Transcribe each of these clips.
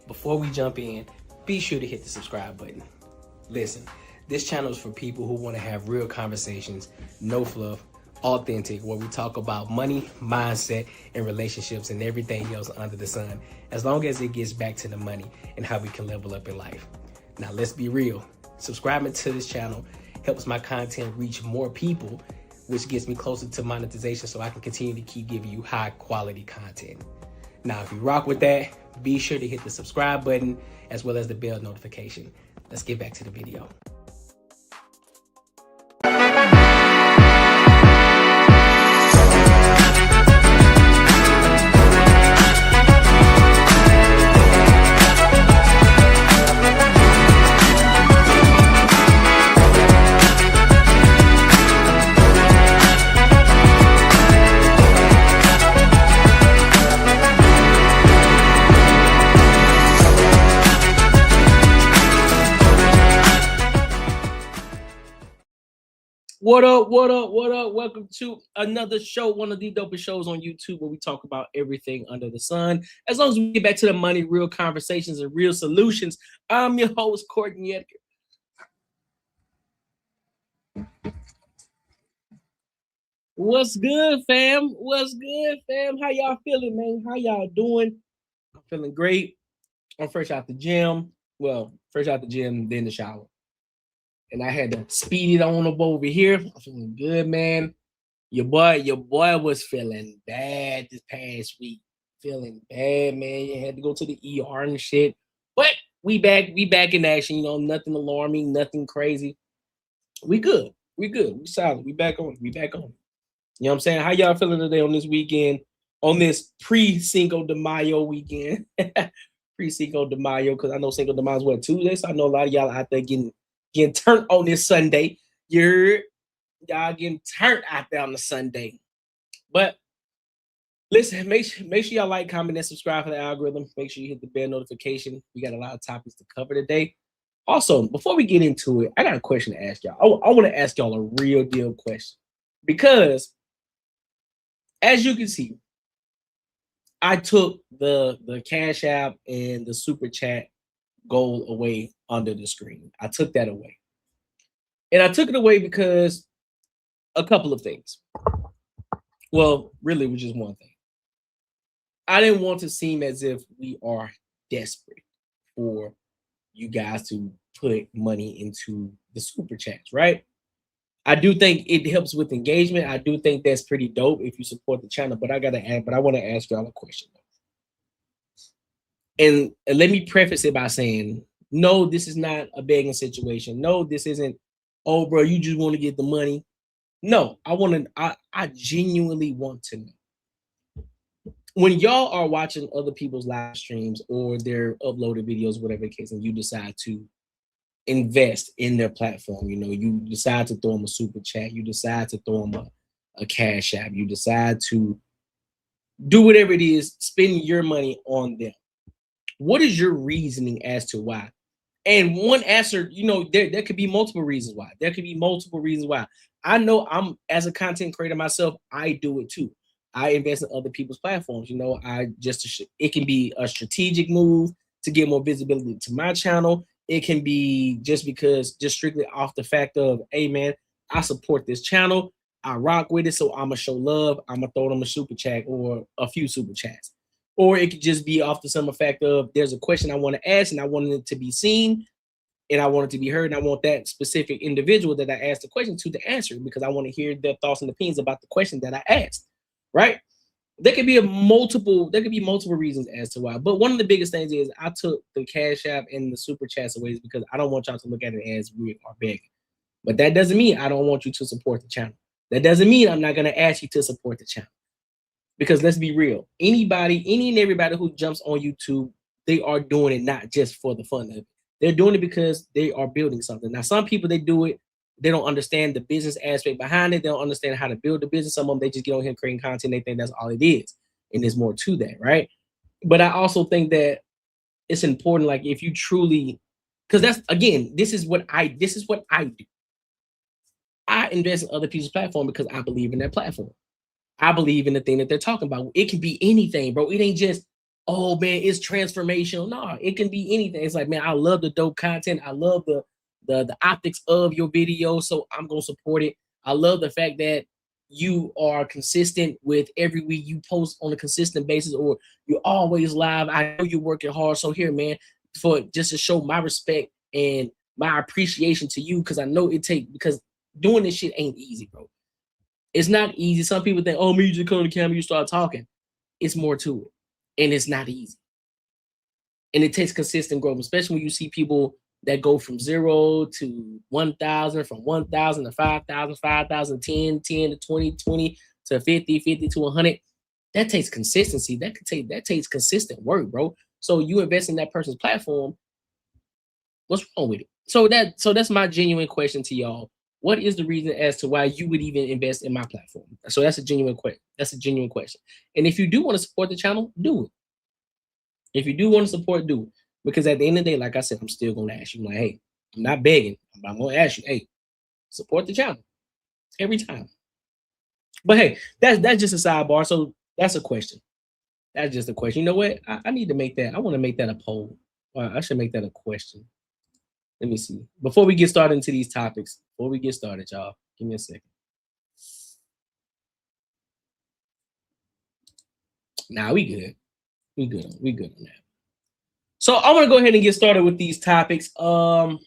Before we jump in, be sure to hit the subscribe button. Listen, this channel is for people who want to have real conversations, no fluff, authentic, where we talk about money, mindset, and relationships and everything else under the sun, as long as it gets back to the money and how we can level up in life. Now, let's be real. Subscribing to this channel helps my content reach more people, which gets me closer to monetization so I can continue to keep giving you high quality content. Now, if you rock with that, be sure to hit the subscribe button as well as the bell notification. Let's get back to the video. What up, what up, what up? Welcome to another show, one of the dopest shows on YouTube where we talk about everything under the sun. As long as we get back to the money, real conversations, and real solutions. I'm your host, Courtnee Edgar. What's good, fam? What's good, fam? How y'all feeling, man? How y'all doing? I'm feeling great. I'm fresh out the gym. Well, fresh out the gym, then the shower. And I had to speed it on up over here. I'm feeling good, man. Your boy was feeling bad this past week. Feeling bad, man. You had to go to the ER and shit. But we back in action, you know, nothing alarming, nothing crazy. We good. We solid. We back on. You know what I'm saying? How y'all feeling today on this weekend? On this pre-Cinco de Mayo weekend. Pre-Cinco de Mayo, because I know Cinco de Mayo is what, Tuesday? So I know a lot of y'all out there getting turned on this Sunday. Y'all getting turned out there on the Sunday. But listen, make sure y'all like, comment, and subscribe for the algorithm. Make sure you hit the bell notification. We got a lot of topics to cover today. Also, before we get into it, I got a question to ask y'all. I want to ask y'all a real deal question. Because as you can see, I took the Cash App and the Super Chat goal away under the screen. I took that away. And I took it away because a couple of things. Well, really, it was just one thing. I didn't want to seem as if we are desperate for you guys to put money into the Super Chats, right? I do think it helps with engagement. I do think that's pretty dope if you support the channel, but I want to ask y'all a question. And let me preface it by saying, no, this is not a begging situation. No, this isn't, oh, bro, you just want to get the money. No, I genuinely want to know. When y'all are watching other people's live streams or their uploaded videos, whatever the case, and you decide to invest in their platform, you know, you decide to throw them a Super Chat, you decide to throw them a Cash App, you decide to do whatever it is, spend your money on them. What is your reasoning as to why? And one answer, you know, there could be multiple reasons why. I know I'm, as a content creator myself, I do it too. I invest in other people's platforms. You know, it can be a strategic move to get more visibility to my channel. It can be just strictly off the fact of, hey man, I support this channel. I rock with it, so I'm gonna show love. I'm gonna throw them a Super Chat or a few Super Chats. Or it could just be off the summer fact of there's a question I want to ask and I want it to be seen and I want it to be heard. And I want that specific individual that I asked the question to answer it because I want to hear their thoughts and opinions about the question that I asked, right? There could be multiple reasons as to why. But one of the biggest things is I took the Cash App and the Super Chats away because I don't want y'all to look at it as we are begging. But that doesn't mean I don't want you to support the channel. That doesn't mean I'm not going to ask you to support the channel. Because let's be real, any and everybody who jumps on YouTube, they are doing it not just for the fun of it. They're doing it because they are building something. Now, some people, they do it, they don't understand the business aspect behind it. They don't understand how to build the business. Some of them, they just get on here creating content. They think that's all it is. And there's more to that, right? But I also think that it's important, like if you truly, because that's, again, this is what I do. I invest in other people's platform because I believe in their platform. I believe in the thing that they're talking about. It can be anything, bro. It ain't just oh man, it's transformational. No, it can be anything. It's like, man, I love the dope content. I love the optics of your video, so I'm gonna support it. I love the fact that you are consistent with every week you post on a consistent basis, or you're always live. I know you're working hard. So here, man, for just to show my respect and my appreciation to you, because I know because doing this shit ain't easy, bro. It's not easy. Some people think, oh, me, you just come on the camera, you start talking. It's more to it. And it's not easy. And it takes consistent growth, especially when you see people that go from 0 to 1,000, from 1,000 to 5,000, 5,000, 10 to 20, 20 to 50, 50 to 100. That takes consistency. That takes consistent work, bro. So you invest in that person's platform. What's wrong with it? So that's my genuine question to y'all. What is the reason as to why you would even invest in my platform? So that's a genuine question. That's a genuine question. And if you do want to support the channel, do it. If you do want to support, do it. Because at the end of the day, like I said, I'm still going to ask you, like, hey, I'm not begging. I'm going to ask you, hey, support the channel every time. But hey, that's just a sidebar. So that's a question. That's just a question. You know what? I need to make that. I want to make that a poll. I should make that a question. Let me see. Before we get started into these topics, y'all, give me a second. Nah, we good. We good on that. So I'm gonna go ahead and get started with these topics. So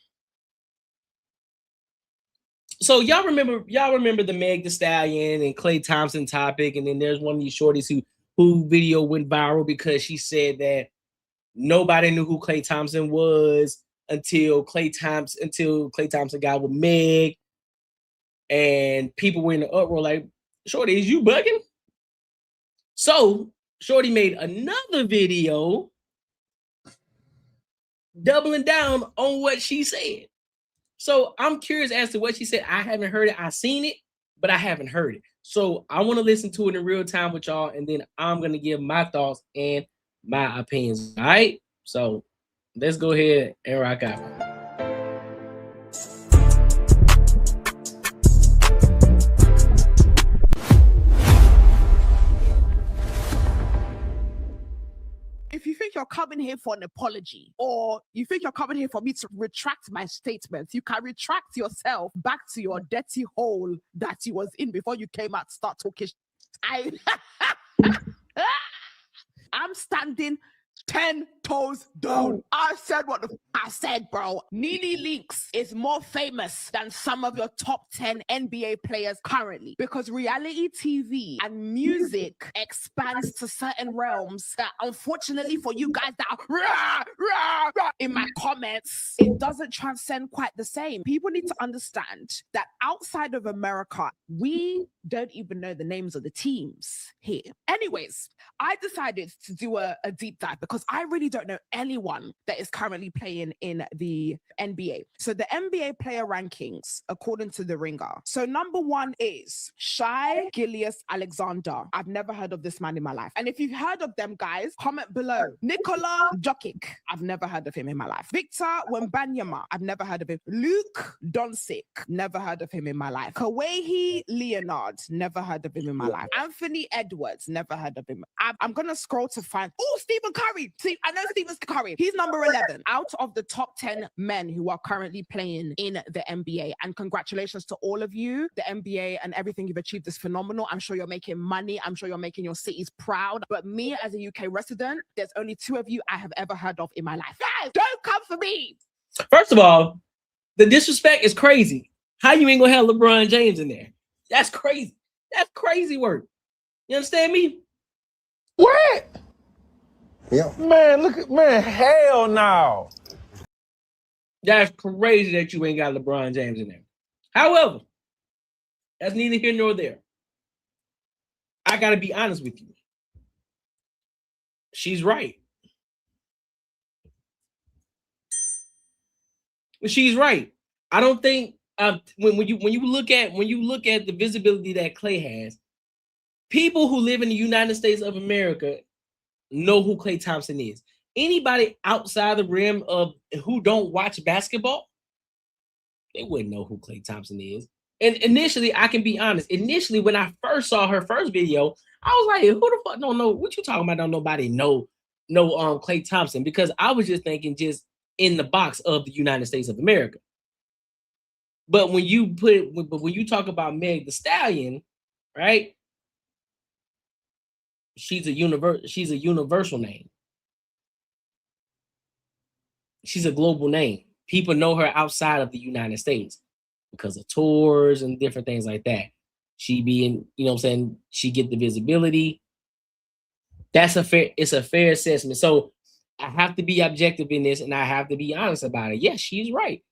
y'all remember the Meg Thee Stallion and Klay Thompson topic, and then there's one of these shorties who video went viral because she said that nobody knew who Klay Thompson was until Klay Thompson got with Meg, and people were in the uproar like, shorty, is you bugging? So shorty made another video doubling down on what she said. So I'm curious as to what she said. I haven't heard it. I seen it, but I haven't heard it. So I want to listen to it in real time with y'all, and then I'm going to give my thoughts and my opinions. All right? So let's go ahead and rock out. If you think you're coming here for an apology, or you think you're coming here for me to retract my statements, you can retract yourself back to your dirty hole that you was in before you came out to start talking. I'm standing 10 toes down. I said what I said, bro. Nene Leakes is more famous than some of your top 10 NBA players currently, because reality TV and music expands to certain realms that, unfortunately for you guys that are in my comments, it doesn't transcend quite the same. People need to understand that outside of America, we don't even know the names of the teams here. Anyways, I decided to do a deep dive because I really don't know anyone that is currently playing in the NBA. So the NBA player rankings, according to The Ringer. So number 1 is Shai Gilgeous-Alexander. I've never heard of this man in my life. And if you've heard of them, guys, comment below. Nikola Jokic. I've never heard of him in my life. Victor Wembanyama. I've never heard of him. Luke Doncic. Never heard of him in my life. Kawhi Leonard. Never heard of him in my life. Anthony Edwards. Never heard of him. I'm going to scroll to find... Oh, Stephen Curry. See, I know Stephen Curry. He's number 11 out of the top 10 men who are currently playing in the NBA. And congratulations to all of you. The NBA and everything you've achieved is phenomenal. I'm sure you're making money. I'm sure you're making your cities proud. But me, as a UK resident, there's only 2 of you I have ever heard of in my life. Guys, don't come for me. First of all, the disrespect is crazy. How you ain't gonna have LeBron James in there? That's crazy. That's crazy work. You understand me? What? Yeah. Man, hell no. That's crazy that you ain't got LeBron James in there. However, that's neither here nor there. I gotta be honest with you. She's right. She's right. I don't think when you look at the visibility that Klay has, people who live in the United States of America know who Klay Thompson is. Anybody outside the rim of who don't watch basketball, they wouldn't know who Klay Thompson is. And initially, I can be honest. Initially, when I first saw her first video, I was like, "Who the fuck don't know what you talking about? Don't nobody know Klay Thompson, because I was just thinking just in the box of the United States of America. But when you talk about Meg Thee Stallion, right? She's a universal name. She's a global name. People know her outside of the United States because of tours and different things like that. She being, you know what I'm saying, she get the visibility. It's a fair assessment. So I have to be objective in this, and I have to be honest about it. Yes, she's right.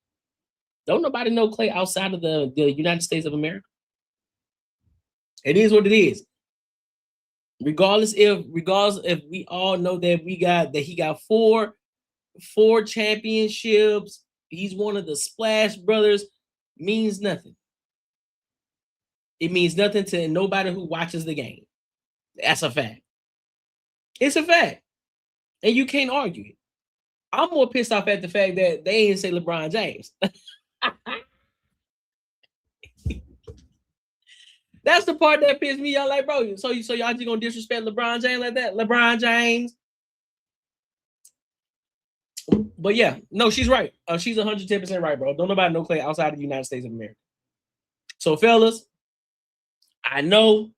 Don't nobody know Klay outside of the United States of America. It is what it is. Regardless if we all know that he got four championships, he's one of the Splash Brothers, means nothing. It means nothing to nobody who watches the game. That's a fact. It's a fact. And you can't argue it. I'm more pissed off at the fact that they ain't say LeBron James. That's the part that pissed me off. Like, bro, so y'all just gonna disrespect LeBron James like that? LeBron James. But yeah, no, she's right. She's 110% right, bro. Don't nobody know Klay outside of the United States of America. So, fellas, I know,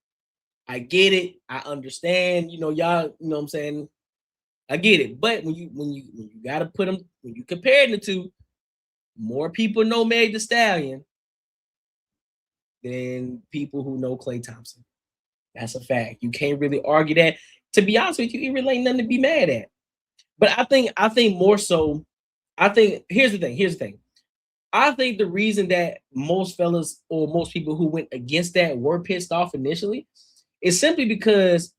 I get it, I understand. You know, y'all, you know what I'm saying? I get it. But when you gotta put them, when you compare the two, more people know Meg Thee Stallion than people who know Klay Thompson. That's a fact. You can't really argue that. To be honest with you, it really ain't nothing to be mad at. But I think more so, here's the thing. I think the reason that most fellas or most people who went against that were pissed off initially is simply because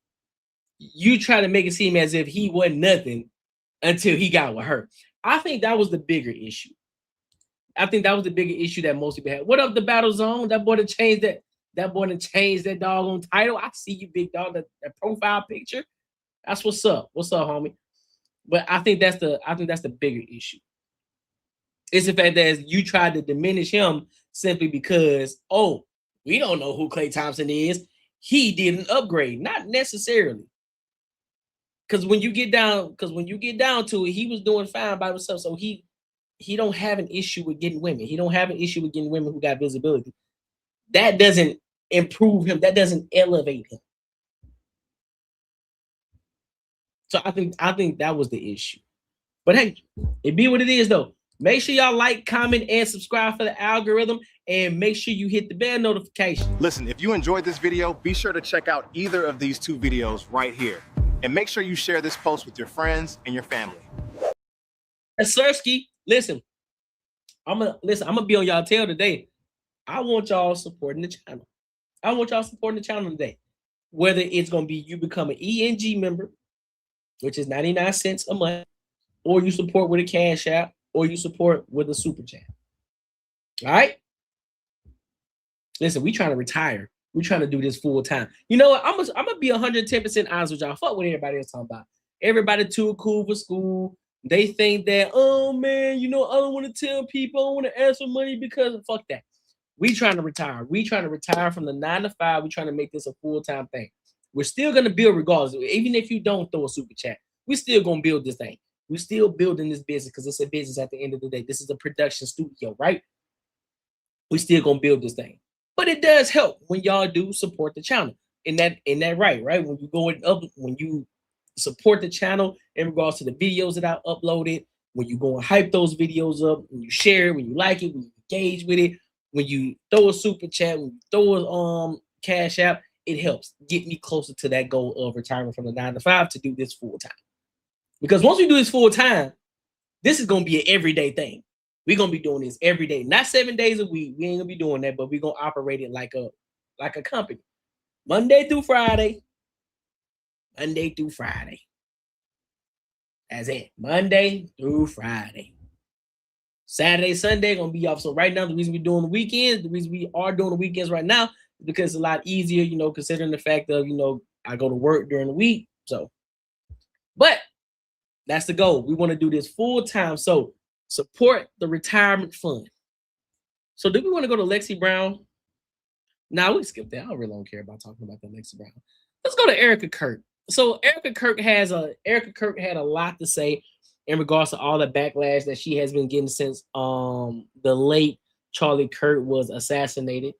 you try to make it seem as if he wasn't nothing until he got with her. I think that was the bigger issue. I think that was the bigger issue that most people had. What up, the Battle Zone? That boy done changed that doggone title. I see you, big dog. That profile picture. That's what's up. What's up, homie? But I think that's the bigger issue. It's the fact that you tried to diminish him simply because, oh, we don't know who Klay Thompson is. He did an upgrade, not necessarily. Because when you get down to it, he was doing fine by himself. So he don't have an issue with getting women. He don't have an issue with getting women who got visibility. That doesn't improve him. That doesn't elevate him. So I think that was the issue. But hey, it be what it is though. Make sure y'all like, comment, and subscribe for the algorithm, and make sure you hit the bell notification. Listen, if you enjoyed this video, be sure to check out either of these two videos right here. And make sure you share this post with your friends and your family. Sersky, listen, I'm gonna be on y'all tail today. I want y'all supporting the channel. I want y'all supporting the channel today. Whether it's gonna be you become an ENG member, which is 99 cents a month, or you support with a Cash App, or you support with a Super Chat. All right? Listen, we trying to retire. We trying to do this full time. You know what? I'm gonna be 110% honest with y'all. Fuck what everybody else talking about. Everybody too cool for school. They think that, oh man, you know, I don't want to tell people, I don't want to ask for money because fuck that. We trying to retire. We trying to retire from the 9 to 5. We trying to make this a full-time thing. We're still gonna build regardless. Even if you don't throw a super chat, we still gonna build this thing. We're still building this business because it's a business at the end of the day. This is a production studio, right? We still gonna build this thing. But it does help when y'all do support the channel. In that right? When you go up, when you support the channel in regards to the videos that I uploaded, when you go and hype those videos up, when you share it, when you like it, when you engage with it, when you throw a super chat, when you throw a Cash App, it helps get me closer to that goal of retiring from the 9 to 5 to do this full time. Because once we do this full time, this is gonna be an everyday thing. We're gonna be doing this every day, not 7 days a week. We ain't gonna be doing that, but we're gonna operate it like a company. Monday through Friday. Monday through Friday. That's it. Monday through Friday. Saturday, Sunday gonna be off. So right now, the reason we're doing the weekends, the reason we are doing the weekends right now, is because it's a lot easier, you know, considering the fact of, you know, I go to work during the week. So, but that's the goal. We want to do this full time. So support the retirement fund. So do we want to go to Lexi Brown? Nah, we skip that. I really don't care about talking about that Lexi Brown. Let's go to Erica Kurt. So Erica Kirk had a lot to say in regards to all the backlash that she has been getting since the late Charlie Kirk was assassinated.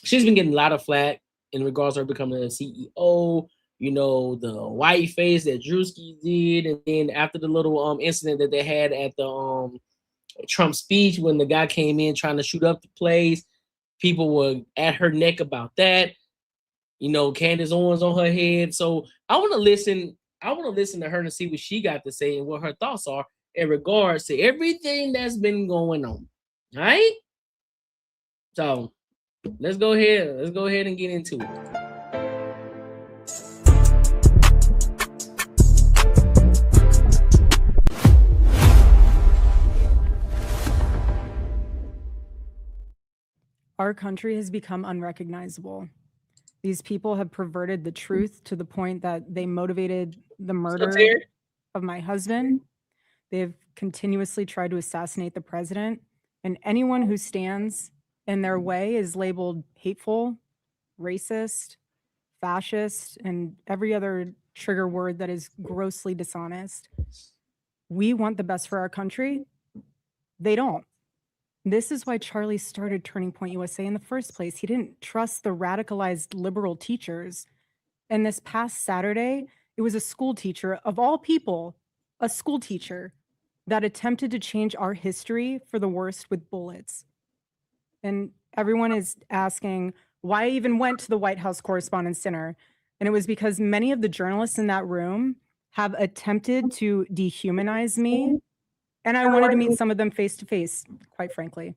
She's been getting a lot of flack in regards to her becoming a CEO. You know, the white face that Drewski did, and then after the little incident that they had at the Trump speech when the guy came in trying to shoot up the place, people were at her neck about that. You know, Candace Owens on her head. So I want to listen. I want to listen to her and see what she got to say and what her thoughts are in regards to everything that's been going on. All right. So let's go ahead. Let's go ahead and get into it. Our country has become unrecognizable. These people have perverted the truth to the point that they motivated the murder of my husband. They have continuously tried to assassinate the president, and anyone who stands in their way is labeled hateful, racist, fascist, and every other trigger word that is grossly dishonest. We want the best for our country. They don't. This is why Charlie started Turning Point USA in the first place. He didn't trust the radicalized liberal teachers. And this past Saturday, it was a school teacher, of all people, a school teacher that attempted to change our history for the worst with bullets. And everyone is asking why I even went to the White House Correspondents' Dinner. And it was because many of the journalists in that room have attempted to dehumanize me. And I wanted to meet some of them face to face, quite frankly.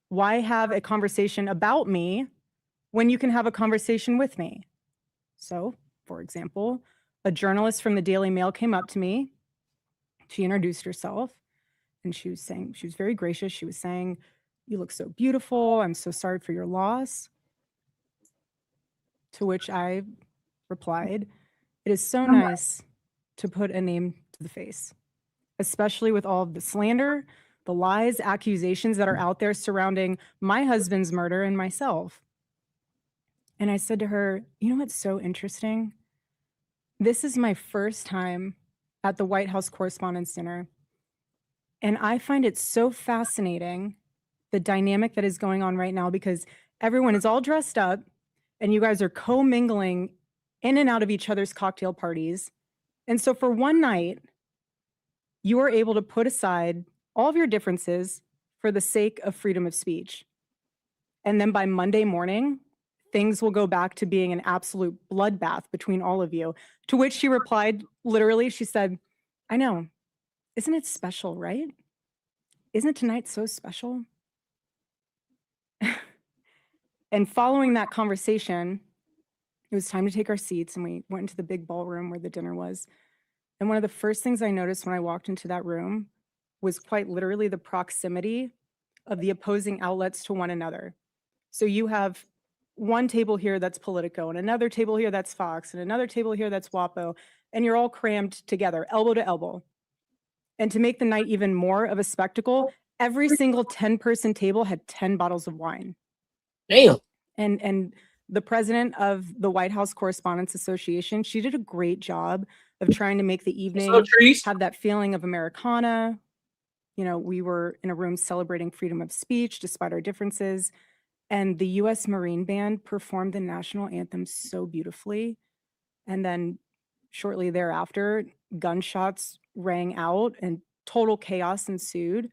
Why have a conversation about me when you can have a conversation with me? So, for example, a journalist from the Daily Mail came up to me. She introduced herself, and she was very gracious. She was saying, "You look so beautiful. I'm so sorry for your loss." To which I replied, "It is so nice to put a name to the face, especially with all of the slander, the lies, accusations that are out there surrounding my husband's murder and myself." And I said to her, "You know what's so interesting? This is my first time at the White House Correspondents' Dinner, and I find it so fascinating, the dynamic that is going on right now, because everyone is all dressed up, and you guys are co-mingling in and out of each other's cocktail parties. And so for one night, you are able to put aside all of your differences for the sake of freedom of speech. And then by Monday morning, things will go back to being an absolute bloodbath between all of you." To which she replied, literally, she said, "I know. Isn't it special, right? Isn't tonight so special?" And following that conversation, it was time to take our seats, and we went into the big ballroom where the dinner was. And one of the first things I noticed when I walked into that room was quite literally the proximity of the opposing outlets to one another. So you have one table here that's Politico, and another table here that's Fox, and another table here that's WAPO, and you're all crammed together, elbow to elbow. And to make the night even more of a spectacle, every single 10-person table had 10 bottles of wine. Damn. And the president of the White House Correspondents Association, she did a great job of trying to make the evening have that feeling of Americana. You know, we were in a room celebrating freedom of speech despite our differences. And the U.S. Marine Band performed the national anthem so beautifully. And then shortly thereafter, gunshots rang out and total chaos ensued.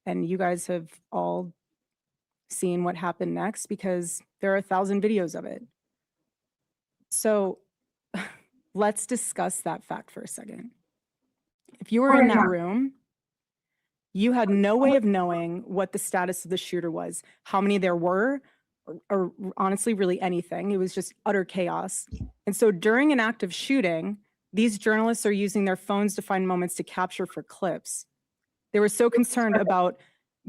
And you guys have all seen what happened next because there are 1,000 videos of it. So let's discuss that fact for a second. If you were in that room, you had no way of knowing what the status of the shooter was, how many there were, or honestly, really anything. It was just utter chaos. And so during an active shooting, these journalists are using their phones to find moments to capture for clips. They were so concerned about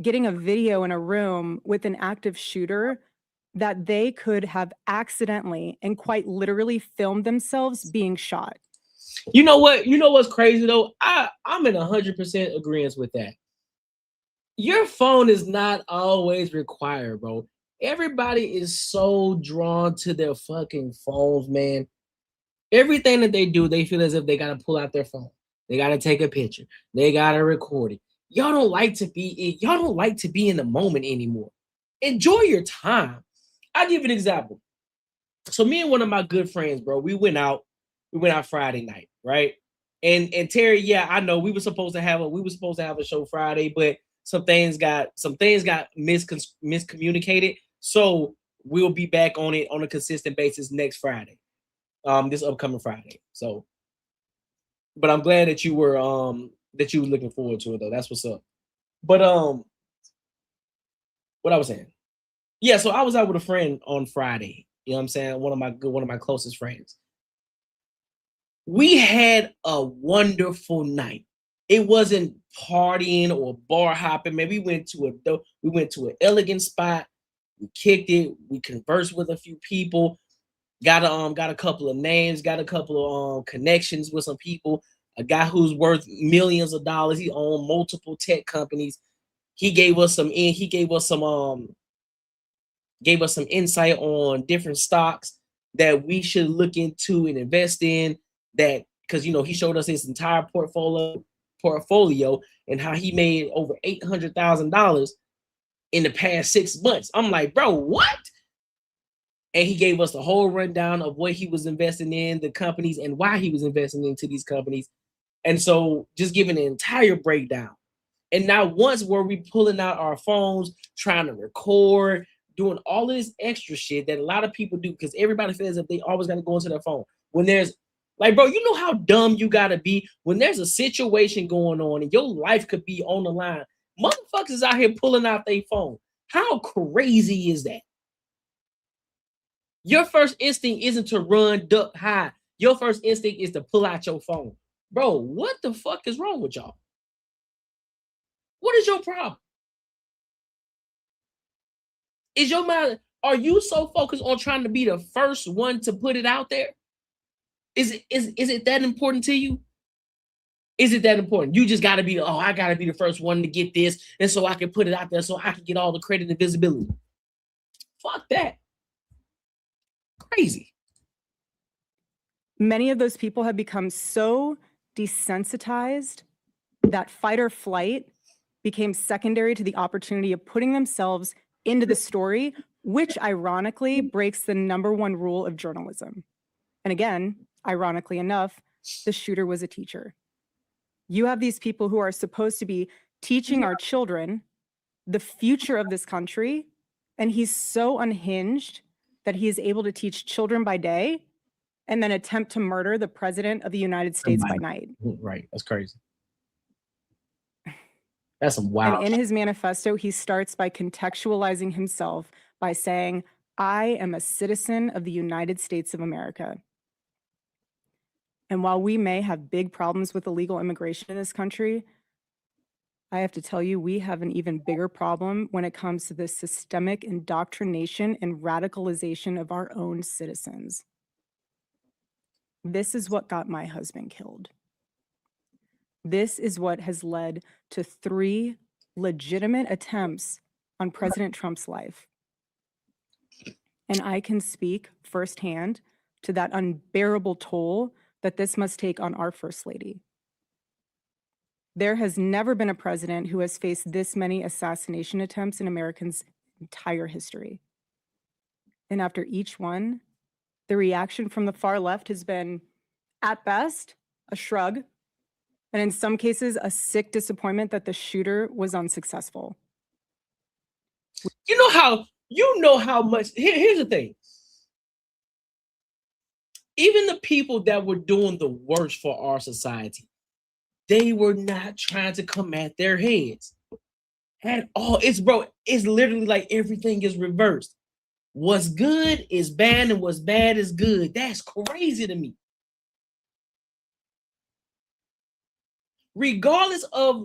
getting a video in a room with an active shooter that they could have accidentally and quite literally filmed themselves being shot. You know what? You know what's crazy though? I'm in 100% agreement with that. Your phone is not always required, bro. Everybody is so drawn to their fucking phones, man. Everything that they do, they feel as if they got to pull out their phone. They got to take a picture. They got to record it. Y'all don't like to be in the moment anymore. Enjoy your time. I'll give you an example. So me and one of my good friends, bro, we went out Friday night, right? And Terry, yeah, I know we were supposed to have a show Friday, but some things got miscommunicated. So we'll be back on it on a consistent basis next Friday. This upcoming Friday. So, but I'm glad that you were looking forward to it though. That's what's up. But what I was saying. Yeah, so I was out with a friend on Friday. You know what I'm saying? One of my closest friends. We had a wonderful night. It wasn't partying or bar hopping. Man, we went to an elegant spot. We kicked it. We conversed with a few people. Got a couple of names. Got a couple of connections with some people. A guy who's worth millions of dollars. He owned multiple tech companies. He gave us some insight on different stocks that we should look into and invest in. That because he showed us his entire portfolio and how he made over $800,000 in the past 6 months. I'm like, bro, what? And he gave us the whole rundown of what he was investing in, the companies, and why he was investing into these companies. And so just giving an entire breakdown. And now once were we pulling out our phones, trying to record, doing all of this extra shit that a lot of people do because everybody feels that they always got to go into their phone. When there's like, bro, you know how dumb you got to be when there's a situation going on and your life could be on the line. Motherfuckers is out here pulling out their phone. How crazy is that? Your first instinct isn't to run, duck, hide. Your first instinct is to pull out your phone. Bro, what the fuck is wrong with y'all? What is your problem? Is your mind, are you so focused on trying to be the first one to put it out there? Is it that important to you? Is it that important? You just gotta be, I gotta be the first one to get this, and so I can put it out there so I can get all the credit and visibility. Fuck that. Crazy. Many of those people have become so desensitized that fight or flight became secondary to the opportunity of putting themselves into the story, which ironically breaks the #1 rule of journalism. And again, ironically enough, the shooter was a teacher. You have these people who are supposed to be teaching our children the future of this country, and he's so unhinged that he is able to teach children by day and then attempt to murder the president of the United States by night. Right. That's crazy. That's some wild. And in his manifesto, he starts by contextualizing himself by saying, I am a citizen of the United States of America. And while we may have big problems with illegal immigration in this country, I have to tell you, we have an even bigger problem when it comes to the systemic indoctrination and radicalization of our own citizens. This is what got my husband killed. This is what has led to 3 legitimate attempts on President Trump's life. And I can speak firsthand to that unbearable toll that this must take on our First Lady. There has never been a president who has faced this many assassination attempts in Americans' entire history. And after each one, the reaction from the far left has been, at best, a shrug, and in some cases, a sick disappointment that the shooter was unsuccessful. You know how much, here's the thing. Even the people that were doing the worst for our society, they were not trying to come at their heads at all. It's literally like everything is reversed. What's good is bad and what's bad is good. That's crazy to me. Regardless of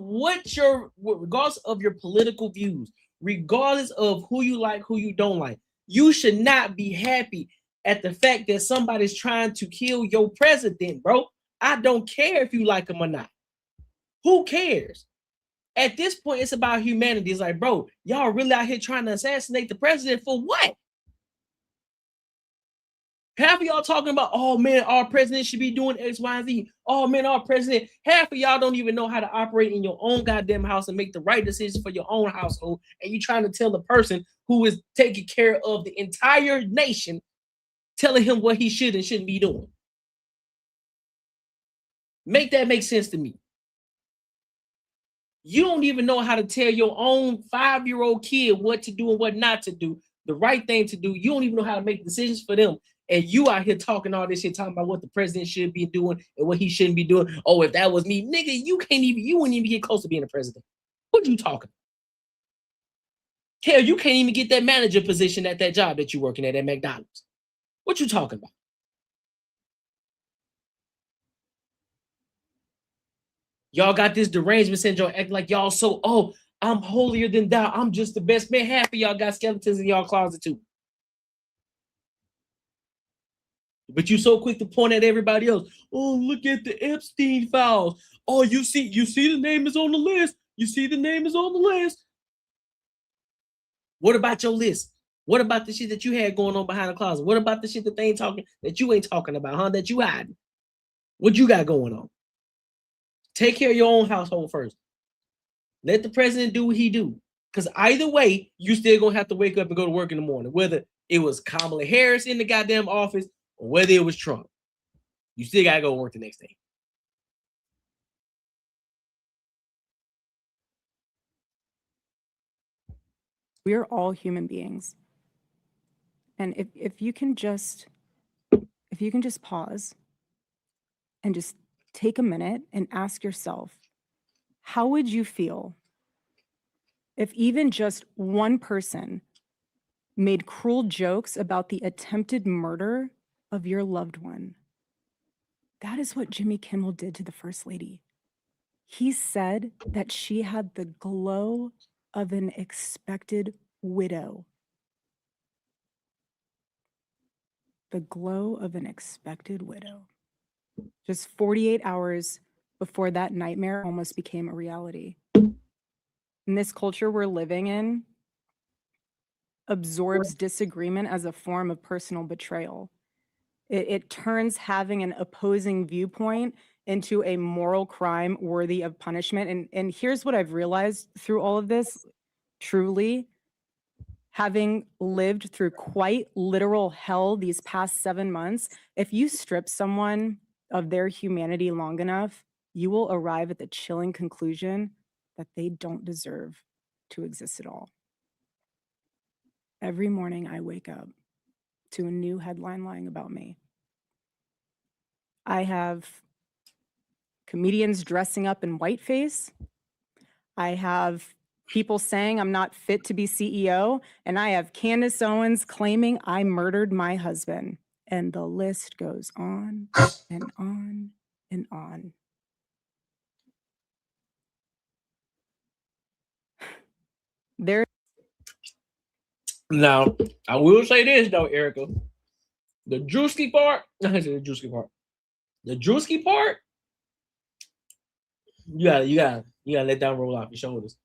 regardless of your political views, regardless of who you like, who you don't like, you should not be happy at the fact that somebody's trying to kill your president, bro. I don't care if you like him or not. Who cares? At this point, it's about humanity. It's like, bro, y'all really out here trying to assassinate the president for what? Half of y'all talking about, oh man, our president should be doing X, Y, and Z. Oh man, our president. Half of y'all don't even know how to operate in your own goddamn house and make the right decisions for your own household. And you trying to tell the person who is taking care of the entire nation, telling him what he should and shouldn't be doing. Make that make sense to me. You don't even know how to tell your own 5-year-old kid what to do and what not to do, the right thing to do. You don't even know how to make decisions for them. And you out here talking all this shit, talking about what the president should be doing and what he shouldn't be doing. Oh, if that was me, nigga, you wouldn't even get close to being a president. What you talking about? Hell, you can't even get that manager position at that job that you're working at McDonald's. What you talking about? Y'all got this derangement syndrome, acting like y'all so, oh, I'm holier than thou. I'm just the best man. Half of y'all got skeletons in y'all closet too. But you so quick to point at everybody else. Oh, look at the Epstein files. Oh, you see the name is on the list. You see the name is on the list. What about your list? What about the shit that you had going on behind the closet? What about the shit that you ain't talking about, huh? That you hiding? What you got going on? Take care of your own household first. Let the president do what he do. Because either way, you still gonna have to wake up and go to work in the morning. Whether it was Kamala Harris in the goddamn office or whether it was Trump, you still gotta go work the next day. We are all human beings. And if you can just pause and just take a minute and ask yourself, how would you feel if even just one person made cruel jokes about the attempted murder of your loved one? That is what Jimmy Kimmel did to the First Lady. He said that she had the glow of an expected widow. The glow of an expected widow. Just 48 hours before that nightmare almost became a reality. In this culture we're living in, absorbs disagreement as a form of personal betrayal. It turns having an opposing viewpoint into a moral crime worthy of punishment. And here's what I've realized through all of this, truly, having lived through quite literal hell these past 7 months, if you strip someone of their humanity long enough, you will arrive at the chilling conclusion that they don't deserve to exist at all. Every morning I wake up to a new headline lying about me. I have comedians dressing up in whiteface. I have people saying I'm not fit to be CEO. And I have Candace Owens claiming I murdered my husband. And the list goes on and on and on. Now, I will say this though, Erica. The Drewski part, I said the Drewski part. The Drewski part, you gotta let that roll off your shoulders.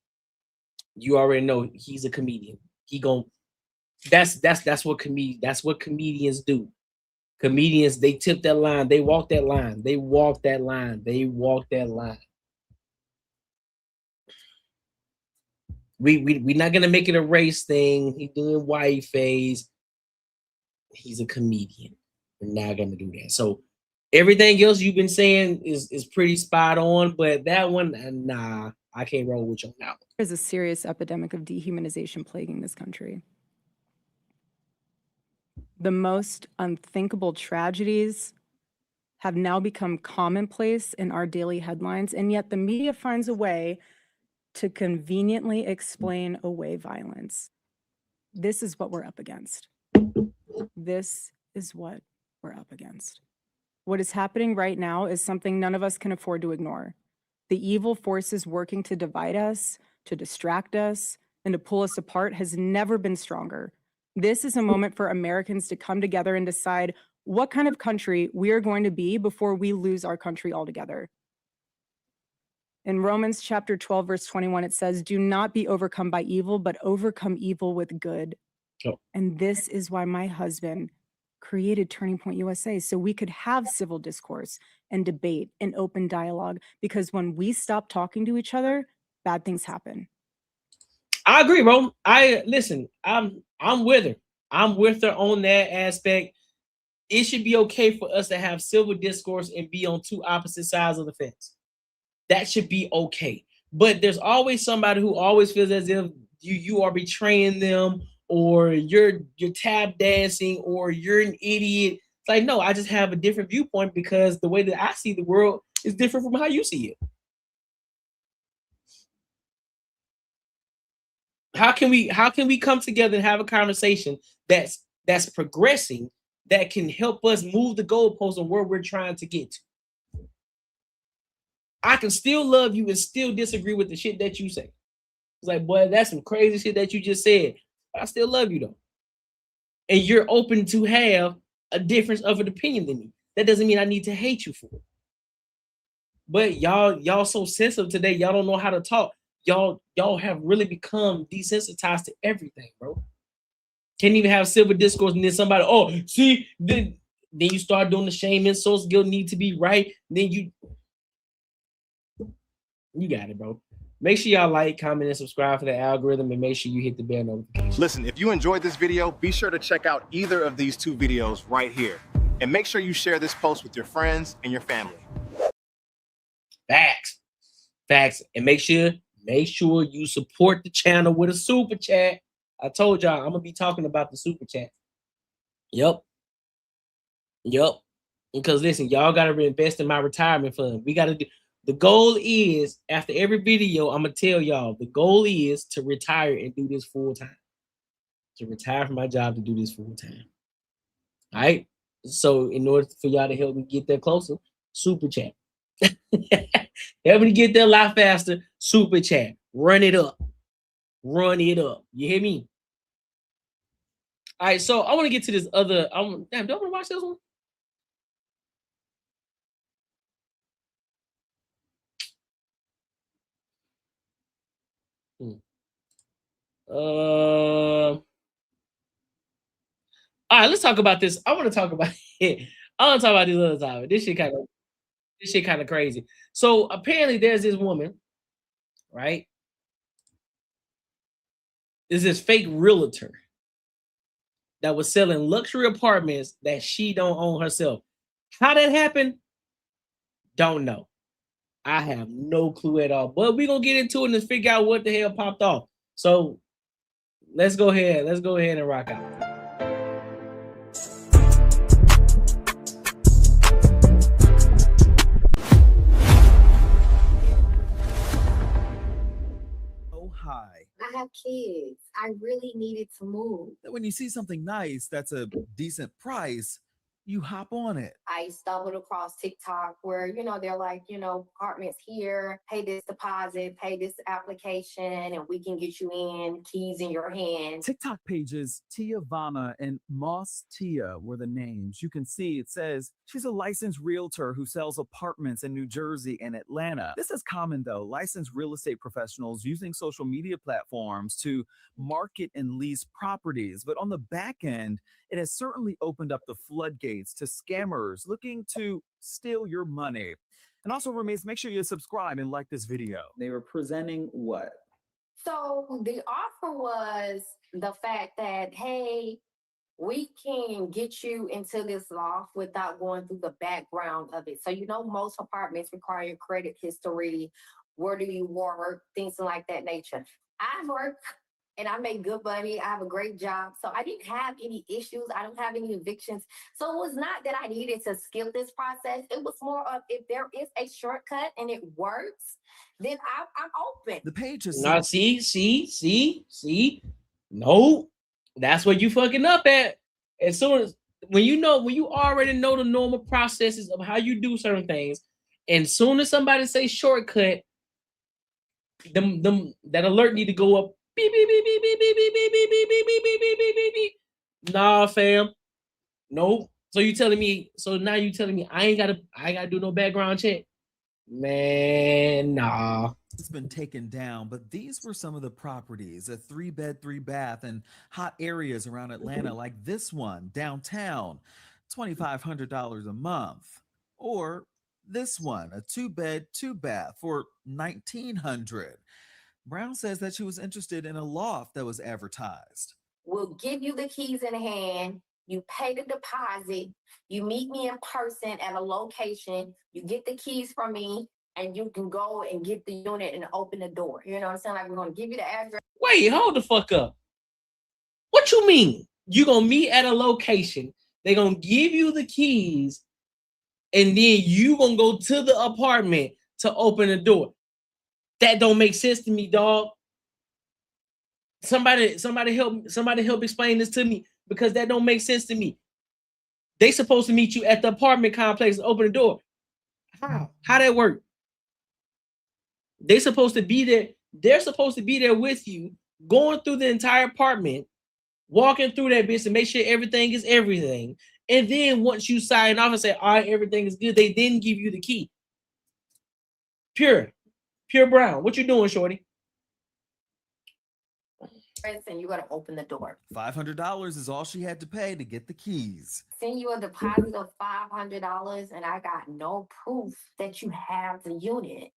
You already know he's a comedian. That's what comedians do. Comedians, they tip that line, they walk that line, they walk that line, they walk that line. We're not gonna make it a race thing. He's doing white face. He's a comedian. We're not gonna do that. So everything else you've been saying is pretty spot on, but that one, nah, I can't roll with you on that one. There's a serious epidemic of dehumanization plaguing this country. The most unthinkable tragedies have now become commonplace in our daily headlines, and yet the media finds a way to conveniently explain away violence. This is what we're up against. This is what we're up against. What is happening right now is something none of us can afford to ignore. The evil forces working to divide us, to distract us, and to pull us apart has never been stronger. This is a moment for Americans to come together and decide what kind of country we are going to be before we lose our country altogether. In Romans chapter 12, verse 21, it says, "Do not be overcome by evil, but overcome evil with good." Oh. And this is why my husband created Turning Point USA so we could have civil discourse and debate and open dialogue, because when we stop talking to each other, bad things happen. I agree, bro. I'm with her. I'm with her on that aspect. It should be okay for us to have civil discourse and be on two opposite sides of the fence. That should be okay. But there's always somebody who always feels as if you are betraying them, or you're tap dancing, or you're an idiot. It's like, no, I just have a different viewpoint because the way that I see the world is different from how you see it. How can we come together and have a conversation that's progressing, that can help us move the goalposts on where we're trying to get to? I can still love you and still disagree with the shit that you say. It's like, boy, that's some crazy shit that you just said. But I still love you though. And you're open to have a difference of an opinion than me. That doesn't mean I need to hate you for it. But y'all so sensitive today. Y'all don't know how to talk. Y'all have really become desensitized to everything, bro. Can't even have civil discourse, and then somebody, oh, see, then you start doing the shame, insults, guilt, need to be right. Then you got it, bro. Make sure y'all like, comment, and subscribe for the algorithm, and make sure you hit the bell notification. Listen, if you enjoyed this video, be sure to check out either of these two videos right here. And make sure you share this post with your friends and your family. Facts. And make sure you support the channel with a super chat. I told y'all I'm gonna be talking about the super chat. Yep. Because listen, y'all gotta reinvest in my retirement fund. We gotta do. The goal is, after every video, I'm gonna tell y'all the goal is to retire and do this full time. To retire from my job to do this full time. All right. So in order for y'all to help me get there closer, super chat. Help me to get there a lot faster. Super chat. Run it up. You hear me? All right. So I want to get to this other. Do I want to watch this one? All right, let's talk about this. I want to talk about it. I want to talk about this other topic. This shit kind of crazy. So apparently there's this woman, right? There's this fake realtor that was selling luxury apartments that she don't own herself. How that happened? Don't know. I have no clue at all. But we're gonna get into it and figure out what the hell popped off. So let's go ahead and rock out. Hi. I have kids. I really needed to move. When you see something nice that's a decent price, you hop on it. I stumbled across TikTok where, they're like, apartments here, pay this deposit, pay this application, and we can get you in, keys in your hand. TikTok pages Tia Vanna and Moss Tia were the names. You can see it says she's a licensed realtor who sells apartments in New Jersey and Atlanta. This is common though, licensed real estate professionals using social media platforms to market and lease properties. But on the back end, it has certainly opened up the floodgates to scammers looking to steal your money. And also, Ramesh, make sure you subscribe and like this video. They were presenting what? So the offer was the fact that, hey, we can get you into this loft without going through the background of it. So, most apartments require credit history. Where do you work? Things like that nature. I work and I make good money. I have a great job. So I didn't have any issues. I don't have any evictions. So it was not that I needed to skip this process. It was more of, if there is a shortcut and it works, then I'm open. The page is now see. No, that's what you fucking up at. As soon as when you already know the normal processes of how you do certain things, and soon as somebody say shortcut, that alert need to go up. Beep, beep, beep, beep, beep, beep, beep, beep, beep, beep, beep, beep, beep, beep, beep, beep, beep. Nah, fam. Nope. So now you telling me I ain't gotta do no background check. Man, nah. It's been taken down, but these were some of the properties, a 3-bed, 3-bath, and hot areas around Atlanta, like this one downtown, $2,500 a month. Or this one, a 2-bed, 2-bath for $1,900. Brown says that she was interested in a loft that was advertised. We'll give you the keys in hand. You pay the deposit. You meet me in person at a location. You get the keys from me, and you can go and get the unit and open the door. You know what I'm saying? Like, we're going to give you the address. Wait, hold the fuck up. What you mean? You gonna meet at a location. They gonna give you the keys, and then you gonna go to the apartment to open the door. That don't make sense to me, dog. Somebody help explain this to me, because that don't make sense to me. They supposed to meet you at the apartment complex and open the door. How that work? They supposed to be there. They're supposed to be there with you, going through the entire apartment, walking through that bitch to make sure everything is everything. And then once you sign off and say, all right, everything is good, they then give you the key. Pure Brown, what you doing, shorty? And you got to open the door. $500 is all she had to pay to get the keys. Send you a deposit of $500, and I got no proof that you have the unit.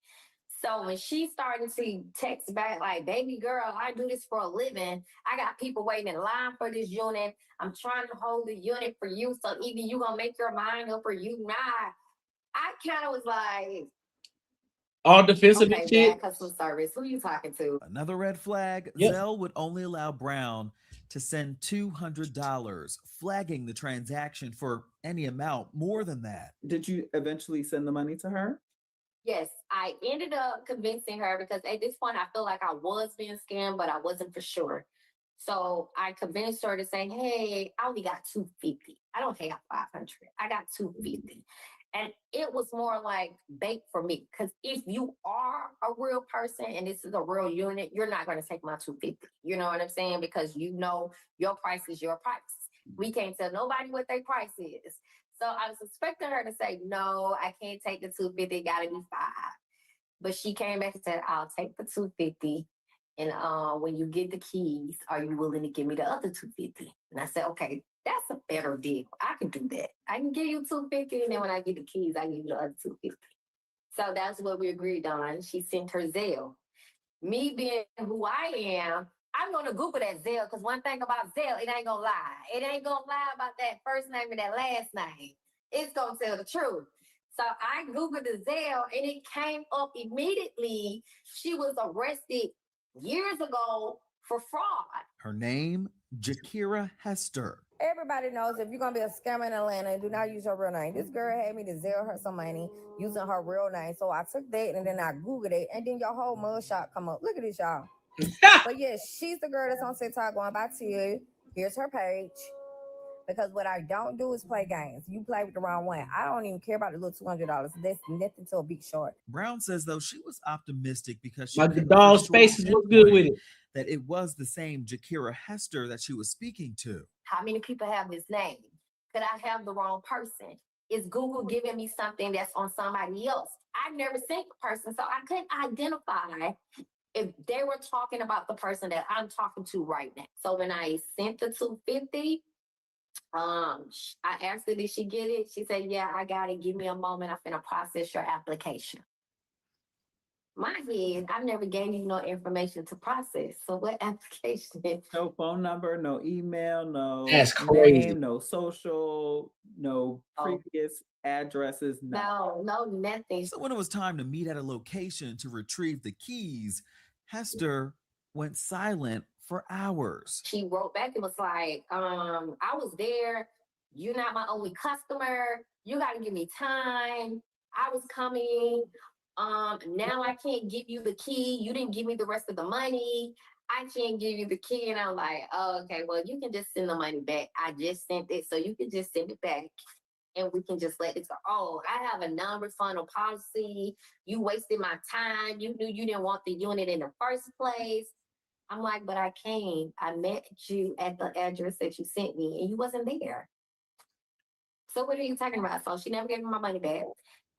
So when she started to text back like, baby girl, I do this for a living. I got people waiting in line for this unit. I'm trying to hold the unit for you. So either you going to make your mind up or you not. I kind of was like, all defensive okay, and shit. customer service. Who you talking to? Another red flag, Yep. Zelle would only allow Brown to send $200, flagging the transaction for any amount more than that. Did you eventually send the money to her? Yes, I ended up convincing her because at this point I feel like I was being scammed, but I wasn't for sure. So I convinced her to say, hey, I only got $250. I don't have $500. I got $250. And it was more like bait for me. Because if you are a real person and this is a real unit, you're not going to take my $250. You know what I'm saying? Because you know your price is your price. We can't tell nobody what their price is. So I was expecting her to say, no, I can't take the $250, gotta be $5. But she came back and said, I'll take the $250. And when you get the keys, are you willing to give me the other $250? And I said, okay, that's a better deal. I can do that. I can give you $250, and then when I get the keys, I give you the other $250. So that's what we agreed on. She sent her Zelle. Me being who I am, I'm going to Google that Zelle, because one thing about Zelle, it ain't going to lie. It ain't going to lie about that first name and that last name. It's going to tell the truth. So I Googled the Zelle, and it came up immediately. She was arrested years ago for fraud. Her name, Jakira Hester. Everybody knows if you're going to be a scammer in Atlanta, do not use her real name. This girl had me to Zelle her some money using her real name. So I took that, and then I Googled it, and then your whole mug shot come up. Look at this, y'all. But yes, she's the girl that's on TikTok going back to you. Here's her page. Because what I don't do is play games. You play with the wrong one. I don't even care about the little $200. That's nothing to a big short. Brown says, though, she was optimistic because she like the dog's faces look good with it. That it was the same Jakira Hester that she was speaking to. How many people have this name? Could I have the wrong person? Is Google giving me something that's on somebody else? I've never seen the person, so I couldn't identify if they were talking about the person that I'm talking to right now. So when I sent the $250, I asked her, did she get it? She said, yeah, I got it. Give me a moment. I'm finna process your application. My head, I've never gave you no information to process. So what application? No phone number, no email, no That's crazy. name, no social, no previous addresses. No, nothing. So when it was time to meet at a location to retrieve the keys, Hester went silent for hours. She wrote back and was like, I was there. You're not my only customer. You got to give me time. I was coming. Now I can't give you the key. You didn't give me the rest of the money. I can't give you the key. And I'm like, oh, okay, well, you can just send the money back. I just sent it, so you can just send it back. And we can just let it go. Oh, I have a non-refundable policy. You wasted my time. You knew you didn't want the unit in the first place. I'm like, but I came. I met you at the address that you sent me, and you wasn't there. So what are you talking about? So she never gave me my money back.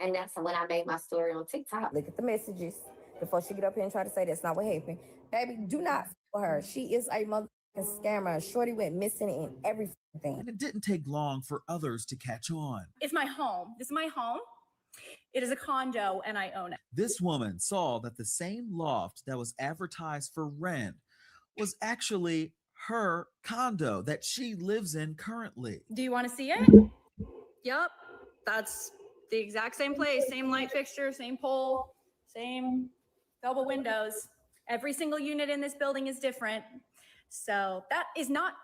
And that's when I made my story on TikTok. Look at the messages before she get up here and try to say that's not what happened. Baby, do not for her. She is a motherfucking scammer. Shorty went missing in everything. And it didn't take long for others to catch on. It's my home. This is my home. It is a condo and I own it. This woman saw that the same loft that was advertised for rent was actually her condo that she lives in currently. Do you want to see it? Yep. That's the exact same place, same light fixture, same pole, same double windows. Every single unit in this building is different. So that is not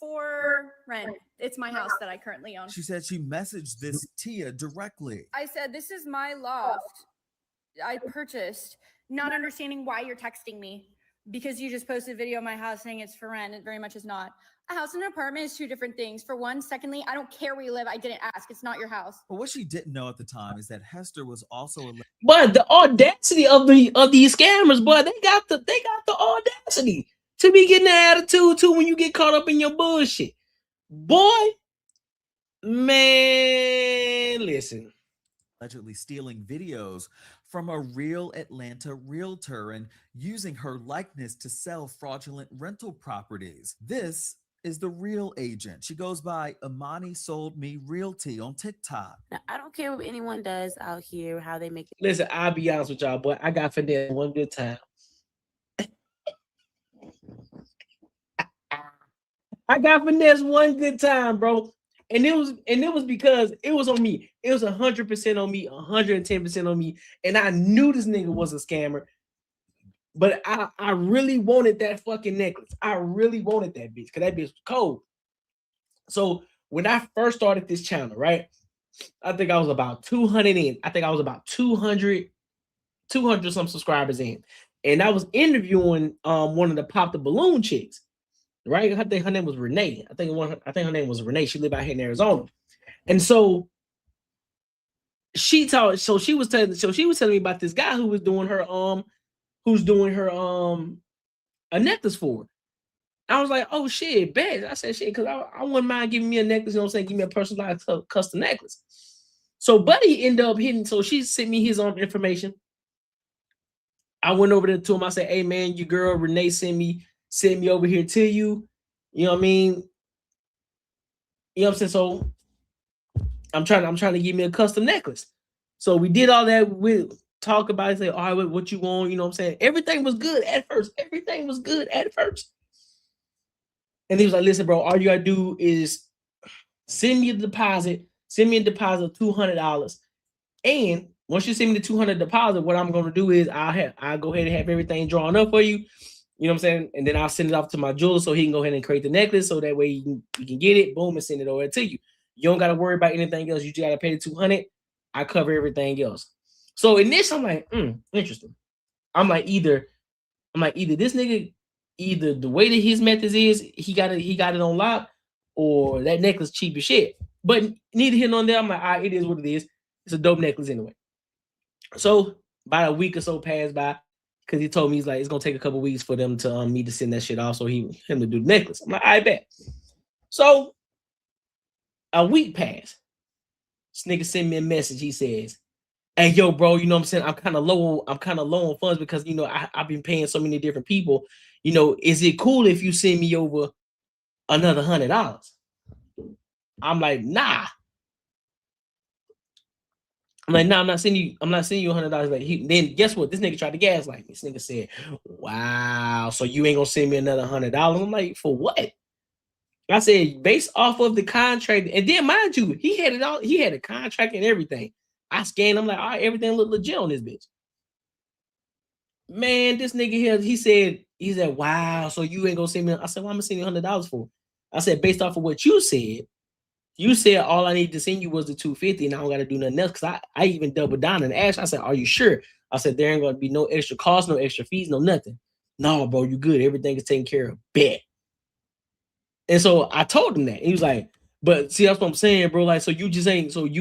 for rent. It's my house that I currently own. She said she messaged this Tia directly. I said, this is my loft I purchased, not understanding why you're texting me because you just posted a video of my house saying it's for rent. It very much is not. A house and an apartment is two different things. For one, secondly, I don't care where you live. I didn't ask. It's not your house. But what she didn't know at the time is that Hester was also But the audacity of these scammers, boy, they got the audacity to be getting the attitude too when you get caught up in your bullshit. Boy, man, listen. Allegedly stealing videos from a real Atlanta realtor and using her likeness to sell fraudulent rental properties. This is the real agent. She goes by Imani Sold Me Realty on TikTok. Now, I don't care what anyone does out here, how they make it. Listen, I'll be honest with y'all, boy. I got finesse one good time. I got finesse one good time, bro. And it was because it was on me. It was 100% on me, 110% on me. And I knew this nigga was a scammer. But I really wanted that fucking necklace. I really wanted that bitch because that bitch was cold. So when I first started this channel, right? I think I was about 200 in. I think I was about 200 some subscribers in. And I was interviewing one of the Pop the Balloon chicks, right? I think her name was Renee. I think her name was Renee. She lived out here in Arizona. And so she was telling me about this guy who was doing her a necklace for her. I was like, oh shit, bet. I said shit, because I wouldn't mind giving me a necklace, you know what I'm saying? Give me a personalized custom necklace. So Buddy ended up hitting, so she sent me his information. I went over there to him. I said, hey man, your girl Renee sent me over here to you. You know what I mean? You know what I'm saying? So I'm trying to give me a custom necklace. So we did all that with talk about it, say, all right, what you want, you know what I'm saying? Everything was good at first. Everything was good at first. And he was like, listen, bro, all you gotta do is send me a deposit of $200. And once you send me the $200 deposit, what I'm gonna do is I'll go ahead and have everything drawn up for you. You know what I'm saying? And then I'll send it off to my jeweler so he can go ahead and create the necklace so that way you can get it, boom, and send it over to you. You don't gotta worry about anything else. You just gotta pay the $200. I cover everything else. So in this, I'm like, interesting. I'm like, either this nigga, either the way that his methods is, he got it on lock, or that necklace cheap as shit. But neither here nor there, I'm like, all right, it is what it is. It's a dope necklace anyway. So about a week or so passed by, because he told me he's like, it's gonna take a couple weeks for them to me to send that shit off, so him to do the necklace. I'm like, I bet. So a week passed. This nigga sent me a message. He says, hey, yo, bro, you know what I'm saying? I'm kind of low on funds because, you know, I've been paying so many different people. You know, is it cool if you send me over another $100? I'm like, nah. I'm not sending you $100. Like, then guess what? This nigga tried to gaslight me. This nigga said, wow, so you ain't gonna send me another $100? I'm like, for what? I said, based off of the contract, and then mind you, he had it all, he had a contract and everything. I scanned, I'm like, all right, everything look legit on this bitch. Man, this nigga here, he said, wow, so you ain't gonna send me. I said, well, I'm gonna send you $100 for. I said, based off of what you said all I need to send you was the $250, and I don't gotta do nothing else. Cause I even doubled down and asked, I said, are you sure? I said, there ain't gonna be no extra cost, no extra fees, no nothing. No, bro, you good. Everything is taken care of. Bet. And so I told him that. He was like, but see, that's what I'm saying, bro. Like, so you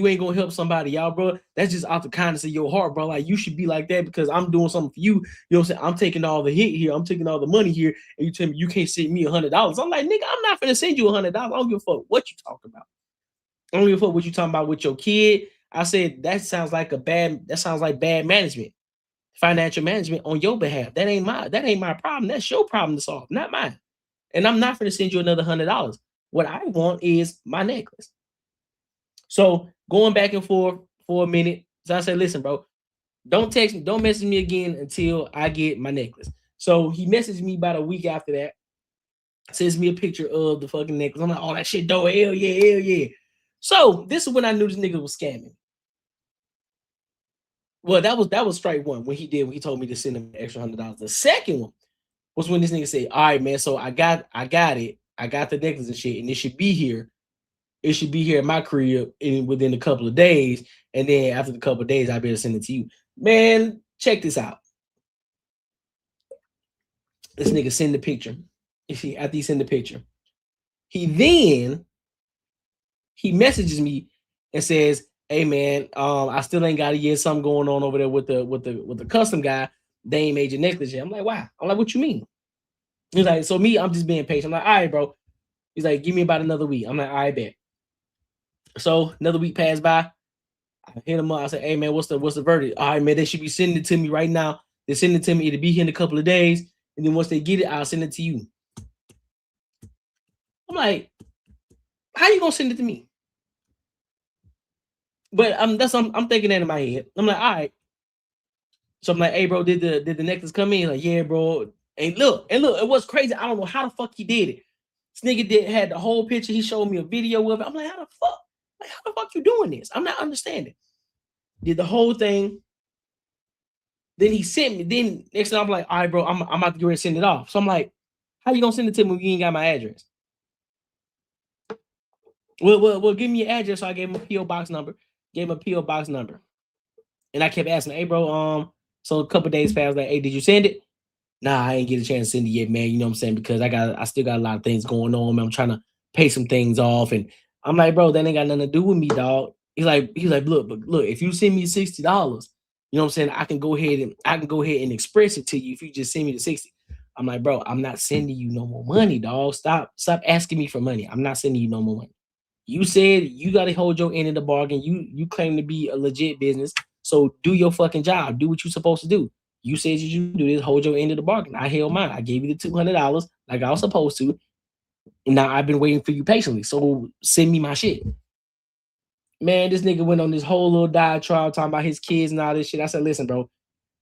ain't gonna help somebody out, bro. That's just out the kindness of your heart, bro. Like, you should be like that because I'm doing something for you. You know what I'm saying? I'm taking all the hit here. I'm taking all the money here. And you tell me you can't send me $100. I'm like, nigga, I'm not finna send you $100. I don't give a fuck what you talking about. I don't give a fuck what you talking about with your kid. I said, that sounds like bad management, financial management on your behalf. That ain't my problem. That's your problem to solve, not mine. And I'm not going to send you another $100. What I want is my necklace. So going back and forth for a minute. So I said, listen, bro, don't text me, don't message me again until I get my necklace. So he messaged me about a week after that, sends me a picture of the fucking necklace. I'm like, oh, that shit dope. Hell yeah. So this is when I knew this nigga was scamming. Well, that was strike one when he told me to send him an extra $100. The second one was when this nigga said, all right, man, so I got it. I got the necklace and shit, and it should be here. It should be here at my crib within a couple of days. And then after the couple of days, I better send it to you. Man, check this out. This nigga send the picture. After he send the picture, he messages me and says, hey man, I still ain't got it yet. Something going on over there with the custom guy. They ain't made your necklace yet. I'm like, wow. I'm like, what you mean? He's like, so me, I'm just being patient. I'm like, all right, bro. He's like, give me about another week. I'm like, all right, bet. So another week passed by. I hit him up. I said, hey man, what's the verdict? All right, man, they should be sending it to me right now. They send it to me. It'll be here in a couple of days. And then once they get it, I'll send it to you. I'm like, how you gonna send it to me? But I'm thinking that in my head. I'm like, all right. So I'm like, hey, bro, did the necklace come in? Like, yeah, bro. And look, it was crazy. I don't know how the fuck he did it. This nigga had the whole picture. He showed me a video of it. I'm like, how the fuck you doing this? I'm not understanding. Did the whole thing. Then he sent me. Then next time I'm like, all right, bro, I'm about to go ahead and send it off. So I'm like, how you gonna send it to me when you ain't got my address? Well, give me your address. So I gave him a P.O. box number. And I kept asking, hey, bro, so a couple days passed, like, hey, did you send it? Nah, I ain't get a chance to send it yet, man. You know what I'm saying? Because I still got a lot of things going on. I'm trying to pay some things off. And I'm like, bro, that ain't got nothing to do with me, dog. He's like, look, if you send me $60, you know what I'm saying? I can go ahead and express it to you if you just send me the 60. I'm like, bro, I'm not sending you no more money, dog. Stop asking me for money. I'm not sending you no more money. You said you got to hold your end of the bargain. You claim to be a legit business. So do your fucking job. Do what you're supposed to do. You said you do this, hold your end of the bargain. I held mine. I gave you the $200 like I was supposed to. And now I've been waiting for you patiently. So send me my shit. Man, this nigga went on this whole little diatribe talking about his kids and all this shit. I said, listen, bro.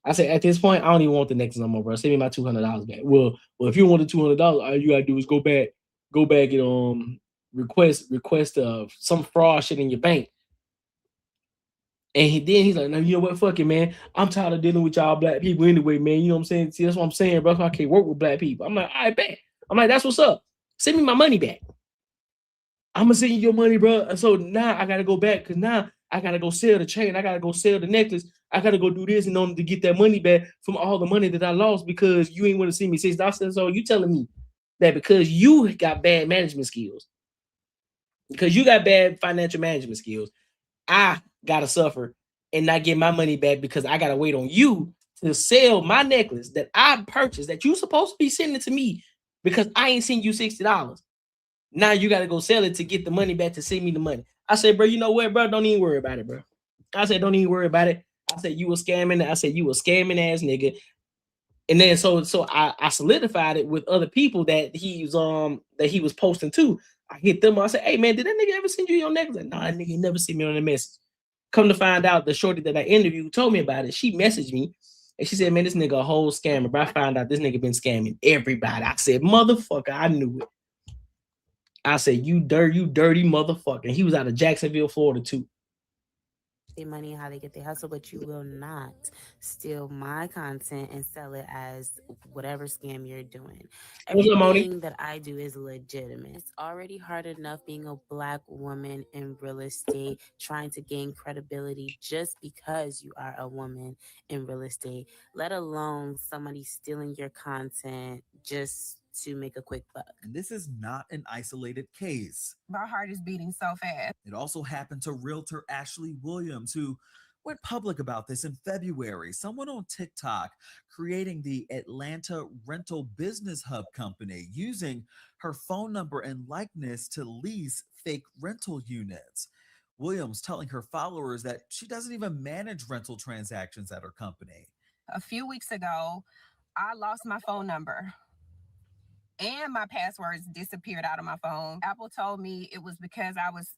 I said, at this point, I don't even want the necklace no more, bro. Send me my $200 back. Well, if you want the $200, all you gotta do is go back and request some fraud shit in your bank. And he's like, no, you know what? Fuck it, man. I'm tired of dealing with y'all black people anyway, man. You know what I'm saying? See, that's what I'm saying, bro. I can't work with black people. I'm like, I bet. I'm like, that's what's up. Send me my money back. I'm gonna send you your money, bro. And so now I gotta go back because now I gotta go sell the chain. I gotta go sell the necklace. I gotta go do this in order to get that money back from all the money that I lost because you ain't want to see me $6. So you telling me that because you got bad management skills, because you got bad financial management skills, I gotta suffer and not get my money back because I gotta wait on you to sell my necklace that I purchased that you supposed to be sending to me because I ain't send you $60. Now you gotta go sell it to get the money back to send me the money. I said, bro, you know what, bro? Don't even worry about it, bro. I said, don't even worry about it. I said, you were scamming. I said, you were scamming ass nigga. And then so I solidified it with other people that he was posting to. I hit them. I said, hey man, did that nigga ever send you your necklace? Like, nah, that nigga never sent me on the message. Come to find out, the shorty that I interviewed told me about it. She messaged me and she said, man, this nigga a whole scammer. But I found out this nigga been scamming everybody. I said, motherfucker, I knew it. I said, you dirty motherfucker. And he was out of Jacksonville, Florida too. Their money, how they get their hustle, but you will not steal my content and sell it as whatever scam you're doing. Everything that I do is legitimate. It's already hard enough being a Black woman in real estate, trying to gain credibility just because you are a woman in real estate, let alone somebody stealing your content just to make a quick buck. And this is not an isolated case. My heart is beating so fast. It also happened to realtor Ashley Williams, who went public about this in February. Someone on TikTok creating the Atlanta Rental Business Hub company using her phone number and likeness to lease fake rental units. Williams telling her followers that she doesn't even manage rental transactions at her company. A few weeks ago, I lost my phone number and my passwords disappeared out of my phone. Apple told me it was because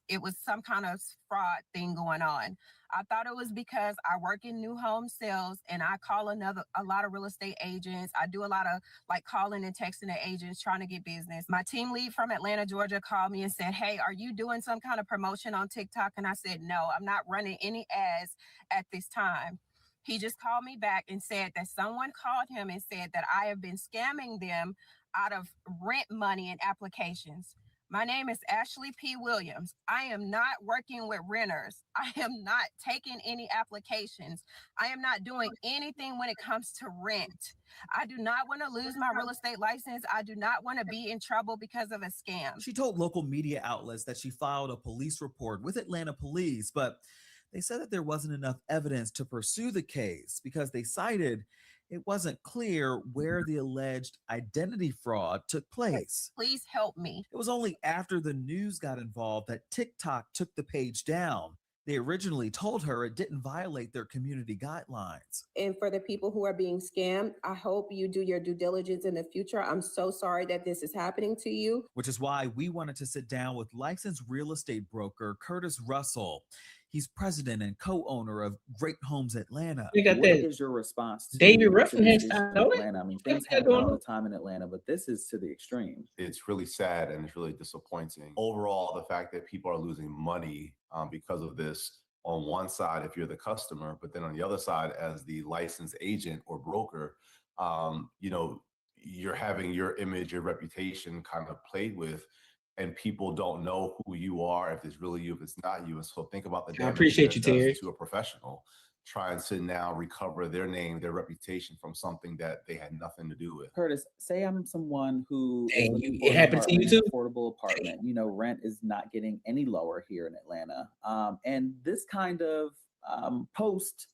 it was some kind of fraud thing going on. I thought it was because I work in new home sales and I call a lot of real estate agents. I do a lot of like calling and texting the agents trying to get business. My team lead from Atlanta, Georgia called me and said, "Hey, are you doing some kind of promotion on TikTok?" And I said, "No, I'm not running any ads at this time." He just called me back and said that someone called him and said that I have been scamming them out of rent money and applications. My name is Ashley P. Williams. I am not working with renters. I am not taking any applications. I am not doing anything when it comes to rent. I do not want to lose my real estate license. I do not want to be in trouble because of a scam. She told local media outlets that she filed a police report with Atlanta police, but they said that there wasn't enough evidence to pursue the case because they cited it wasn't clear where the alleged identity fraud took place. Please help me. It was only after the news got involved that TikTok took the page down. They originally told her it didn't violate their community guidelines. And for the people who are being scammed, I hope you do your due diligence in the future. I'm so sorry that this is happening to you. Which is why we wanted to sit down with licensed real estate broker Curtis Russell. He's president and co-owner of Great Homes Atlanta. What is your response to David Ruffin this has issue in Atlanta? I mean, things happen all the time in Atlanta, but this is to the extreme. It's really sad and it's really disappointing. Overall, the fact that people are losing money because of this on one side, if you're the customer, but then on the other side, as the licensed agent or broker, you're having your image, your reputation kind of played with. And people don't know who you are, if it's really you, if it's not you. And so think about the damage I appreciate you, that does Terry. to a professional trying to now recover their name, their reputation from something that they had nothing to do with. Curtis, say I'm someone who it happened to you too? Affordable apartment. You know, rent is not getting any lower here in Atlanta. And this kind of post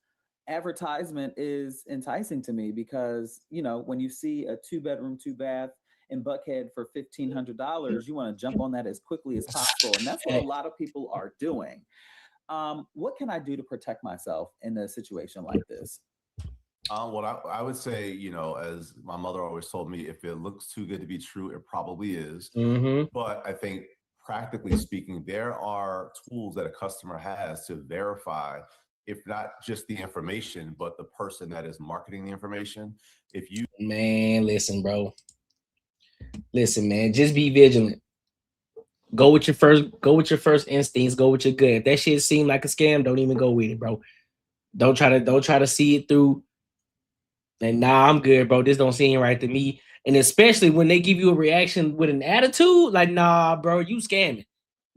advertisement is enticing to me because, you know, when you see a 2-bedroom, 2-bath in Buckhead for $1,500, you want to jump on that as quickly as possible. And that's what a lot of people are doing. What can I do to protect myself in a situation like this? Well, I would say, as my mother always told me, if it looks too good to be true, it probably is. Mm-hmm. But I think practically speaking, there are tools that a customer has to verify, if not just the information, but the person that is marketing the information. Listen, man, just be vigilant. Go with your first instincts, go with your gut. If that shit seem like a scam, don't even go with it, bro. Don't try to see it through. And I'm good, bro. This don't seem right to me. And especially when they give you a reaction with an attitude, like, nah, bro, you scamming.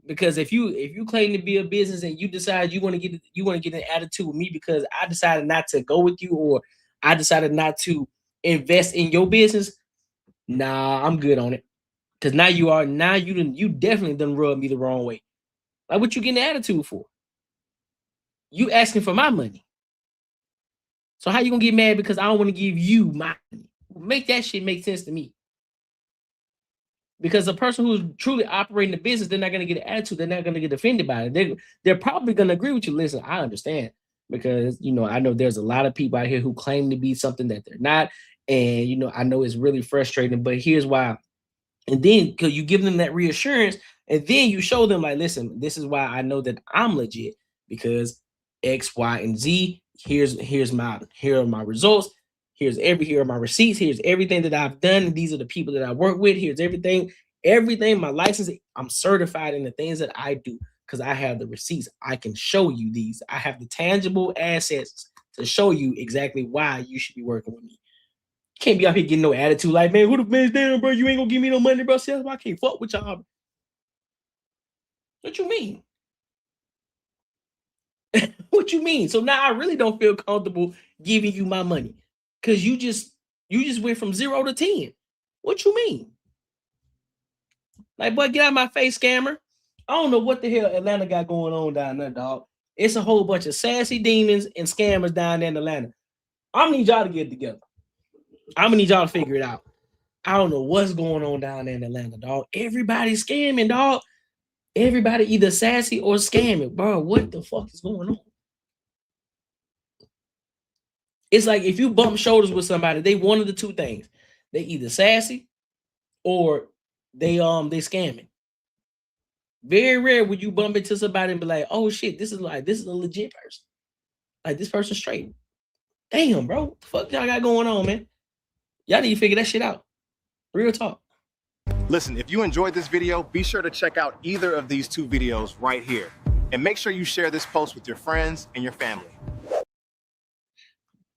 Because if you claim to be a business and you decide you want to get an attitude with me because I decided not to go with you or I decided not to invest in your business, nah, I'm good on it. Because you definitely done rub me the wrong way. Like, what you getting an attitude for? You asking for my money. So how you gonna get mad because I don't want to give you my money? Make that shit make sense to me. Because a person who's truly operating the business, they're not gonna get an attitude. They're not gonna get offended by it. They're probably gonna agree with you. Listen, I understand because I know there's a lot of people out here who claim to be something that they're not. And, I know it's really frustrating, but here's why. And then because you give them that reassurance and then you show them like, listen, this is why I know that I'm legit because X, Y, and Z, here are my results. Here are my receipts. Here's everything that I've done. And these are the people that I work with. Here's everything, my license. I'm certified in the things that I do because I have the receipts. I can show you these. I have the tangible assets to show you exactly why you should be working with me. Can't be out here getting no attitude like, man, who the man's down, bro? You ain't gonna give me no money, bro. See, I can't fuck with y'all. What you mean? What you mean? So now I really don't feel comfortable giving you my money because you just went from 0 to 10. What you mean? Like, boy, get out of my face, scammer. I don't know what the hell Atlanta got going on down there, dog. It's a whole bunch of sassy demons and scammers down there in Atlanta. I'm gonna need y'all to get it together. I'm gonna need y'all to figure it out. I don't know what's going on down there in Atlanta, dog. Everybody's scamming, dog. Everybody either sassy or scamming. Bro, what the fuck is going on? It's like if you bump shoulders with somebody, they one of the two things. They either sassy or they scamming. Very rare would you bump into somebody and be like, oh shit, this is a legit person. Like this person's straight. Damn, bro. What the fuck y'all got going on, man? Y'all need to figure that shit out. Real talk. Listen, if you enjoyed this video, be sure to check out either of these two videos right here. And make sure you share this post with your friends and your family.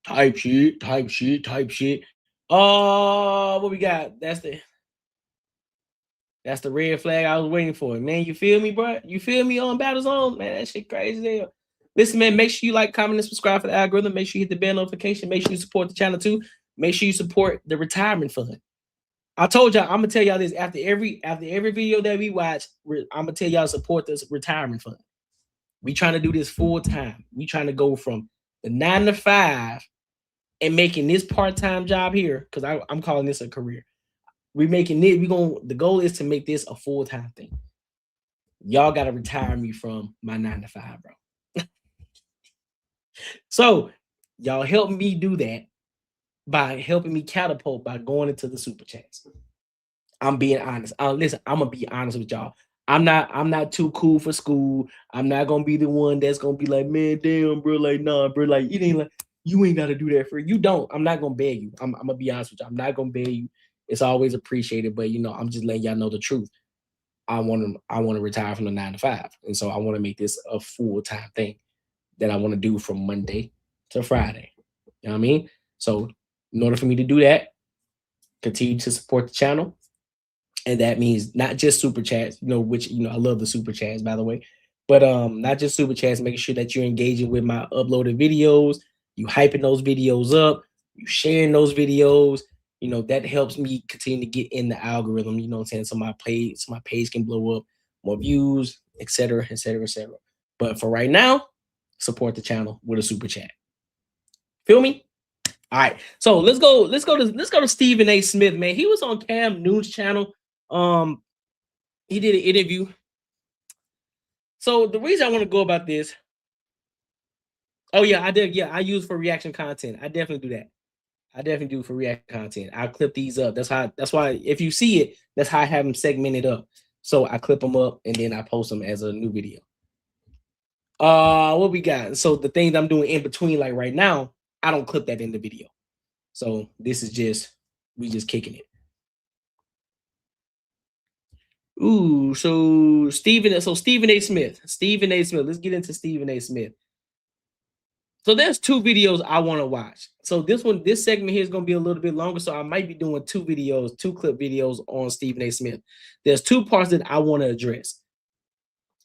Type shit. What we got? That's the red flag I was waiting for. Man, you feel me, bro? You feel me on Battle Zone? Man, that shit crazy as hell. Listen, man, make sure you like, comment, and subscribe for the algorithm. Make sure you hit the bell notification. Make sure you support the channel too. Make sure you support the retirement fund. I told y'all, I'm gonna tell y'all this after every video that we watch. I'm gonna tell y'all support this retirement fund. We trying to do this full time. We trying to go from the 9 to 5 and making this part-time job here, because I'm calling this a career. We're making it. The goal is to make this a full-time thing. Y'all gotta retire me from my 9 to 5, bro. So y'all help me do that by helping me catapult by going into the super chats. I'm being honest. Listen, I'm gonna be honest with y'all. I'm not too cool for school. I'm not gonna be the one that's gonna be like, man, damn, bro, like, nah, bro, like, you ain't gotta do that for you. Don't. I'm not gonna beg you. I'm gonna be honest with you. I'm not gonna beg you. It's always appreciated, but I'm just letting y'all know the truth. I want to retire from the 9 to 5, and so I want to make this a full-time thing that I want to do from Monday to Friday. You know what I mean? So in order for me to do that, continue to support the channel. And that means not just super chats, which, I love the super chats, by the way, but not just super chats, making sure that you're engaging with my uploaded videos, you hyping those videos up, you sharing those videos, that helps me continue to get in the algorithm, you know what I'm saying? So my page can blow up, more views, etc., etc., etc. But for right now, support the channel with a super chat. Feel me? All right. So let's go to Stephen A. Smith, man. He was on Cam Newton's channel. He did an interview. So the reason I want to go about this. Oh yeah, I did. Yeah, I use for reaction content. I definitely do that. I definitely do for reaction content. I clip these up. That's why if you see it, that's how I have them segmented up. So I clip them up and then I post them as a new video. What we got? So the things I'm doing in between, like right now, I don't clip that in the video. So this is we just kicking it. Ooh, so Stephen A. Smith. Let's get into Stephen A. Smith. So there's two videos I want to watch. So this segment here is going to be a little bit longer. So I might be doing two clip videos on Stephen A. Smith. There's two parts that I want to address.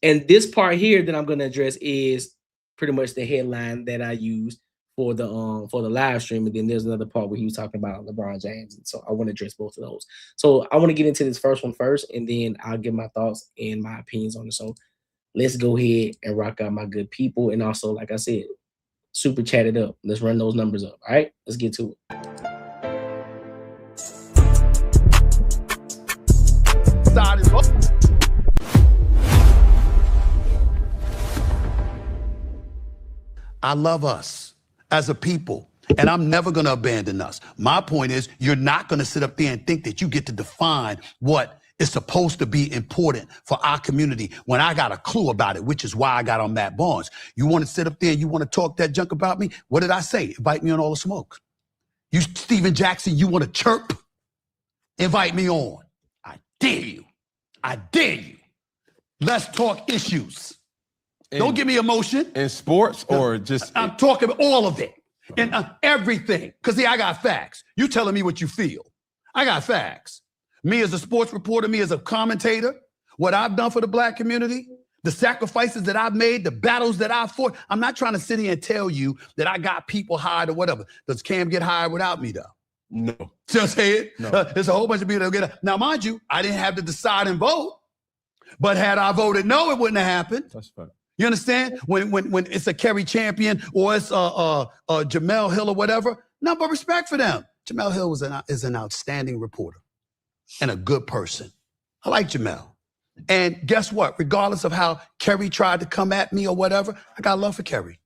And this part here that I'm going to address is pretty much the headline that I used for the live stream. And then there's another part where he was talking about LeBron James. And so I want to address both of those. So I want to get into this first one first, and then I'll give my thoughts and my opinions on it. So let's go ahead and rock out, my good people. And also, like I said, super chat it up. Let's run those numbers up. All right, let's get to it. I love us as a people, and I'm never going to abandon us. My point is, you're not going to sit up there and think that you get to define what is supposed to be important for our community when I got a clue about it, which is why I got on Matt Barnes. You want to sit up there and you want to talk that junk about me? What did I say? Invite me on All the Smoke. You, Steven Jackson, you want to chirp? Invite me on. I dare you. I dare you. Let's talk issues. Don't give me emotion. In sports or just... I'm talking about all of it. And everything. Because, see, I got facts. You telling me what you feel. I got facts. Me as a sports reporter, me as a commentator, what I've done for the black community, the sacrifices that I've made, the battles that I've fought. I'm not trying to sit here and tell you that I got people hired or whatever. Does Cam get hired without me, though? No. See what I'm saying? No. There's a whole bunch of people that get. Now, mind you, I didn't have to decide and vote. But had I voted no, it wouldn't have happened. That's fine. You understand? When it's a Kerry Champion or it's Jamel Hill or whatever, no, but respect for them. Jamel Hill is an outstanding reporter and a good person. I like Jamel. And guess what? Regardless of how Kerry tried to come at me or whatever, I got love for Kerry.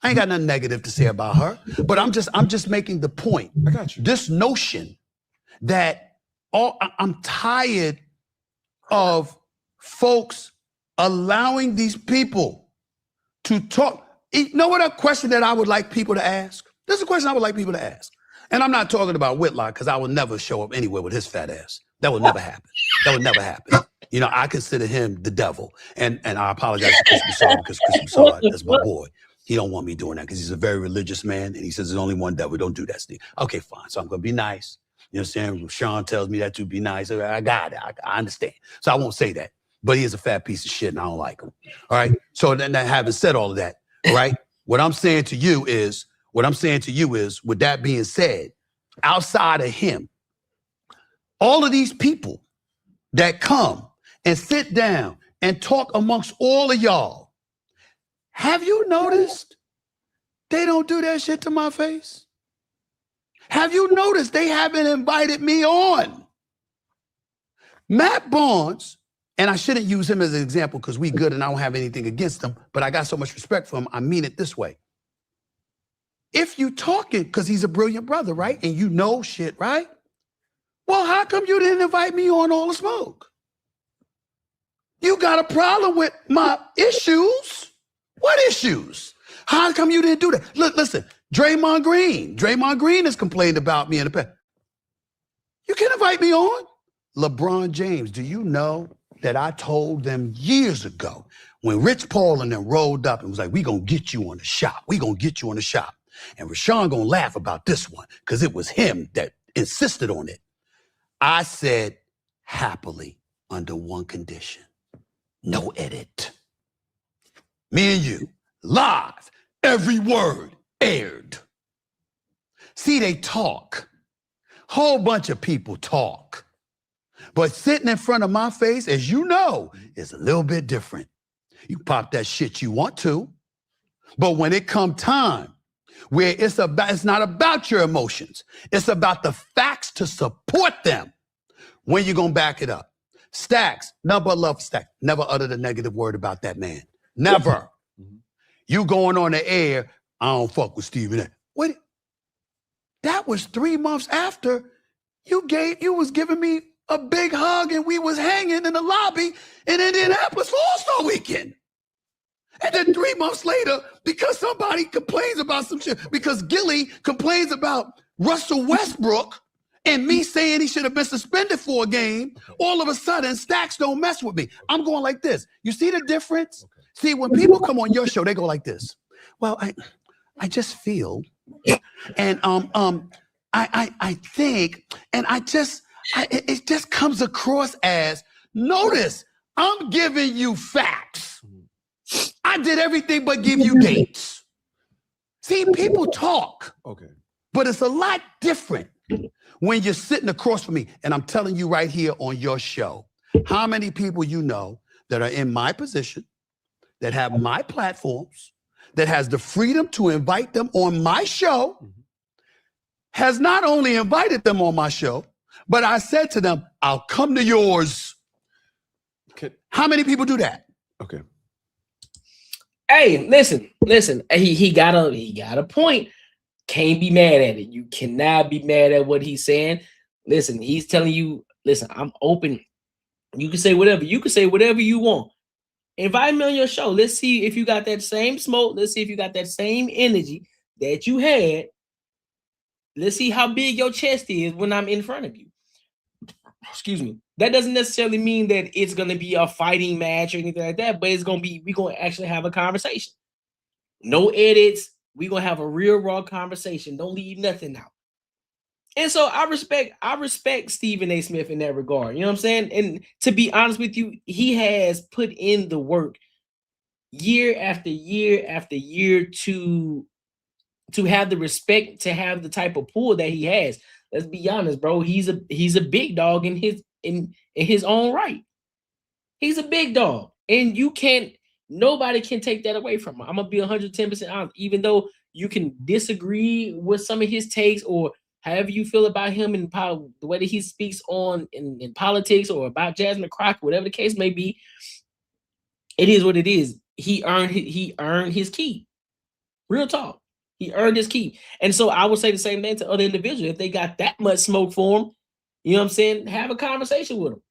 I ain't got nothing negative to say about her, but I'm just making the point. I got you. This notion that I'm tired of folks allowing these people to talk. You know what a question that I would like people to ask? This is a question I would like people to ask. And I'm not talking about Whitlock because I will never show up anywhere with his fat ass. That would never happen. That would never happen. You know, I consider him the devil. And I apologize to Chris Broussard because Chris Broussard is my boy. He don't want me doing that because he's a very religious man. And he says there's only one devil. Don't do that, Steve. Okay, fine. So I'm going to be nice. You know what I'm saying? Sean tells me that to be nice. I got it. I understand. So I won't say that. But he is a fat piece of shit and I don't like him. All right? So then having said all of that, right? What I'm saying to you is, with that being said, outside of him, all of these people that come and sit down and talk amongst all of y'all, have you noticed they don't do that shit to my face? Have you noticed they haven't invited me on? Matt Barnes, and I shouldn't use him as an example because we good and I don't have anything against him, but I got so much respect for him, I mean it this way. If you talking, because he's a brilliant brother, right? And you know shit, right? Well, how come you didn't invite me on All the Smoke? You got a problem with my issues? What issues? How come you didn't do that? Look, listen, Draymond Green has complained about me in the past. You can invite me on. LeBron James, do you know that I told them years ago when Rich Paul and them rolled up and was like, we gonna get you on the shop. We gonna get you on the shop. And Rashawn gonna laugh about this one because it was him that insisted on it. I said happily under one condition. No edit. Me and you, live, every word aired. See, they talk. Whole bunch of people talk. But sitting in front of my face, as you know, is a little bit different. You pop that shit you want to. But when it come time, where it's not about your emotions, it's about the facts to support them. When you gonna back it up? Stacks, nothing but love for Stacks. Never uttered a negative word about that man. Never. You going on the air, I don't fuck with Stephen A. Wait, that was 3 months after you was giving me a big hug and we was hanging in the lobby in Indianapolis for All-Star Weekend. And then 3 months later, because somebody complains about some shit, because Gilly complains about Russell Westbrook and me saying he should have been suspended for a game, all of a sudden, Stacks don't mess with me. I'm going like this. You see the difference? Okay. See, when people come on your show, they go like this. Well, I just feel, and I think, and it just comes across as, notice, I'm giving you facts. I did everything but give you dates. See, people talk. Okay. But it's a lot different when you're sitting across from me. And I'm telling you right here on your show, how many people you know that are in my position, that have my platforms, that has the freedom to invite them on my show, has not only invited them on my show, but I said to them, I'll come to yours. Okay. How many people do that? Okay. Hey, listen. He got a point. Can't be mad at it. You cannot be mad at what he's saying. Listen, he's telling you, listen, I'm open. You can say whatever. You can say whatever you want. Invite me on your show. Let's see if you got that same smoke. Let's see if you got that same energy that you had. Let's see how big your chest is when I'm in front of you. Excuse me. That doesn't necessarily mean that it's going to be a fighting match or anything like that, but we're going to actually have a conversation. No edits. We're going to have a real raw conversation. Don't leave nothing out. And so I respect Stephen A. Smith in that regard. You know what I'm saying? And to be honest with you, he has put in the work year after year after year to have the respect, to have the type of pull that he has. Let's be honest, bro. He's a big dog in his own right. He's a big dog. And nobody can take that away from him. I'm gonna be 110% honest. Even though you can disagree with some of his takes or however you feel about him and the way that he speaks on in politics or about Jasmine Crockett, whatever the case may be, it is what it is. He earned his key. Real talk. He earned his key. And so I would say the same thing to other individuals. If they got that much smoke for him, you know what I'm saying? Have a conversation with him.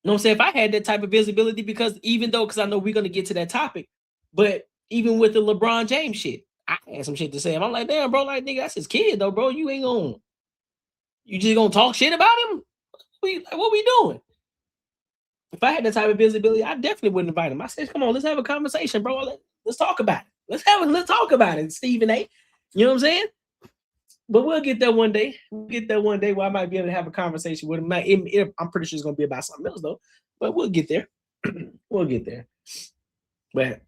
You know what I'm saying? If I had that type of visibility, because I know we're going to get to that topic, but even with the LeBron James shit, I had some shit to say. I'm like, damn, bro, like, nigga, that's his kid, though, bro. You just gonna talk shit about him? What we doing? If I had that type of visibility, I definitely wouldn't invite him. I said, come on, let's have a conversation, bro. Let's talk about it. Let's talk about it, Stephen A. You know what I'm saying? But we'll get there one day. We'll get there one day where I might be able to have a conversation with him. I'm pretty sure it's gonna be about something else though. But we'll get there. We'll get there. But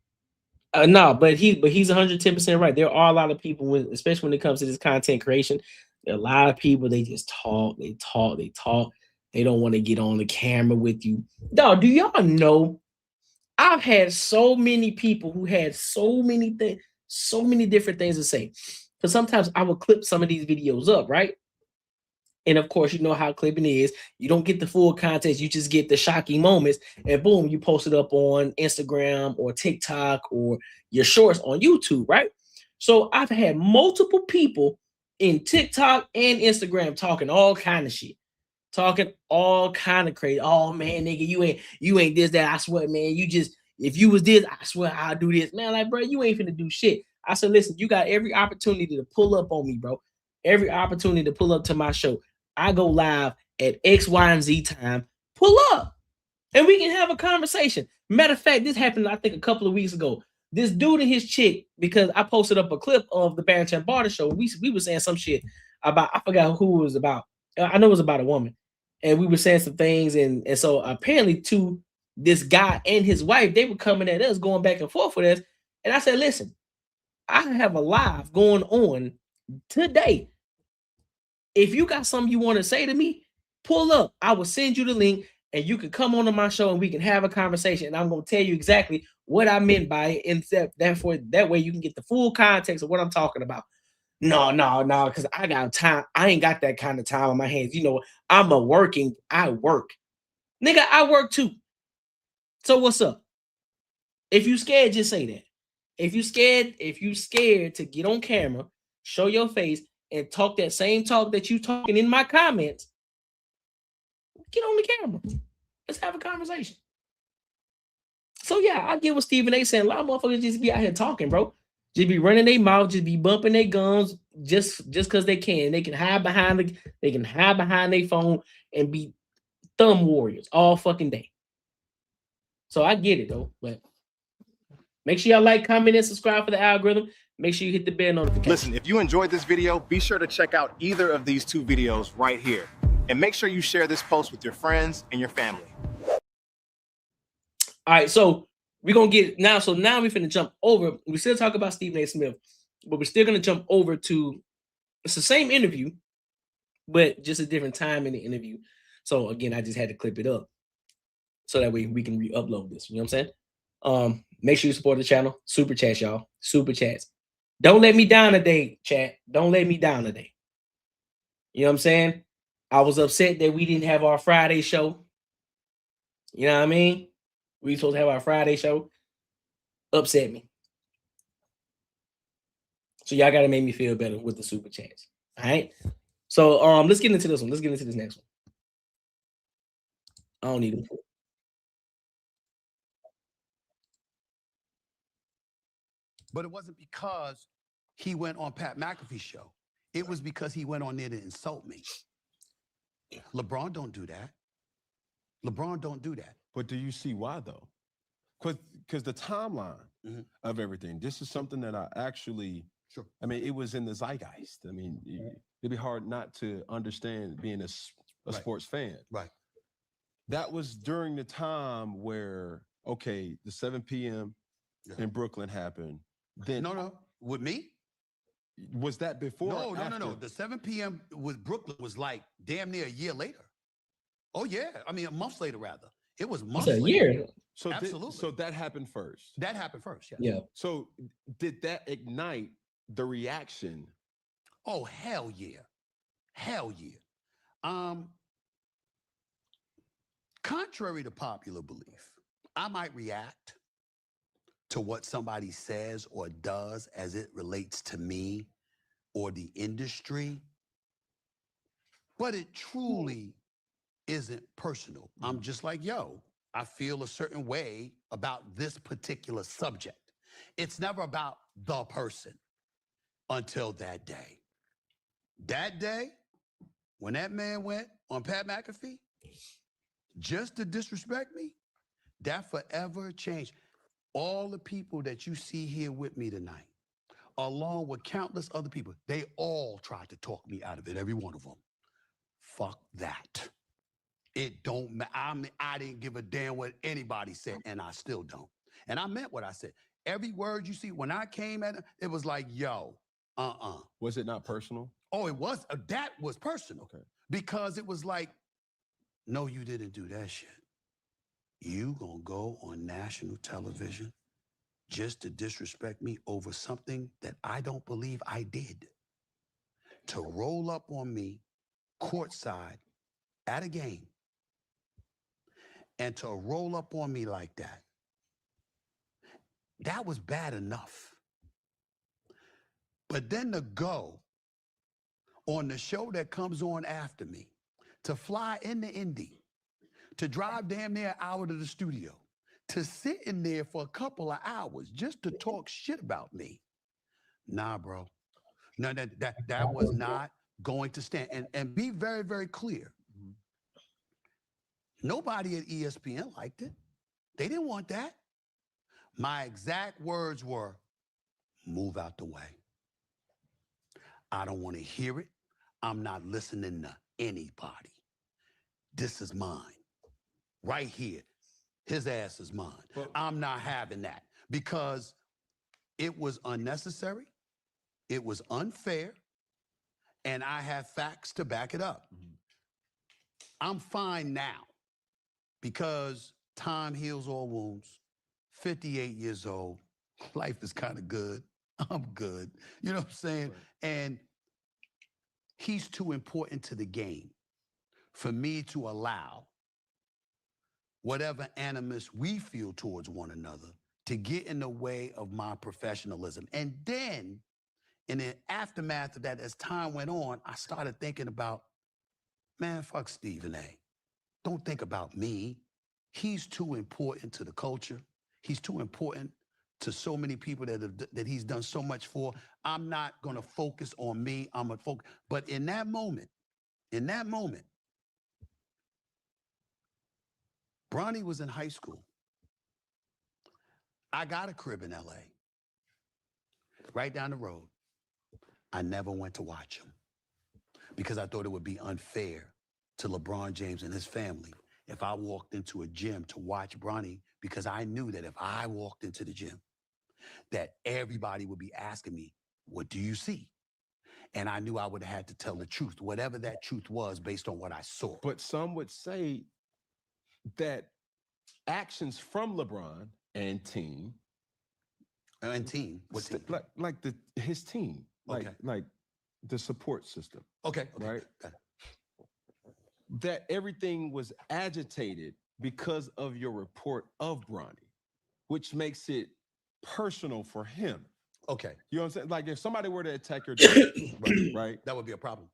but he's 110% right. There are a lot of people, especially when it comes to this content creation. There are a lot of people, they just talk. They don't want to get on the camera with you. Dog, do y'all know? I've had so many people who had so many different things to say. Because sometimes I will clip some of these videos up, right? And of course, you know how clipping is. You don't get the full context. You just get the shocking moments. And boom, you post it up on Instagram or TikTok or your shorts on YouTube, right? So I've had multiple people in TikTok and Instagram talking all kind of shit. Talking all kind of crazy. Oh, man, nigga, you ain't this, that. I swear, man, if you was this, I swear I'll do this. Man, like, bro, you ain't finna do shit. I said, listen, you got every opportunity to pull up on me, bro. Every opportunity to pull up to my show. I go live at X, Y, and Z time. Pull up. And we can have a conversation. Matter of fact, this happened, I think, a couple of weeks ago. This dude and his chick, because I posted up a clip of the Barrington Barter show. We were saying some shit about, I forgot who it was about. I know it was about a woman. And we were saying some things. And so apparently to this guy and his wife, they were coming at us, going back and forth with us. And I said, listen, I have a live going on today. If you got something you want to say to me, pull up. I will send you the link and you can come onto my show and we can have a conversation. And I'm going to tell you exactly what I meant by it. And that way you can get the full context of what I'm talking about. No, because I got time. I ain't got that kind of time on my hands. You know, I work. Nigga, I work too. So what's up? If you scared, just say that. If you scared to get on camera, show your face, and talk that same talk that you talking in my comments, get on the camera. Let's have a conversation. So yeah, I get what Stephen A saying. A lot of motherfuckers just be out here talking, bro. Just be running their mouth, just be bumping their gums, just because they can. They can hide behind their phone and be thumb warriors all fucking day. So I get it though, but make sure y'all like, comment, and subscribe for the algorithm. Make sure you hit the bell notification. Listen, if you enjoyed this video, be sure to check out either of these two videos right here. And make sure you share this post with your friends and your family. All right, so we're going to get now. So now we're finna jump over. We still talk about Stephen A. Smith, but we're still going to jump over to, it's the same interview, but just a different time in the interview. So again, I just had to clip it up so that way we can re-upload this. You know what I'm saying? Make sure you support the channel. Super chats, y'all. Super chats. Don't let me down today, chat. Don't let me down today. You know what I'm saying? I was upset that we didn't have our Friday show. You know what I mean? We supposed to have our Friday show. Upset me. So y'all got to make me feel better with the super chats. All right? So let's get into this one. Let's get into this next one. I don't need them. But it wasn't because he went on Pat McAfee's show. It was because he went on there to insult me. LeBron don't do that. LeBron don't do that. But do you see why though? Because the timeline of everything, this is something that I actually, I mean, it was in the zeitgeist. I mean, it'd be hard not to understand being a sports fan. Right. That was during the time where, okay, the 7 p.m. in Brooklyn happened. Then No. With me? Was that before? No. The 7 p.m. with Brooklyn was like damn near a year later. Oh, yeah. I mean, a month later, rather. It was months later. A year. So absolutely. So that happened first. That happened first, yes. Yeah. So did that ignite the reaction Oh, hell yeah. Hell yeah. Contrary to popular belief, I might react to what somebody says or does as it relates to me or the industry, but it truly isn't personal. I'm just like, yo, I feel a certain way about this particular subject. It's never about the person until that day. That day, when that man went on Pat McAfee, just to disrespect me, that forever changed. All the people that you see here with me tonight, along with countless other people, they all tried to talk me out of it, every one of them. Fuck that. It don't matter. I didn't give a damn what anybody said, and I still don't. And I meant what I said. Every word you see, when I came at it, it was like, yo, Was it not personal? Oh, it was. That was personal. Okay. Because it was like, no, you didn't do that shit. You gonna go on national television just to disrespect me over something that I don't believe I did. To roll up on me courtside at a game and to roll up on me like that, that was bad enough. But then to go on the show that comes on after me, to fly into Indy, to drive damn near an hour to the studio, to sit in there for a couple of hours just to talk shit about me. Nah, bro. No, that was not going to stand. And be very, very clear. Nobody at ESPN liked it. They didn't want that. My exact words were, move out the way. I don't want to hear it. I'm not listening to anybody. This is mine. Right here. His ass is mine. I'm not having that because it was unnecessary. It was unfair. And I have facts to back it up. I'm fine now because time heals all wounds. 58 years old. Life is kind of good. I'm good. You know what I'm saying? Right. And he's too important to the game for me to allow whatever animus we feel towards one another to get in the way of my professionalism. And then, in the aftermath of that, as time went on, I started thinking about, man, fuck Stephen A. Don't think about me. He's too important to the culture. He's too important to so many people that he's done so much for. I'm not going to focus on me. I'm going to focus. But in that moment, Bronny was in high school. I got a crib in LA, right down the road. I never went to watch him because I thought it would be unfair to LeBron James and his family if I walked into a gym to watch Bronny, because I knew that if I walked into the gym, that everybody would be asking me, what do you see? And I knew I would have had to tell the truth, whatever that truth was based on what I saw. But some would say that actions from LeBron and team. What team? Like his team. Like the support system. Okay. Right? That everything was agitated because of your report of Bronny, which makes it personal for him. Okay. You know what I'm saying? Like if somebody were to attack your dad, right? That would be a problem.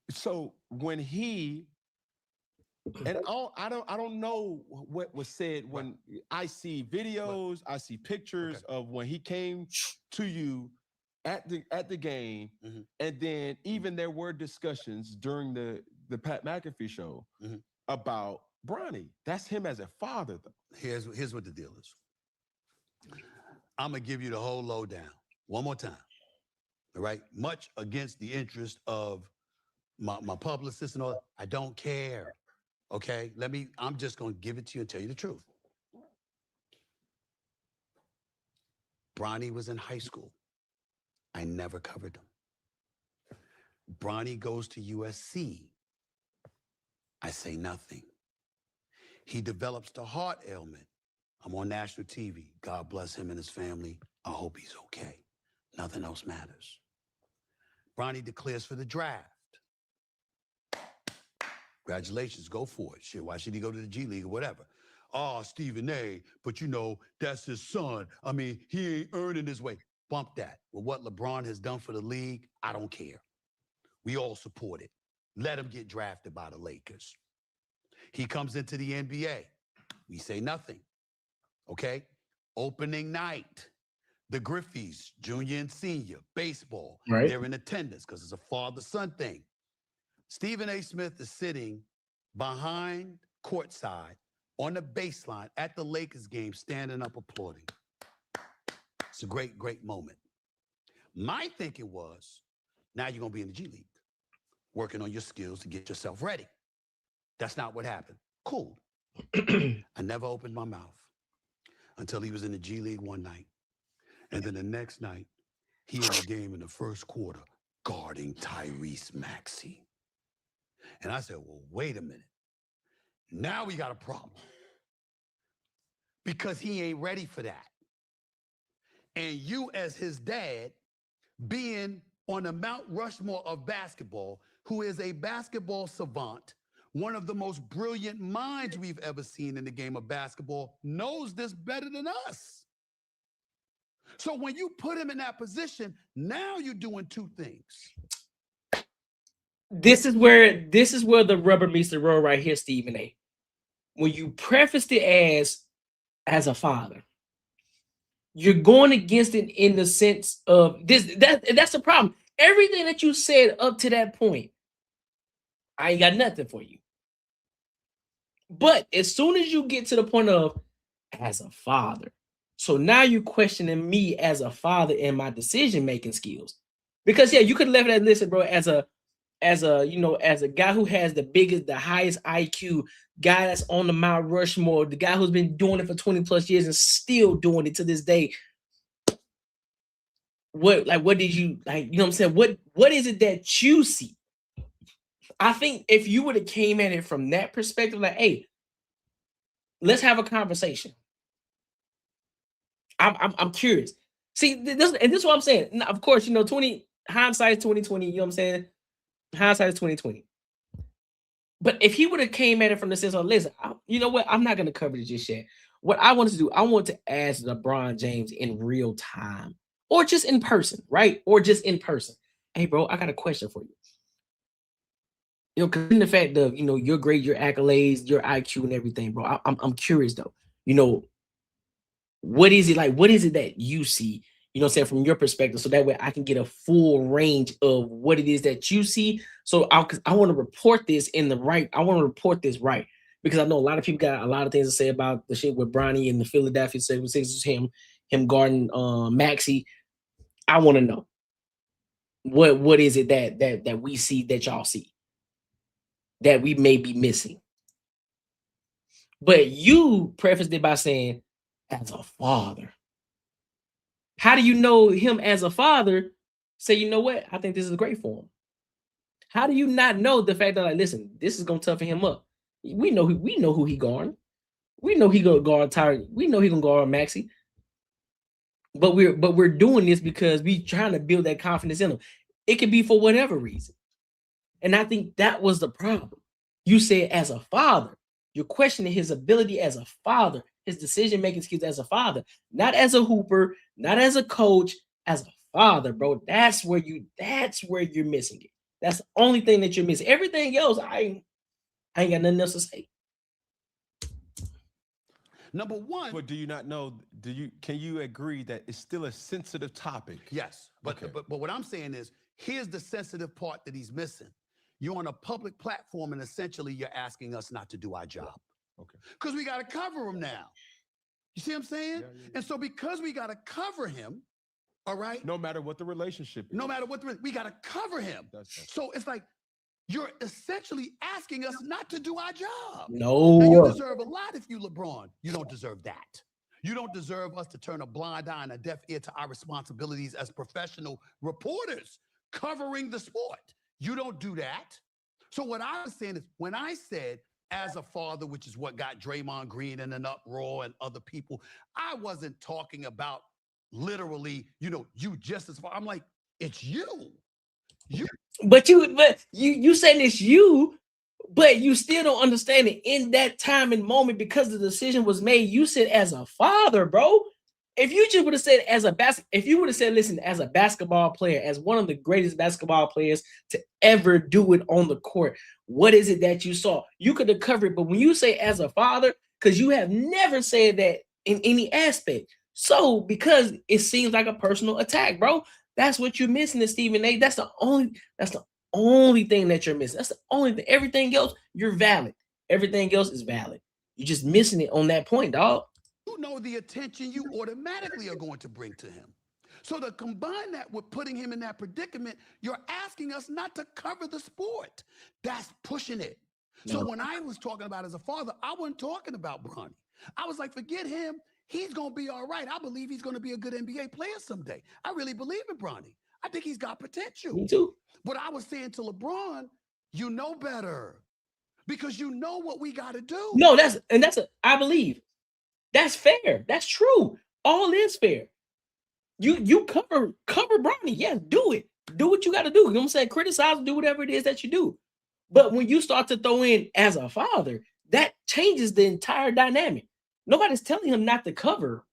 So when he and I don't know what was said when I see videos, I see pictures of when he came to you at the game, and then even there were discussions during the Pat McAfee show about Bronny. That's him as a father, though. Here's what the deal is. I'm gonna give you the whole lowdown one more time. All right, much against the interest of my publicist and all that. I don't care. Okay, I'm just gonna give it to you and tell you the truth. Bronny was in high school. I never covered him. Bronny goes to USC. I say nothing. He develops the heart ailment. I'm on national TV. God bless him and his family. I hope he's okay. Nothing else matters. Bronny declares for the draft. Congratulations, go for it. Shit, why should he go to the G League or whatever? Oh, Stephen A., but you know, that's his son. I mean, he ain't earning his way. Bump that. With what LeBron has done for the league, I don't care. We all support it. Let him get drafted by the Lakers. He comes into the NBA. We say nothing. Okay? Opening night. The Griffies, junior and senior, baseball. Right. They're in attendance because it's a father-son thing. Stephen A. Smith is sitting behind courtside on the baseline at the Lakers game, standing up applauding. It's a great, great moment. My thinking was, now you're going to be in the G League, working on your skills to get yourself ready. That's not what happened. Cool. I never opened my mouth until he was in the G League one night. And then the next night, he in the game in the first quarter, guarding Tyrese Maxey. And I said, well, wait a minute. Now we got a problem. Because he ain't ready for that. And you as his dad, being on the Mount Rushmore of basketball, who is a basketball savant, one of the most brilliant minds we've ever seen in the game of basketball, knows this better than us. So when you put him in that position, now you're doing two things. This is where the rubber meets the road right here, Stephen A. When you prefaced it as a father, you're going against it in the sense of this. That's the problem. Everything that you said up to that point, I ain't got nothing for you. But as soon as you get to the point of as a father, so now you're questioning me as a father and my decision-making skills. Because yeah, you could have left that listen, bro, as a guy who has the highest IQ, guy that's on the Mount Rushmore, the guy who's been doing it for 20 plus years and still doing it to this day. What did you like? You know what I'm saying? What is it that you see? I think if you would have came at it from that perspective, like, hey, let's have a conversation. I'm curious. See, this is what I'm saying. Now, of course, hindsight is 2020. You know what I'm saying? Hindsight is 2020. But if he would have came at it from the sense of, listen, you know what? I'm not going to cover this just yet. What I wanted to do, I want to ask LeBron James in real time, or just in person, right? Or just in person. Hey, bro, I got a question for you. Because in the fact of, your grade, your accolades, your IQ and everything, bro, I'm curious though. What is it like? What is it that you see, from your perspective, so that way I can get a full range of what it is that you see. So I want to report this right, because I know a lot of people got a lot of things to say about the shit with Bronny and the Philadelphia 76ers, him guarding Maxey. I want to know what is it that we see that y'all see that we may be missing. But you prefaced it by saying, as a father. How do you know him as a father? Say, you know what? I think this is great for him. How do you not know the fact that, like, listen, this is gonna toughen him up? We know who he guarding. We know he gonna guard Tyree. We know he gonna guard Maxey. But we're doing this because we trying to build that confidence in him. It could be for whatever reason. And I think that was the problem. You said as a father, you're questioning his ability as a father, his decision-making skills as a father, not as a hooper, not as a coach, as a father, bro. That's where you're missing it. That's the only thing that you're missing. Everything else, I ain't got nothing else to say. Number one. But do you not know, can you agree that it's still a sensitive topic? Yes. But what I'm saying is, here's the sensitive part that he's missing. You're on a public platform and essentially you're asking us not to do our job. Okay. Because we got to cover him now. You see what I'm saying? Yeah. And so because we got to cover him, all right? No matter what the relationship is. No matter what we got to cover him. So it's like, you're essentially asking us not to do our job. No. And you deserve a lot if you LeBron. You don't deserve that. You don't deserve us to turn a blind eye and a deaf ear to our responsibilities as professional reporters covering the sport. You don't do that. So what I was saying is, when I said as a father, which is what got Draymond Green in an uproar and other people, I wasn't talking about literally, you just as far. I'm like, it's you. But you saying it's you, but you still don't understand it in that time and moment because the decision was made. You said as a father, bro. If you just would have said if you would have said, listen, as a basketball player, as one of the greatest basketball players to ever do it on the court, what is it that you saw? You could have covered it, but when you say as a father, because you have never said that in any aspect. So because it seems like a personal attack, bro, that's what you're missing in Stephen A. That's the only thing that you're missing. That's the only thing. Everything else, you're valid. Everything else is valid. You're just missing it on that point, dog. You know the attention you automatically are going to bring to him. So to combine that with putting him in that predicament, you're asking us not to cover the sport. That's pushing it. No. So when I was talking about as a father, I wasn't talking about Bronny. I was like, forget him. He's going to be all right. I believe he's going to be a good NBA player someday. I really believe in Bronny. I think he's got potential. Me too. But I was saying to LeBron, you know better because you know what we got to do. No, I believe. That's fair. That's true. All is fair. You cover Bronny. Yes, do it. Do what you got to do. You know what I'm saying? Criticize, do whatever it is that you do. But when you start to throw in as a father, that changes the entire dynamic. Nobody's telling him not to cover.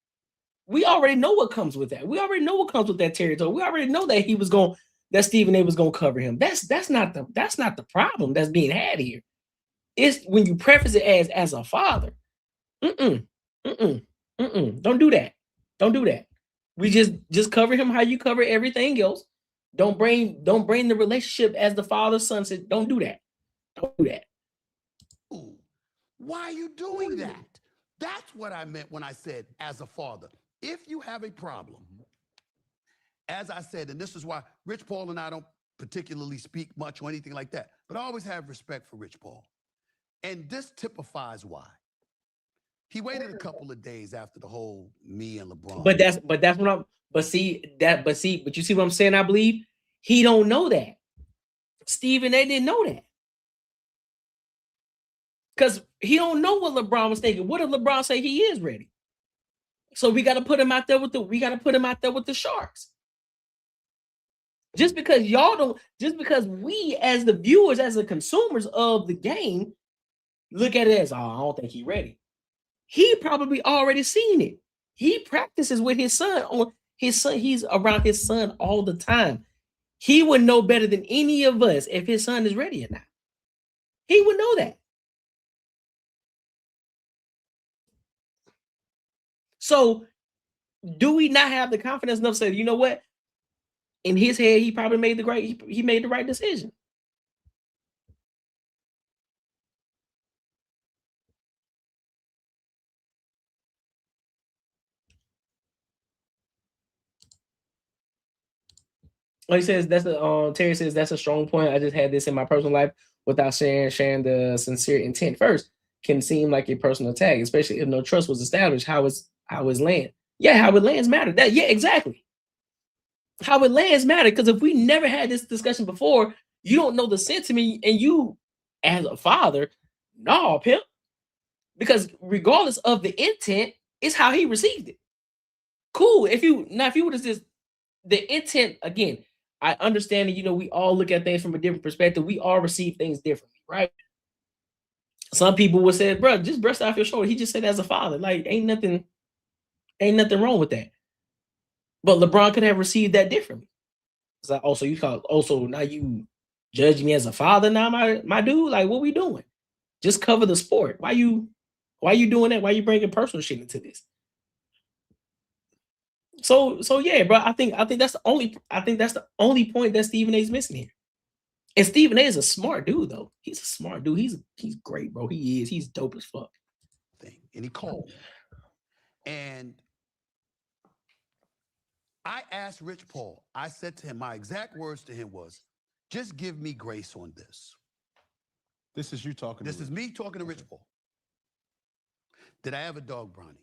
We already know what comes with that. We already know what comes with that territory. We already know that Stephen A was gonna cover him. That's not the problem that's being had here. It's when you preface it as a father. Don't do that. Don't do that. We just cover him how you cover everything else. Don't bring the relationship as the father-son said. Don't do that. Don't do that. Why are you doing that? That's what I meant when I said as a father. If you have a problem, as I said, and this is why Rich Paul and I don't particularly speak much or anything like that, but I always have respect for Rich Paul. And this typifies why. He waited a couple of days after the whole me and LeBron. But you see what I'm saying? I believe he don't know that. Stephen A didn't know that. Because he don't know what LeBron was thinking. What if LeBron say he is ready? So we got to put him out there with the Sharks. Just because we as the viewers, as the consumers of the game, look at it as, oh, I don't think he's ready. He probably already seen it. He practices with his son. He's around his son all the time. He would know better than any of us if his son is ready or not. He would know that. So do we not have the confidence enough to say, you know what? In his head, he probably made the right decision. He says Terry says that's a strong point. I just had this in my personal life without sharing the sincere intent. First, can seem like a personal attack, especially if no trust was established. How is land? Yeah, how it lands matter. Exactly. How it lands matter, because if we never had this discussion before, you don't know the sentiment, and you, as a father, no, pimp. Because regardless of the intent, it's how he received it. Cool. If you would have just the intent again. I understand that, we all look at things from a different perspective. We all receive things differently, right? Some people would say, bro, just brush off your shoulder. He just said as a father, like, ain't nothing wrong with that. But LeBron could have received that differently. It's like, now you judge me as a father now, my dude? Like, what we doing? Just cover the sport. Why you doing that? Why you bringing personal shit into this? So yeah, bro. I think that's the only point that Stephen A is missing here. And Stephen A is a smart dude, though. He's a smart dude. He's great, bro. He is. He's dope as fuck. And he called me. And I asked Rich Paul. I said to him, my exact words to him was, just give me grace on this. This is you talking. This is me talking to Rich Paul. Did I ever dog Bronny?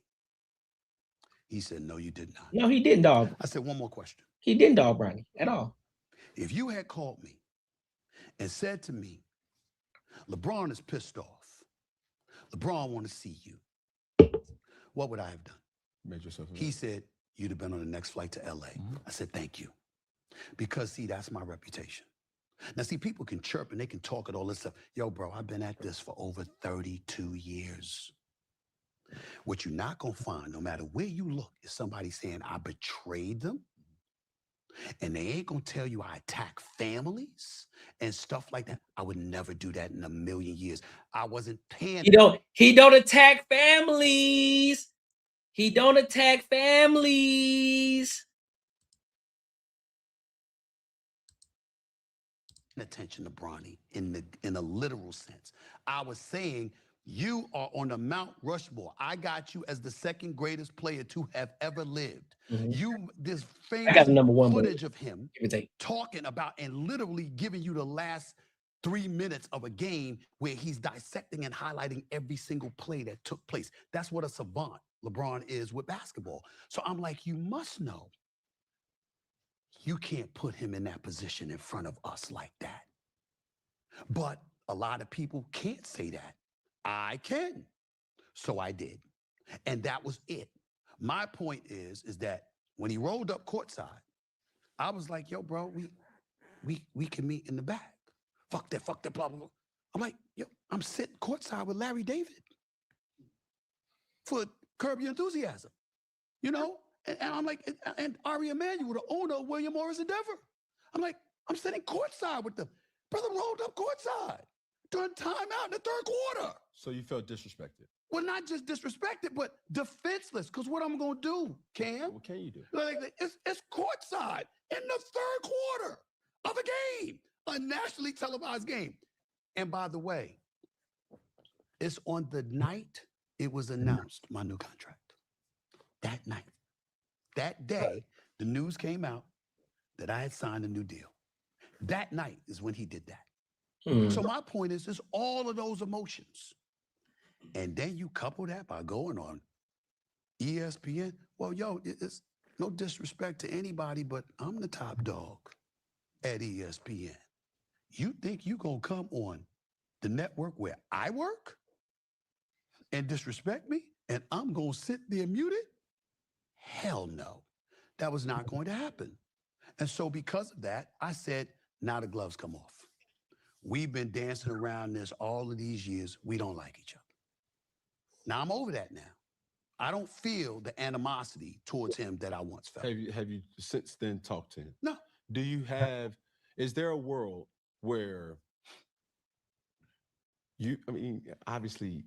He said, no, you did not. No, he didn't dog. I said, one more question. He didn't dog Bronny at all. If you had called me and said to me, LeBron is pissed off. LeBron want to see you. What would I have done? Made yourself. He said, you'd have been on the next flight to LA. I said, thank you. Because, see, that's my reputation. Now, see, people can chirp and they can talk and all this stuff. Yo, bro, I've been at this for over 32 years. What you're not going to find, no matter where you look, is somebody saying, I betrayed them. And they ain't going to tell you I attack families and stuff like that. I would never do that in a million years. I wasn't paying. He don't attack families. He don't attack families. Attention to Bronny in a literal sense. I was saying you are on the Mount Rushmore. I got you as the second greatest player to have ever lived. This famous footage of him talking about and literally giving you the last 3 minutes of a game where he's dissecting and highlighting every single play that took place. That's what a savant LeBron is with basketball. So I'm like, you must know. You can't put him in that position in front of us like that. But a lot of people can't say that. I can. So I did. And that was it. My point is that when he rolled up courtside, I was like, yo, bro, we can meet in the back. Fuck that, blah, blah, blah. I'm like, yo, I'm sitting courtside with Larry David for Curb Your Enthusiasm, you know? And I'm like, and Ari Emanuel, the owner of William Morris Endeavor. I'm like, I'm sitting courtside with them. Brother rolled up courtside during timeout in the third quarter. So you felt disrespected? Well, not just disrespected, but defenseless. Because what I'm going to do, Cam? What can you do? Like, it's courtside in the third quarter of a game, a nationally televised game. And by the way, it's on the night it was announced, my new contract. That night. That day, the news came out that I had signed a new deal. That night is when he did that. So my point is, it's all of those emotions. And then you couple that by going on ESPN. Well, yo, it's no disrespect to anybody, but I'm the top dog at ESPN. You think you gonna come on the network where I work and disrespect me and I'm gonna sit there muted? Hell no. That was not going to happen. And so because of that, I said, now the gloves come off. We've been dancing around this all of these years. We don't like each other. Now I'm over that now. I don't feel the animosity towards him that I once felt. Have you since then talked to him? No. Is there a world where obviously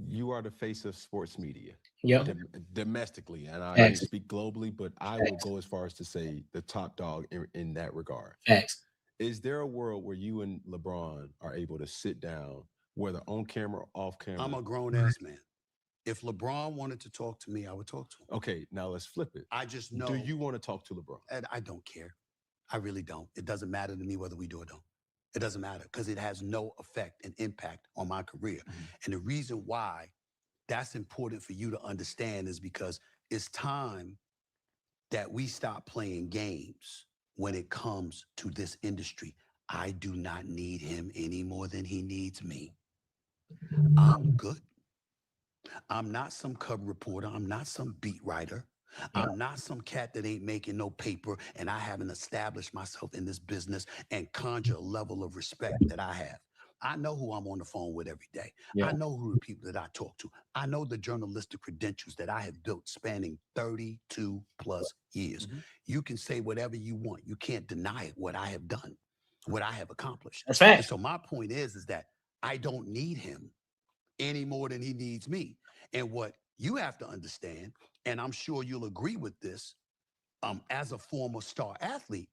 you are the face of sports media. Yep. Domestically, and I don't speak globally, but I will go as far as to say the top dog in that regard. Facts. Is there a world where you and LeBron are able to sit down, whether on camera or off camera? I'm a grown-ass man. If LeBron wanted to talk to me, I would talk to him. Okay, now let's flip it. I just know. Do you want to talk to LeBron? And I don't care. I really don't. It doesn't matter to me whether we do or don't. It doesn't matter because it has no effect and impact on my career. And the reason why that's important for you to understand is because it's time that we stop playing games when it comes to this industry. I do not need him any more than he needs me. I'm good. I'm not some cover reporter. I'm not some beat writer. I'm not some cat that ain't making no paper, and I haven't established myself in this business and conjure a level of respect that I have. I know who I'm on the phone with every day. I know who the people that I talk to. I know the journalistic credentials that I have built spanning 32 plus years. You can say whatever you want. You can't deny what I have done, what I have accomplished. That's right. And so my point is that I don't need him any more than he needs me. And what you have to understand, and I'm sure you'll agree with this, as a former star athlete,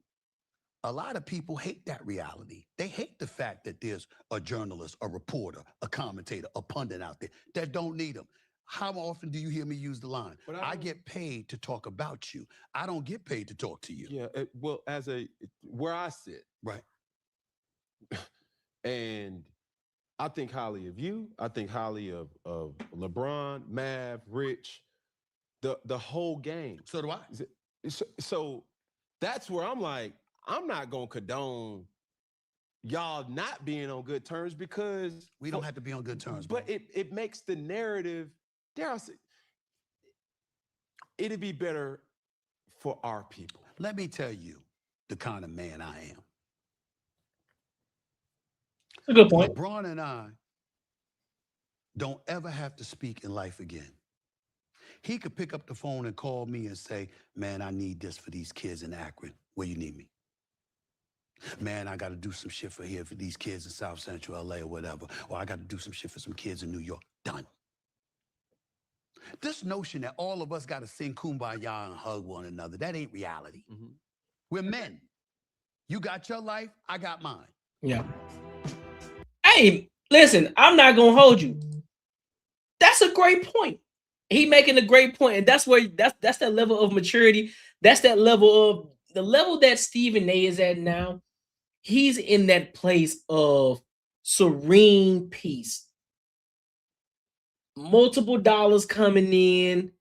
a lot of people hate that reality. They hate the fact that there's a journalist, a reporter, a commentator, a pundit out there that don't need them. How often do you hear me use the line? I get paid to talk about you. I don't get paid to talk to you. Yeah, well, where I sit. Right. And I think highly of you. I think highly of LeBron, Mav, Rich, the whole game. So do I. So that's where I'm like, I'm not going to condone y'all not being on good terms because we don't have to be on good terms. But it makes the narrative, dare I say, it'd be better for our people. Let me tell you the kind of man I am. a good point. LeBron and I don't ever have to speak in life again. He could pick up the phone and call me and say, man, I need this for these kids in Akron. Where you need me? Man, I got to do some shit for these kids in South Central LA or whatever. Or I got to do some shit for some kids in New York. Done. This notion that all of us got to sing Kumbaya and hug one another, that ain't reality. We're men. You got your life, I got mine. Yeah. Hey, listen, I'm not going to hold you. That's a great point. He making a great point, and that's where that's that level of maturity. That's that level of the level that Stephen A is at now. He's in that place of serene peace. Multiple dollars coming in.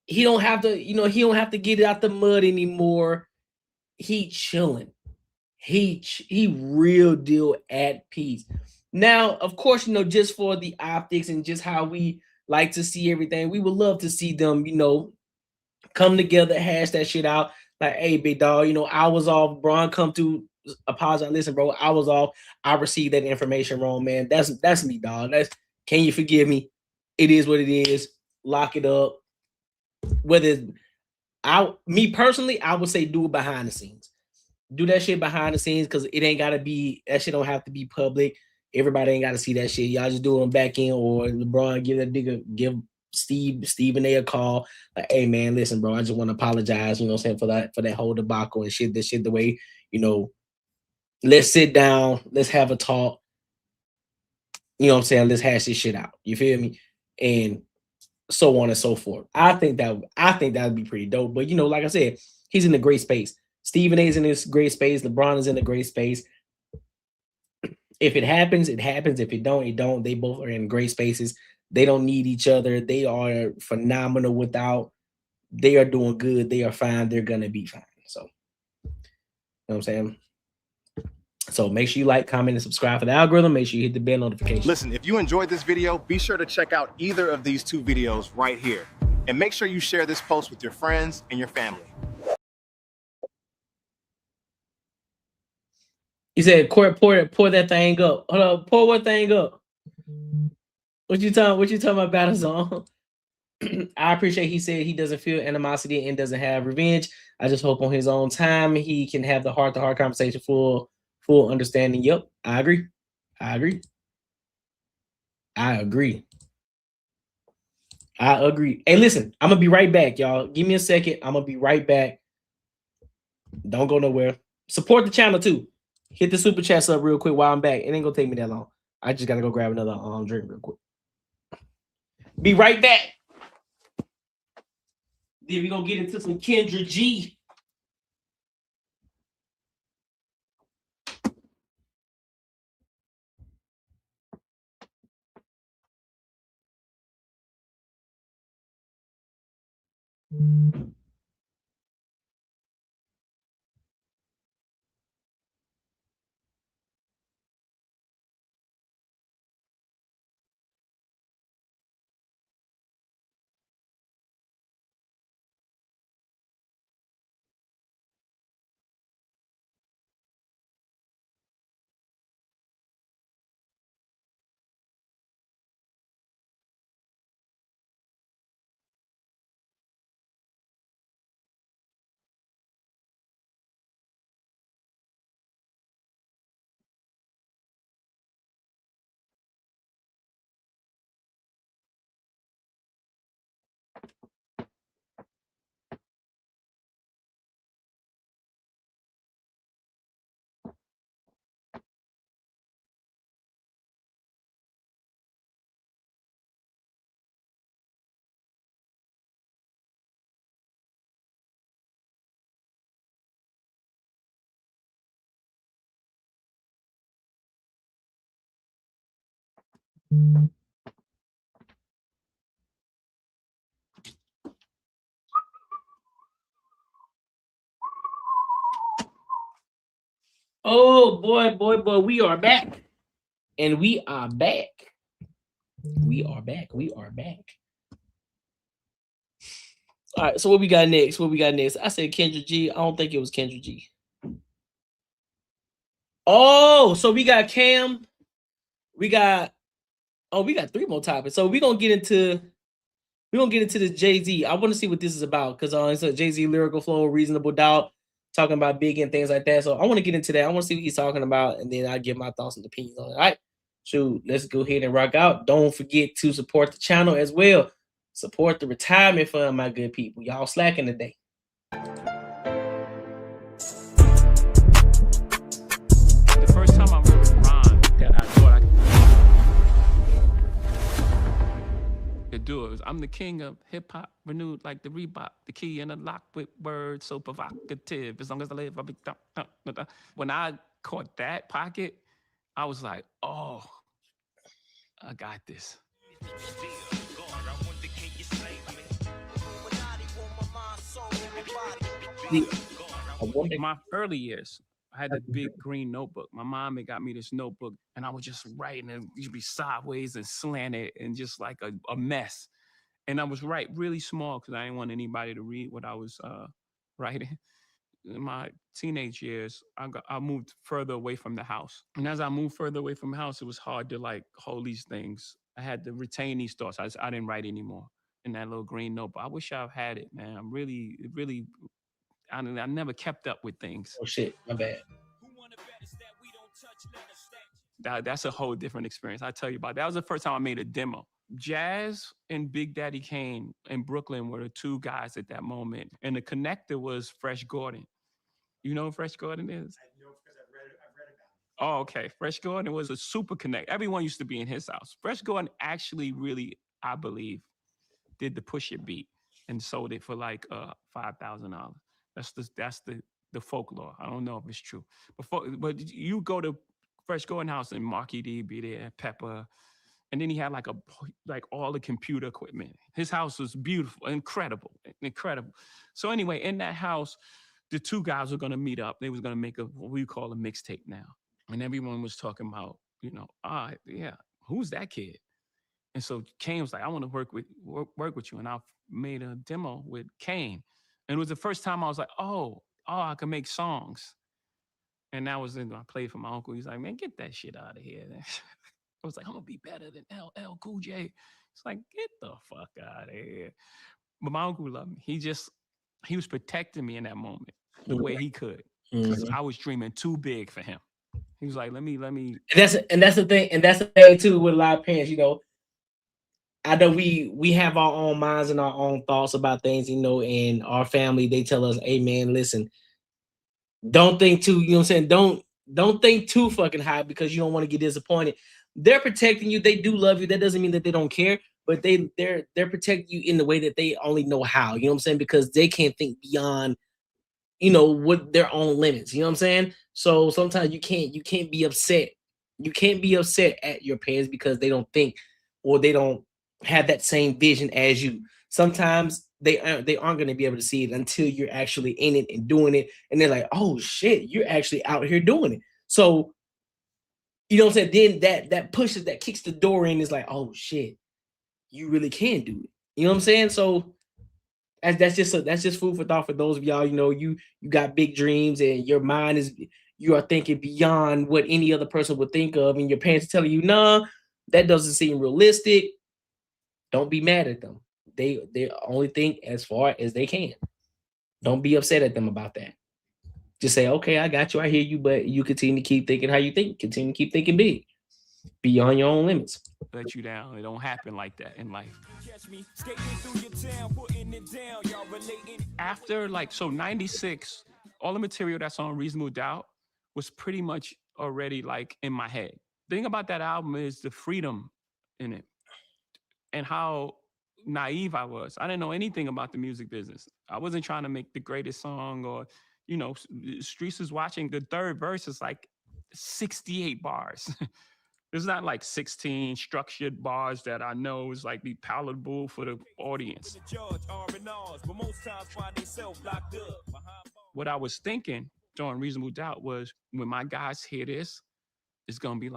He don't have to, he don't have to get it out the mud anymore. He chilling. He real deal at peace. Now, of course, just for the optics and just how we like to see everything, we would love to see them, come together, hash that shit out. Like, hey, big dog, I was off. Bron come to apologize. Listen, bro, I was off. I received that information wrong, man. That's me, dog. Can you forgive me? It is what it is. Lock it up. Me personally, I would say do it behind the scenes. Do that shit behind the scenes because it ain't gotta be, that shit don't have to be public. Everybody ain't gotta see that shit. Y'all just do it back in, or LeBron give Stephen A a call. Like, hey man, listen, bro, I just want to apologize, for that whole debacle and shit, this shit the way, let's sit down, let's have a talk. Let's hash this shit out. You feel me? And so on and so forth. I think that would be pretty dope. But like I said, he's in a great space. Stephen A is in this great space. LeBron is in a great space. If it happens, it happens. If it don't, it don't. They both are in great spaces. They don't need each other. They are phenomenal without. They are doing good. They are fine. They're gonna be fine. So, you know what I'm saying? So make sure you like, comment, and subscribe for the algorithm. Make sure you hit the bell notification. Listen, if you enjoyed this video, be sure to check out either of these two videos right here. And make sure you share this post with your friends and your family. He said, pour that thing up. Hold on, pour what thing up? What you talking about battle zone? I appreciate he said he doesn't feel animosity and doesn't have revenge. I just hope on his own time he can have the heart-to-heart conversation, full understanding. Yep, I agree. Hey, listen, I'm gonna be right back, y'all. Give me a second. I'm gonna be right back. Don't go nowhere. Support the channel too. Hit the super chats up real quick while I'm back. It ain't gonna take me that long. I just gotta go grab another drink real quick. Be right back. Then we gonna get into some Kendra G. Oh boy, we are back. And we are back. All right, so what we got next? I said Kendra G. I don't think it was Kendra G. Oh, so we got Cam. We got 3 more topics. So we're gonna get into the Jay-Z. I want to see what this is about because it's a Jay-Z lyrical flow, reasonable doubt, talking about Biggie and things like that. So I want to get into that. I want to see what he's talking about, and then I'll give my thoughts and opinions on it. All right. So let's go ahead and rock out. Don't forget to support the channel as well. Support the retirement fund, my good people. Y'all slacking today. The first time I wrote a rhyme that I thought I could do it was, I'm the king of hip hop, renewed like the Reebok, the key in the lock with words so provocative. As long as I live, I'll be. When I caught that pocket, I was like, oh, I got this. My early years, I had a big green notebook. My mom had got me this notebook, and I was just writing, and it would be sideways and slanted and just like a mess. And I was writing really small because I didn't want anybody to read what I was writing. In my teenage years, I moved further away from the house. And as I moved further away from the house, it was hard to like hold these things. I had to retain these thoughts. I didn't write anymore in that little green notebook. I wish I had it, man. I'm really, I never kept up with things. Oh shit, my bad. That's a whole different experience. I tell you about that. That was the first time I made a demo. Jazz and Big Daddy Kane in Brooklyn were the two guys at that moment. And the connector was Fresh Gordon. You know who Fresh Gordon is? I know because I've read about it. Oh, okay. Fresh Gordon was a super connect. Everyone used to be in his house. Fresh Gordon actually really, I believe, did the Push It beat and sold it for like $5,000. That's the folklore. I don't know if it's true. But you go to Fresh Gordon house and Marky D be there, Pepper, and then he had like all the computer equipment. His house was beautiful, incredible. So anyway, in that house, the two guys were gonna meet up. They was gonna make what we call a mixtape now. And everyone was talking about, who's that kid? And so Kane was like, I want to work with you. And I made a demo with Kane. And it was the first time I was like, oh, I can make songs. And that was I played for my uncle. He's like, man, get that shit out of here. I was like, I'm gonna be better than LL Cool J. It's like, get the fuck out of here. But my uncle loved me. He was protecting me in that moment the way he could. Because I was dreaming too big for him. He was like, let me. And that's the thing too with a lot of parents, I know we have our own minds and our own thoughts about things, and our family, they tell us, hey man, listen, don't think too, don't think too fucking high because you don't want to get disappointed. They're protecting you. They do love you. That doesn't mean that they don't care, but they're protecting you in the way that they only know how, because they can't think beyond, what their own limits, So sometimes you can't be upset. You can't be upset at your parents because they don't think or they don't have that same vision as you. Sometimes they aren't going to be able to see it until you're actually in it and doing it. And they're like, oh shit, you're actually out here doing it. So, then that pushes, that kicks the door in, is like, oh shit, you really can do it. You know what I'm saying? So that's just food for thought for those of y'all, you got big dreams and your mind you are thinking beyond what any other person would think of, and your parents are telling you, nah, that doesn't seem realistic. Don't be mad at them. They only think as far as they can. Don't be upset at them about that. Just say, okay, I got you, I hear you, but you continue to keep thinking how you think. Continue to keep thinking big, beyond your own limits. Let you down. It don't happen like that in life. After 96, all the material that's on Reasonable Doubt was pretty much already in my head. The thing about that album is the freedom in it and how naive I was. I didn't know anything about the music business. I wasn't trying to make the greatest song or, Streets is watching. The third verse is 68 bars. It's not 16 structured bars that I know is be palatable for the audience. What I was thinking during Reasonable Doubt was when my guys hear this, it's gonna be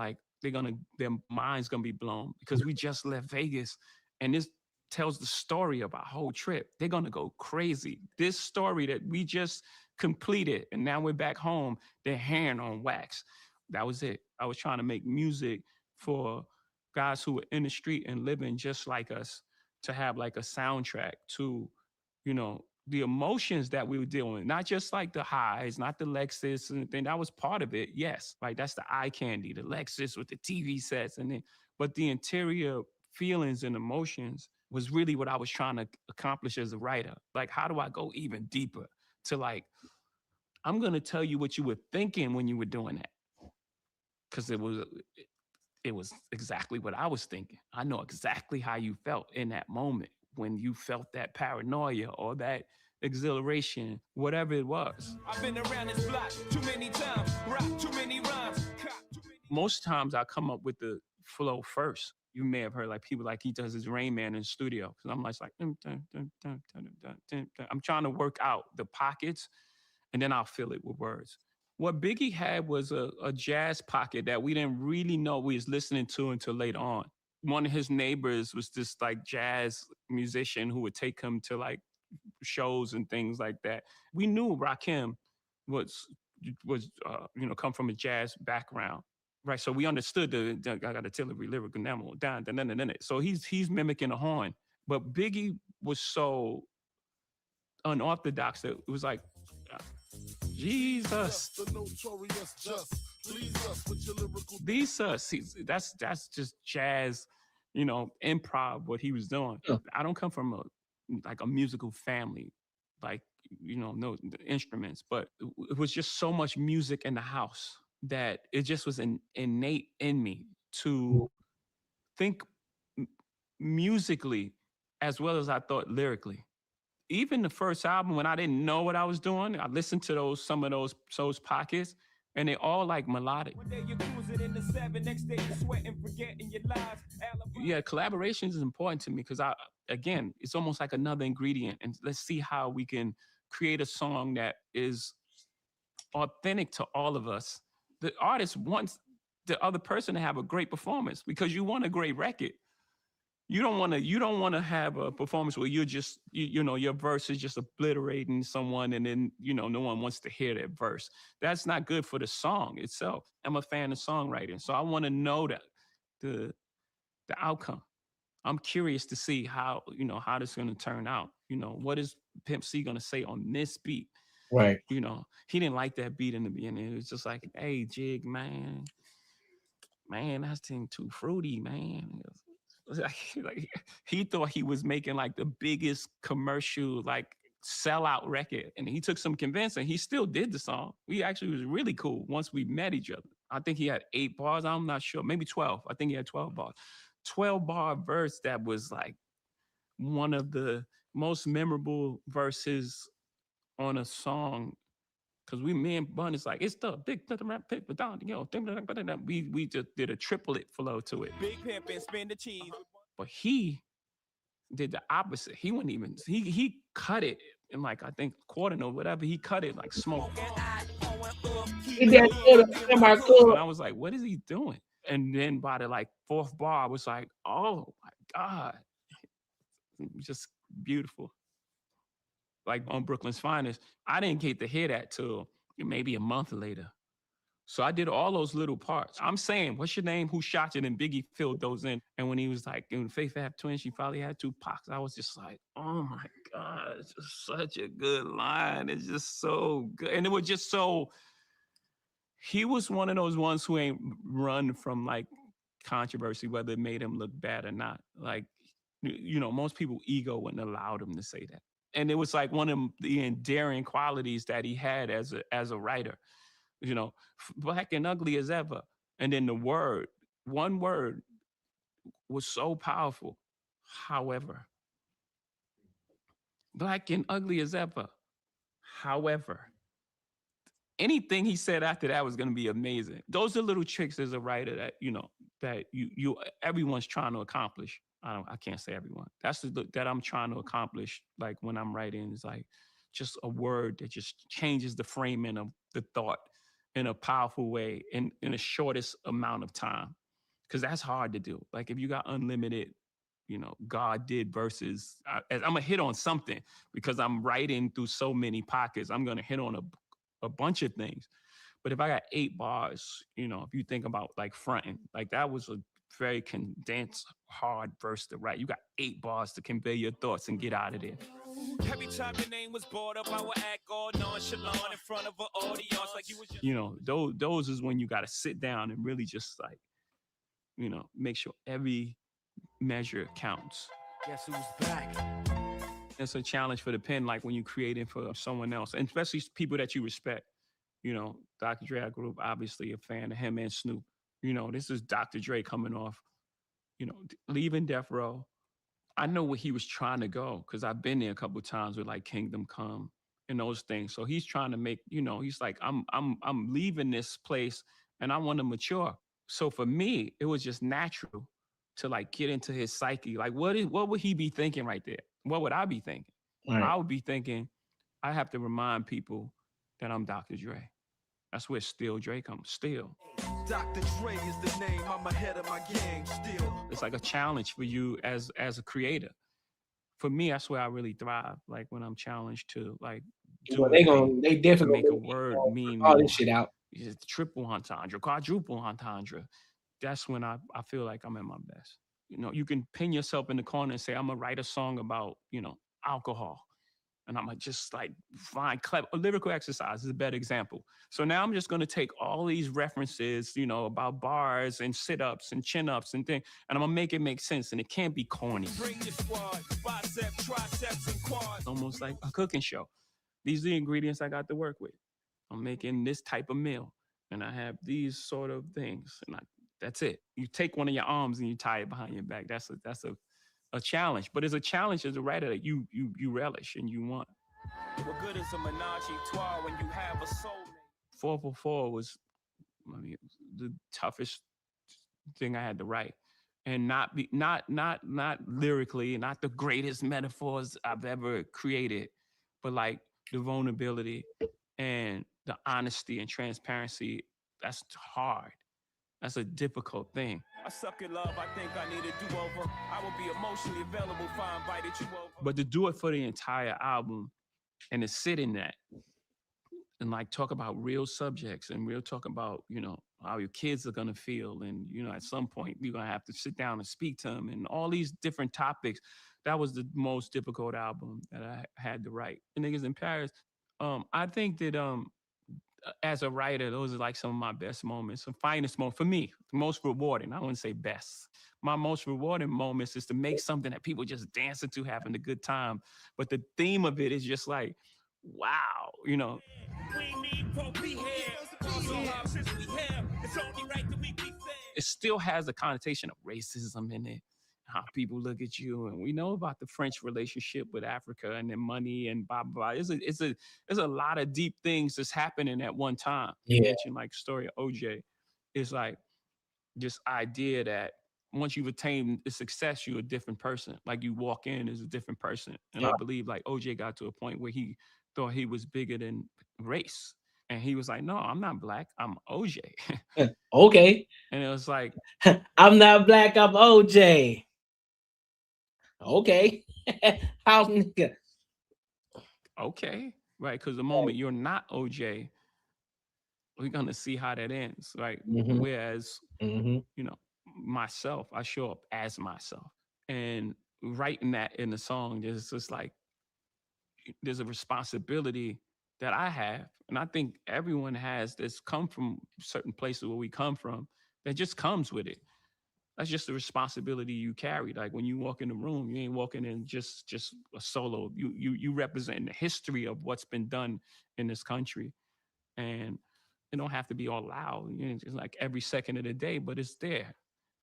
their mind's gonna be blown because we just left Vegas and this tells the story of our whole trip. They're gonna go crazy. This story that we just completed and now we're back home, they're hearing on wax. That was it. I was trying to make music for guys who were in the street and living just like us, to have like a soundtrack to, you know, the emotions that we were dealing with, not just like the highs, not the Lexus and thing. That was part of it. Yes. Right. That's the eye candy, the Lexus with the TV sets and then, but the interior feelings and emotions was really what I was trying to accomplish as a writer. Like, how do I go even deeper to like, I'm going to tell you what you were thinking when you were doing that. Cause it was exactly what I was thinking. I know exactly how you felt in that moment when you felt that paranoia or that exhilaration, whatever it was. I've been around this block too many times, rock too many rhymes. Most times I come up with the flow first. You may have heard like people like he does his Rain Man in the studio. Cause I'm like, I'm trying to work out the pockets and then I'll fill it with words. What Biggie had was a jazz pocket that we didn't really know we was listening to until later on. One of his neighbors was this like jazz musician who would take him to like shows and things like that. We knew Rakim was you know, come from a jazz background, right? So we understood I got a Tillery lyrical demo, down. So he's mimicking a horn, but Biggie was so unorthodox that it was like, Jesus. That's just jazz, you know, improv, what he was doing. I don't come from a musical family, like, you know, no instruments, but it was just so much music in the house that it just was innate in me to think musically as well as I thought lyrically. Even the first album, when I didn't know what I was doing, I listened to some of those pockets, and they all like melodic. One day you're cruising in the 7, next day you're sweating, forgetting your lives. Yeah, collaborations is important to me because again, it's almost like another ingredient. And let's see how we can create a song that is authentic to all of us. The artist wants the other person to have a great performance because you want a great record. You don't want to have a performance where you're just, you know, your verse is just obliterating someone and then, you know, no one wants to hear that verse. That's not good for the song itself. I'm a fan of songwriting, so I want to know that the outcome. I'm curious to see how, you know, how this is going to turn out. You know, what is Pimp C going to say on this beat? Right. You know, he didn't like that beat in the beginning. It was just like, hey, Jig, man, that's thing too fruity, man. Like he thought he was making like the biggest commercial like sellout record, and he took some convincing. He still did the song. We actually was really cool once we met each other. I think he had 8 bars. I'm not sure, maybe 12. I think he had 12 bars. 12-bar verse that was like one of the most memorable verses on a song. Cause me and Bun is like, it's the big rap pick, but you know, we just did a triplet flow to it. Big pimp and spin the cheese. But he did the opposite. He wouldn't even, he cut it in like, I think quarter note, whatever. He cut it like smoke. And I was like, what is he doing? And then by the like 4th bar, I was like, oh my God. Just beautiful. Like on Brooklyn's Finest, I didn't get to hear that till maybe a month later. So I did all those little parts. I'm saying, what's your name? Who shot you? And Biggie filled those in. And when he was like, in Faith have twins, she probably had 2 pox. I was just like, oh my God, it's just such a good line. It's just so good. And it was just so, he was one of those ones who ain't run from like controversy, whether it made him look bad or not. Like, you know, most people ego wouldn't allow him to say that. And it was like one of the endearing qualities that he had as a writer, you know, black and ugly as ever. And then one word was so powerful. However, black and ugly as ever. However, anything he said after that was going to be amazing. Those are little tricks as a writer that, you know, that everyone's trying to accomplish. I can't say everyone. That's that I'm trying to accomplish. Like when I'm writing, is like just a word that just changes the framing of the thought in a powerful way in the shortest amount of time. Because that's hard to do. Like if you got unlimited, you know, God did verses. I'm gonna hit on something because I'm writing through so many pockets. I'm gonna hit on a bunch of things. But if I got 8 bars, you know, if you think about like fronting, like that was a very condensed, hard verse to write. You got 8 bars to convey your thoughts and get out of there. Every time your name was brought up, I would act all nonchalant in front of an audience like you was just... You know, those is when you got to sit down and really just like, you know, make sure every measure counts. Guess who's back? It's a challenge for the pen, like when you're creating for someone else, and especially people that you respect. You know, Dr. Dre, I grew up obviously a fan of him and Snoop. You know, this is Dr. Dre coming off, you know, leaving Death Row. I know where he was trying to go because I've been there a couple of times with like Kingdom Come and those things. So he's trying to make, you know, he's like, I'm leaving this place and I want to mature. So for me, it was just natural to like get into his psyche. Like, what would he be thinking right there? What would I be thinking? Right. I would be thinking, I have to remind people that I'm Dr. Dre. That's where Still Dre comes. Still. Dr. Dre is the name. I'm ahead of my gang still. It's like a challenge for you as a creator. For me, that's where I really thrive. Like when I'm challenged to like do Well, they definitely make a word mean all more. this shit out. It's triple entendre, quadruple entendre. That's when I feel like I'm at my best. You know, you can pin yourself in the corner and say, I'm gonna write a song about, you know, alcohol. And I'm gonna just like find clever lyrical exercise is a better example. So now I'm just gonna take all these references, you know, about bars and sit-ups and chin-ups and things, and I'm gonna make it make sense. And it can't be corny. Bring your squad, bicep, triceps, and quads. Almost like a cooking show. These are the ingredients I got to work with. I'm making this type of meal, and I have these sort of things, and that's it. You take one of your arms and you tie it behind your back. That's a challenge, but it's a challenge as a writer that you relish and you want. What good is a menage a trois when you have a soulmate? 444 was, I mean, the toughest thing I had to write, and not lyrically, not the greatest metaphors I've ever created, but like the vulnerability and the honesty and transparency. That's hard. That's a difficult thing. I suck at love. I think I need a do-over. I will be emotionally available if I invited you over. But to do it for the entire album and to sit in that and like talk about real subjects and real talk about, you know, how your kids are going to feel. And, you know, at some point you're going to have to sit down and speak to them and all these different topics. That was the most difficult album that I had to write. And Niggas in Paris, I think that as a writer, those are like some of my best moments, the finest moment for me, the most rewarding. I wouldn't say best. My most rewarding moments is to make something that people just dancing to, having a good time. But the theme of it is just like, wow, you know. It still has the connotation of racism in it, how people look at you, and we know about the French relationship with Africa and their money and blah blah. There's a lot of deep things that's happening at one time. You mentioned like story of OJ. It's like this idea that once you've attained the success, you're a different person. Like you walk in as a different person, and I believe like OJ got to a point where he thought he was bigger than race. And he was like, no, I'm not black. I'm OJ. Okay. And it was like, I'm not black. I'm OJ. Okay. How nigga? Okay. Right. Because the moment you're not OJ, we're going to see how that ends. Right. Mhm. Whereas, you know, myself, I show up as myself. And writing that in the song, there's just like, there's a responsibility that I have, and I think everyone has, that's come from certain places where we come from, that just comes with it. That's just the responsibility you carry. Like when you walk in the room, you ain't walking in just a solo. You represent the history of what's been done in this country, and it don't have to be all loud. You know, it's like every second of the day, but it's there.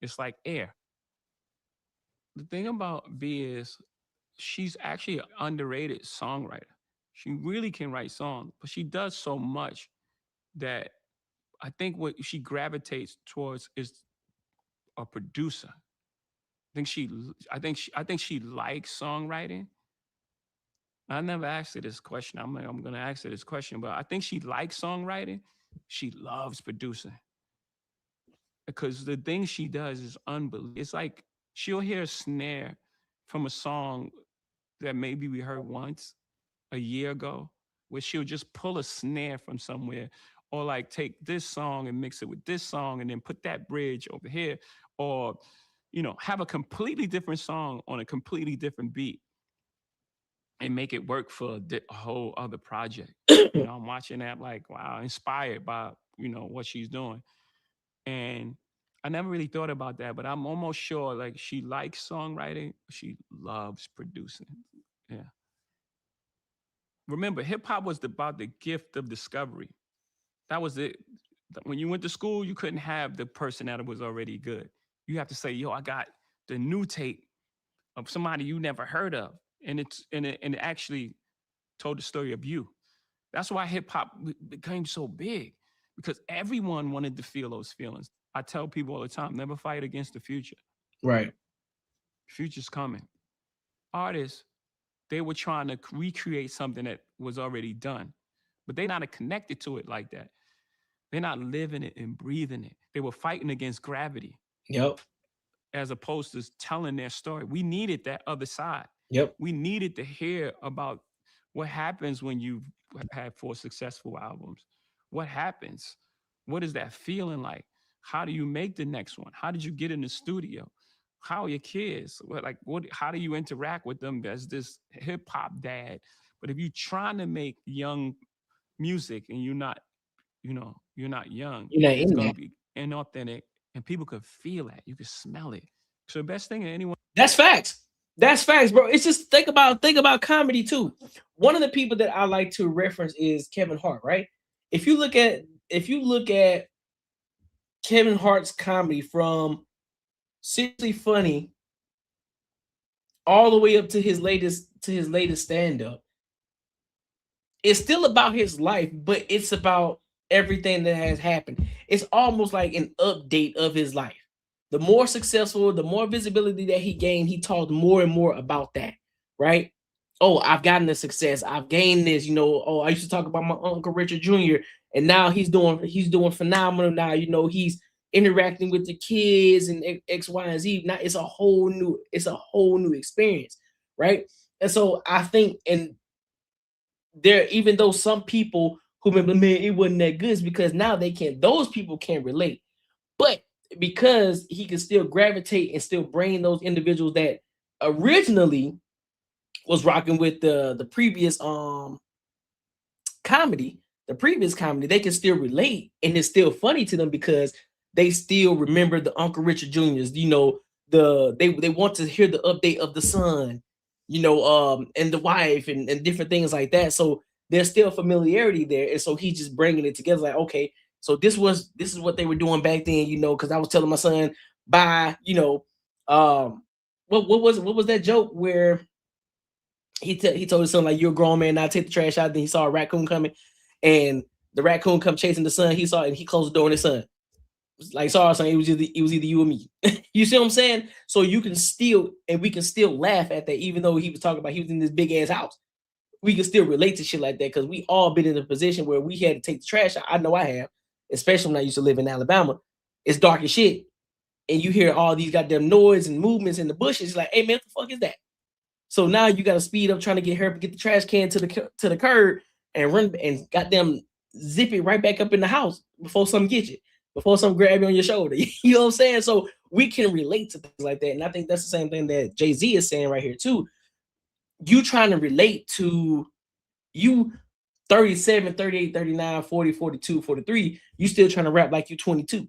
It's like air. The thing about B is she's actually an underrated songwriter. She really can write songs, but she does so much that I think what she gravitates towards is a producer. I think she likes songwriting. I never asked her this question. I'm gonna ask her this question, but I think she likes songwriting. She loves producing because the thing she does is unbelievable. It's like she'll hear a snare from a song that maybe we heard once a year ago, where she'll just pull a snare from somewhere, or like take this song and mix it with this song and then put that bridge over here, or, you know, have a completely different song on a completely different beat and make it work for a whole other project. You know, I'm watching that like, wow, inspired by, you know, what she's doing. And I never really thought about that, but I'm almost sure like she likes songwriting. She loves producing. Yeah. Remember, hip hop was about the gift of discovery. That was it. When you went to school, you couldn't have the person that was already good. You have to say, yo, I got the new tape of somebody you never heard of. And it actually told the story of you. That's why hip hop became so big, because everyone wanted to feel those feelings. I tell people all the time, never fight against the future. Right. Future's coming. Artists, they were trying to recreate something that was already done, but they're not connected to it like that. They're not living it and breathing it. They were fighting against gravity. Yep. As opposed to telling their story. We needed that other side. Yep. We needed to hear about what happens when you have 4 successful albums. What happens? What is that feeling like? How do you make the next one? How did you get in the studio? How are your kids? How do you interact with them as this hip hop dad? But if you're trying to make young music and you're not young, it's going to be inauthentic, and people could feel that. You could smell it. So the best thing that anyone. That's facts. That's facts, bro. It's just think about comedy too. One of the people that I like to reference is Kevin Hart, right? If you look at Kevin Hart's comedy from Seriously Funny all the way up to his latest stand-up, it's still about his life, but it's about everything that has happened. It's almost like an update of his life. The more successful, the more visibility that he gained, he talked more and more about that, right? Oh, I've gotten the success. I've gained this, you know. Oh, I used to talk about my Uncle Richard Jr. and now he's doing phenomenal. Now, you know, he's interacting with the kids and X, Y, and Z. Now it's a whole new experience, right? And so I think, and there, even though some people who remember, man, it wasn't that good, is because now those people can't relate. But because he can still gravitate and still bring those individuals that originally was rocking with the previous comedy, they can still relate, and it's still funny to them because they still remember the Uncle Richard Jr.'s, you know, they want to hear the update of the son, you know, and the wife and different things like that. So there's still familiarity there. And so he's just bringing it together like, okay, so this is what they were doing back then, you know, because I was telling my son, bye, you know, what was that joke where he told his son, like, you're a grown man, now take the trash out. Then he saw a raccoon coming, and the raccoon come chasing the son. He saw it, and he closed the door on his son. Like, sorry, son, it was either you or me. You see what I'm saying? So you can still, and we can still laugh at that, even though he was talking about he was in this big ass house. We can still relate to shit like that because we all been in a position where we had to take the trash out. I know I have, especially when I used to live in Alabama. It's dark as shit, and you hear all these goddamn noise and movements in the bushes. It's like, hey man, what the fuck is that? So now you got to speed up trying to get the trash can to the curb and run and goddamn zip it right back up in the house before something gets you, before something grab you on your shoulder. You know what I'm saying? So we can relate to things like that. And I think that's the same thing that Jay-Z is saying right here too. You trying to relate to you 37, 38, 39, 40, 42, 43, you still trying to rap like you 22.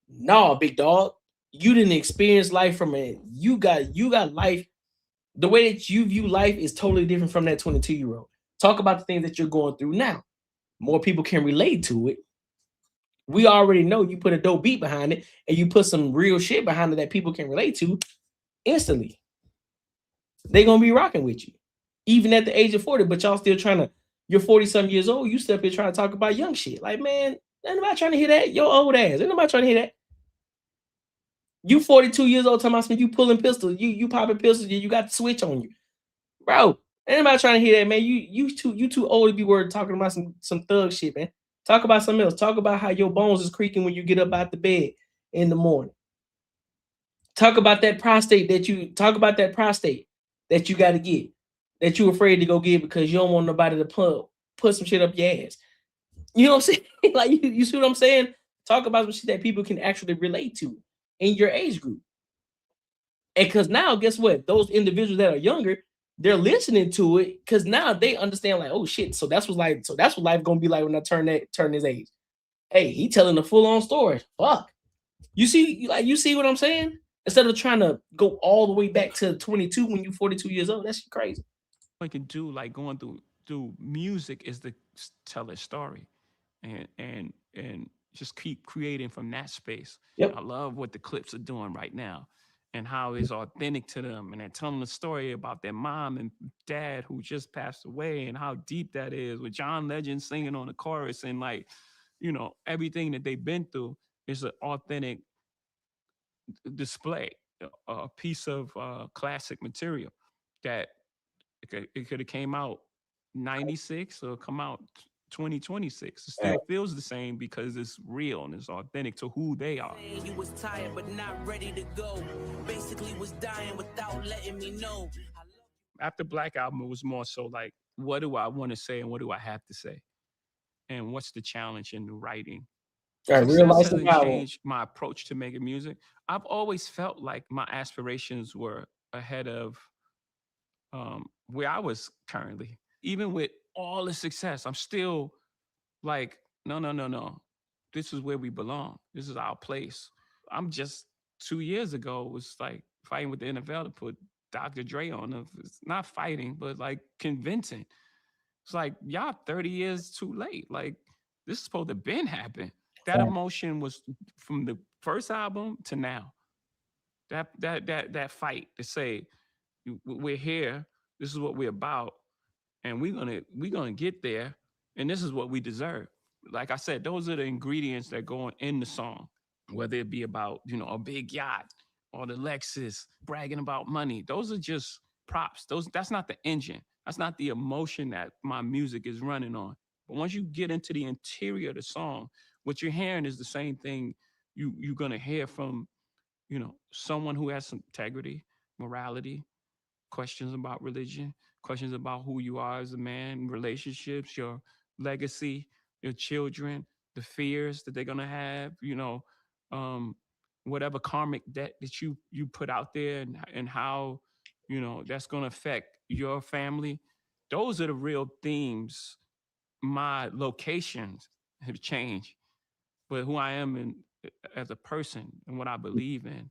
No, big dog. You didn't experience life from it. You got life. The way that you view life is totally different from that 22-year-old. Talk about the things that you're going through now. More people can relate to it. We already know you put a dope beat behind it and you put some real shit behind it that people can relate to instantly. They're going to be rocking with you. Even at the age of 40, but y'all still you're 40-something years old, you still up here trying to talk about young shit. Like, man, ain't nobody trying to hear that. Your old ass. Ain't nobody trying to hear that. You 42 years old talking about you pulling pistols, you popping pistols, you got the switch on you. Bro, ain't nobody trying to hear that, man. You too old to be worried talking about some thug shit, man. Talk about something else. Talk about how your bones is creaking when you get up out the bed in the morning. Talk about that prostate that you got to get, that you're afraid to go get because you don't want nobody to put some shit up your ass. You know what I'm saying? Like you see what I'm saying? Talk about some shit that people can actually relate to in your age group. And because now, guess what? Those individuals that are younger, they're listening to it because now they understand, like, oh shit. So that's what life gonna be like when I turn this age. Hey, he telling a full-on story. Fuck. You see what I'm saying? Instead of trying to go all the way back to 22 when you're 42 years old, that's crazy. What you can do, like going through music, is to tell a story, and just keep creating from that space. Yep. I love what the Clips are doing right now, and how it's authentic to them, and they're telling a story about their mom and dad who just passed away, and how deep that is, with John Legend singing on the chorus, and like, you know, everything that they've been through is an authentic display, a piece of classic material that it could have came out 96 or come out 2026. It still feels the same because it's real and it's authentic to who they are. You was tired but not ready to go. Basically was dying without letting me know. After Black Album, it was more so like, what do I want to say and what do I have to say? And what's the challenge in the writing? Success hasn't changed my approach to making music. I've always felt like my aspirations were ahead of where I was currently. Even with all the success, I'm still like, no. This is where we belong. This is our place. I'm just 2 years ago was like fighting with the NFL to put Dr. Dre on. It's not fighting, but like convincing. It's like, y'all 30 years too late. Like, this is supposed to been happen. That emotion was from the first album to now. That fight to say, we're here, this is what we're about, and we're gonna get there, and this is what we deserve. Like I said, those are the ingredients that go in the song, whether it be about, you know, a big yacht or the Lexus, bragging about money. Those are just props. That's not the engine. That's not the emotion that my music is running on. But once you get into the interior of the song, what you're hearing is the same thing you're gonna hear from, you know, someone who has some integrity, morality, questions about religion, questions about who you are as a man, relationships, your legacy, your children, the fears that they're gonna have, you know, whatever karmic debt that you put out there, and how, you know, that's gonna affect your family. Those are the real themes. My locations have changed, but who I am as a person and what I believe in,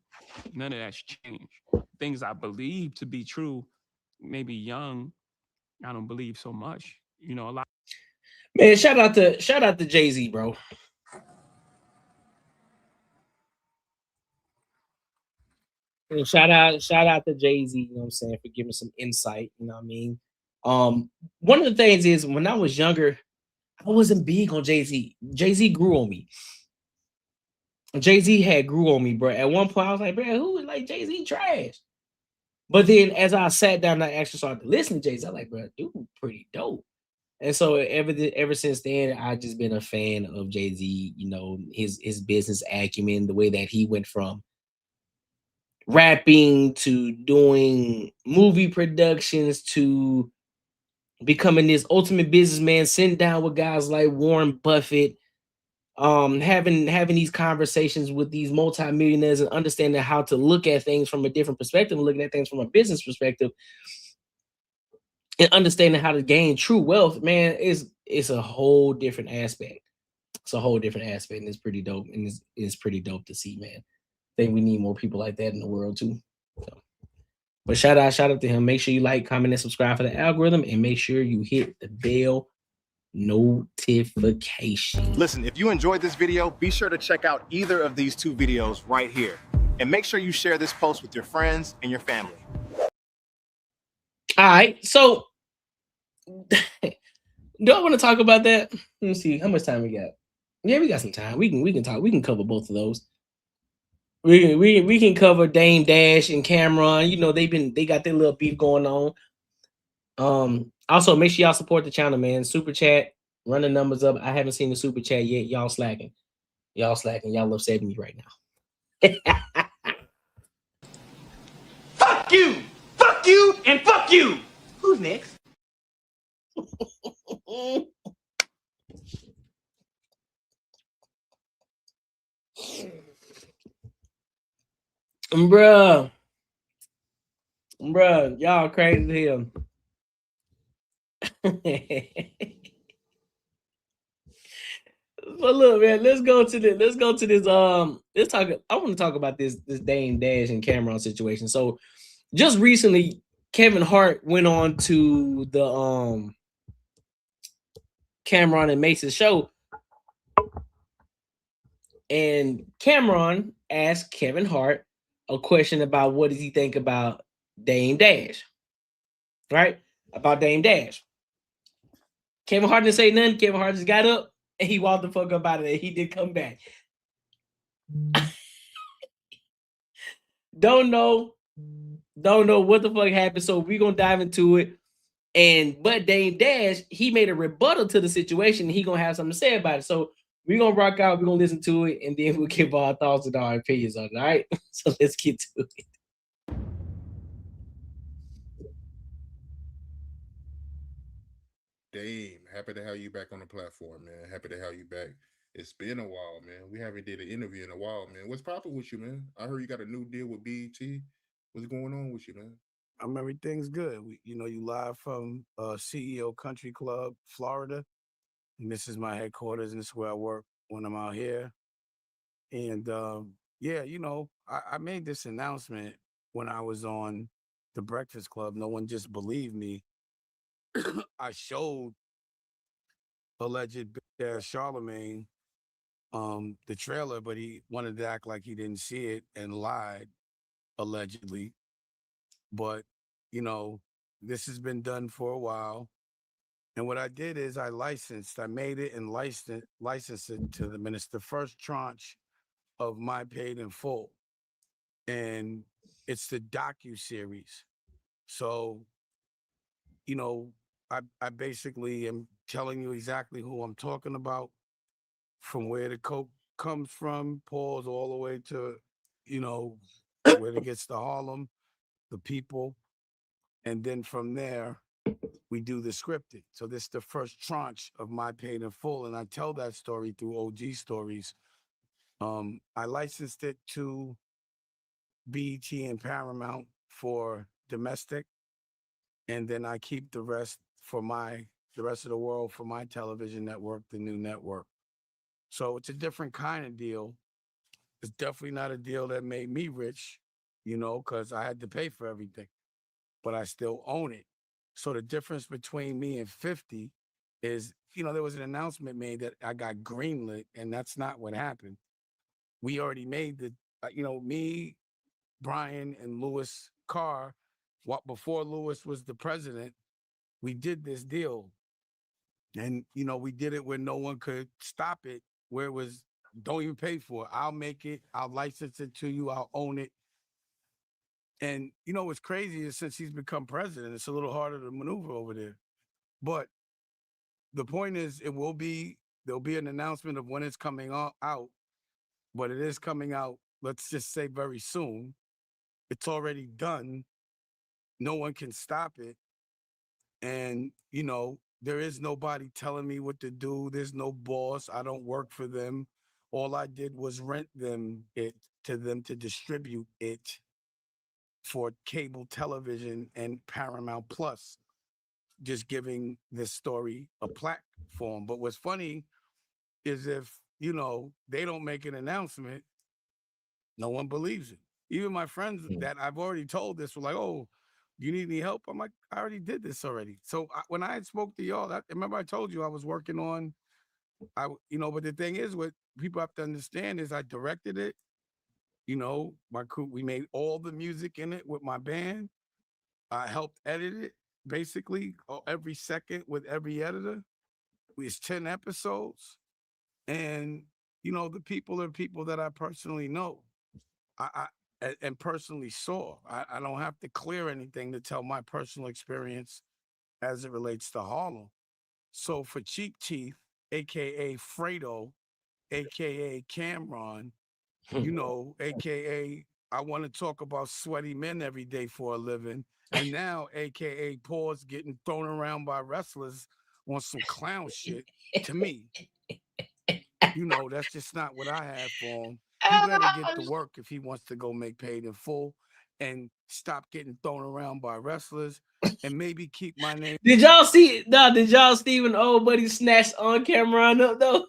none of that's changed. Things I believe to be true, maybe young, I don't believe so much. You know, a lot. Man, shout out to Jay-Z, bro. And shout out to Jay-Z, you know what I'm saying, for giving some insight, you know what I mean? One of the things is, when I was younger, I wasn't big on Jay-Z. Jay-Z grew on me. Jay-Z had grew on me, bro. At one point, I was like, bro, who is like Jay-Z trash? But then as I sat down and I actually started to listen to Jay-Z, I'm like, bro, dude, pretty dope. And so ever since then, I've just been a fan of Jay-Z, you know, his business acumen, the way that he went from rapping to doing movie productions to becoming this ultimate businessman, sitting down with guys like Warren Buffett, having these conversations with these multimillionaires and understanding how to look at things from a different perspective, looking at things from a business perspective, and understanding how to gain true wealth, man, it's a whole different aspect. It's a whole different aspect, and it's pretty dope. And it's pretty dope to see, man. I think we need more people like that in the world too. So. But shout out to him. Make sure you like, comment, and subscribe for the algorithm, and make sure you hit the bell notification. Listen, if you enjoyed this video, be sure to check out either of these two videos right here. And make sure you share this post with your friends and your family. All right, so do I want to talk about that? Let me see how much time we got. Yeah, we got some time. We can talk. We can cover both of those. We can cover Dame Dash and Cameron. You know, they got their little beef going on. Also, make sure y'all support the channel, man. Super chat, run the numbers up. I haven't seen the super chat yet. Y'all slacking. Y'all upsetting me right now. Fuck you, and fuck you. Who's next? Bruh, y'all crazy as hell. So look, man, let's go to this. Let's talk. I want to talk about this Dame Dash and Cameron situation. So just recently, Kevin Hart went on to the Cameron and Mace's show, and Cameron asked Kevin Hart a question about what does he think about Dame Dash, right? About Dame Dash. Kevin Hart didn't say nothing. Kevin Hart just got up and he walked the fuck up out of there. He did come back. Don't know what the fuck happened. So we're gonna dive into it. But Dame Dash, he made a rebuttal to the situation, and he gonna have something to say about it. So we're gonna rock out, we're gonna listen to it, and then we'll give our thoughts and our opinions on it. All right. So let's get to it. Dame, happy to have you back on the platform, man. Happy to have you back. It's been a while, man. We haven't did an interview in a while, man. What's popping with you, man? I heard you got a new deal with BET. What's going on with you, man? Everything's good. You live from CEO Country Club, Florida. And this is my headquarters, and this is where I work when I'm out here. And yeah, I made this announcement when I was on The Breakfast Club. No one just believed me. I showed alleged Charlemagne the trailer, but he wanted to act like he didn't see it and lied, allegedly. But, this has been done for a while. And what I did is I made it and licensed it to them. And it's the first tranche of my paid in full. And it's the docu-series. So, I basically am telling you exactly who I'm talking about, from where the coke comes from, pause all the way to, where it gets to Harlem, the people. And then from there, we do the scripted. So this is the first tranche of my paid in full. And I tell that story through OG stories. I licensed it to BET and Paramount for domestic. And then I keep the rest of the world for my television network, the new network. So it's a different kind of deal. It's definitely not a deal that made me rich, because I had to pay for everything, but I still own it. So the difference between me and 50 is, there was an announcement made that I got greenlit, and that's not what happened. We already made me, Brian, and Louis Carr, before Louis was the president, we did this deal. And, we did it where no one could stop it, where it was, don't even pay for it. I'll make it. I'll license it to you. I'll own it. And, what's crazy is since he's become president, it's a little harder to maneuver over there. But the point is, there'll be an announcement of when it's coming out, but it is coming out, let's just say very soon. It's already done. No one can stop it. And, there is nobody telling me what to do. There's no boss. I don't work for them. All I did was rent them to distribute it for cable television and Paramount Plus, just giving this story a platform. But what's funny is if, they don't make an announcement, no one believes it. Even my friends that I've already told this were like, oh, you need any help? I'm like, I already did this already. So when I spoke to y'all, remember I told you I was working on, but the thing is, what people have to understand is I directed it. My crew, we made all the music in it with my band. I helped edit it, basically, every second with every editor. It's 10 episodes. And, the people are people that I personally know. And personally saw. I don't have to clear anything to tell my personal experience as it relates to Harlem. So for Cheap Teeth, aka Fredo, aka Cameron, aka I want to talk about sweaty men every day for a living, and now aka Paws getting thrown around by wrestlers on some clown shit. To me, that's just not what I have for him. He better get to work if he wants to go make paid in full and stop getting thrown around by wrestlers and maybe keep my name. Did y'all see? No, did y'all Stephen old buddy snatched on camera up though?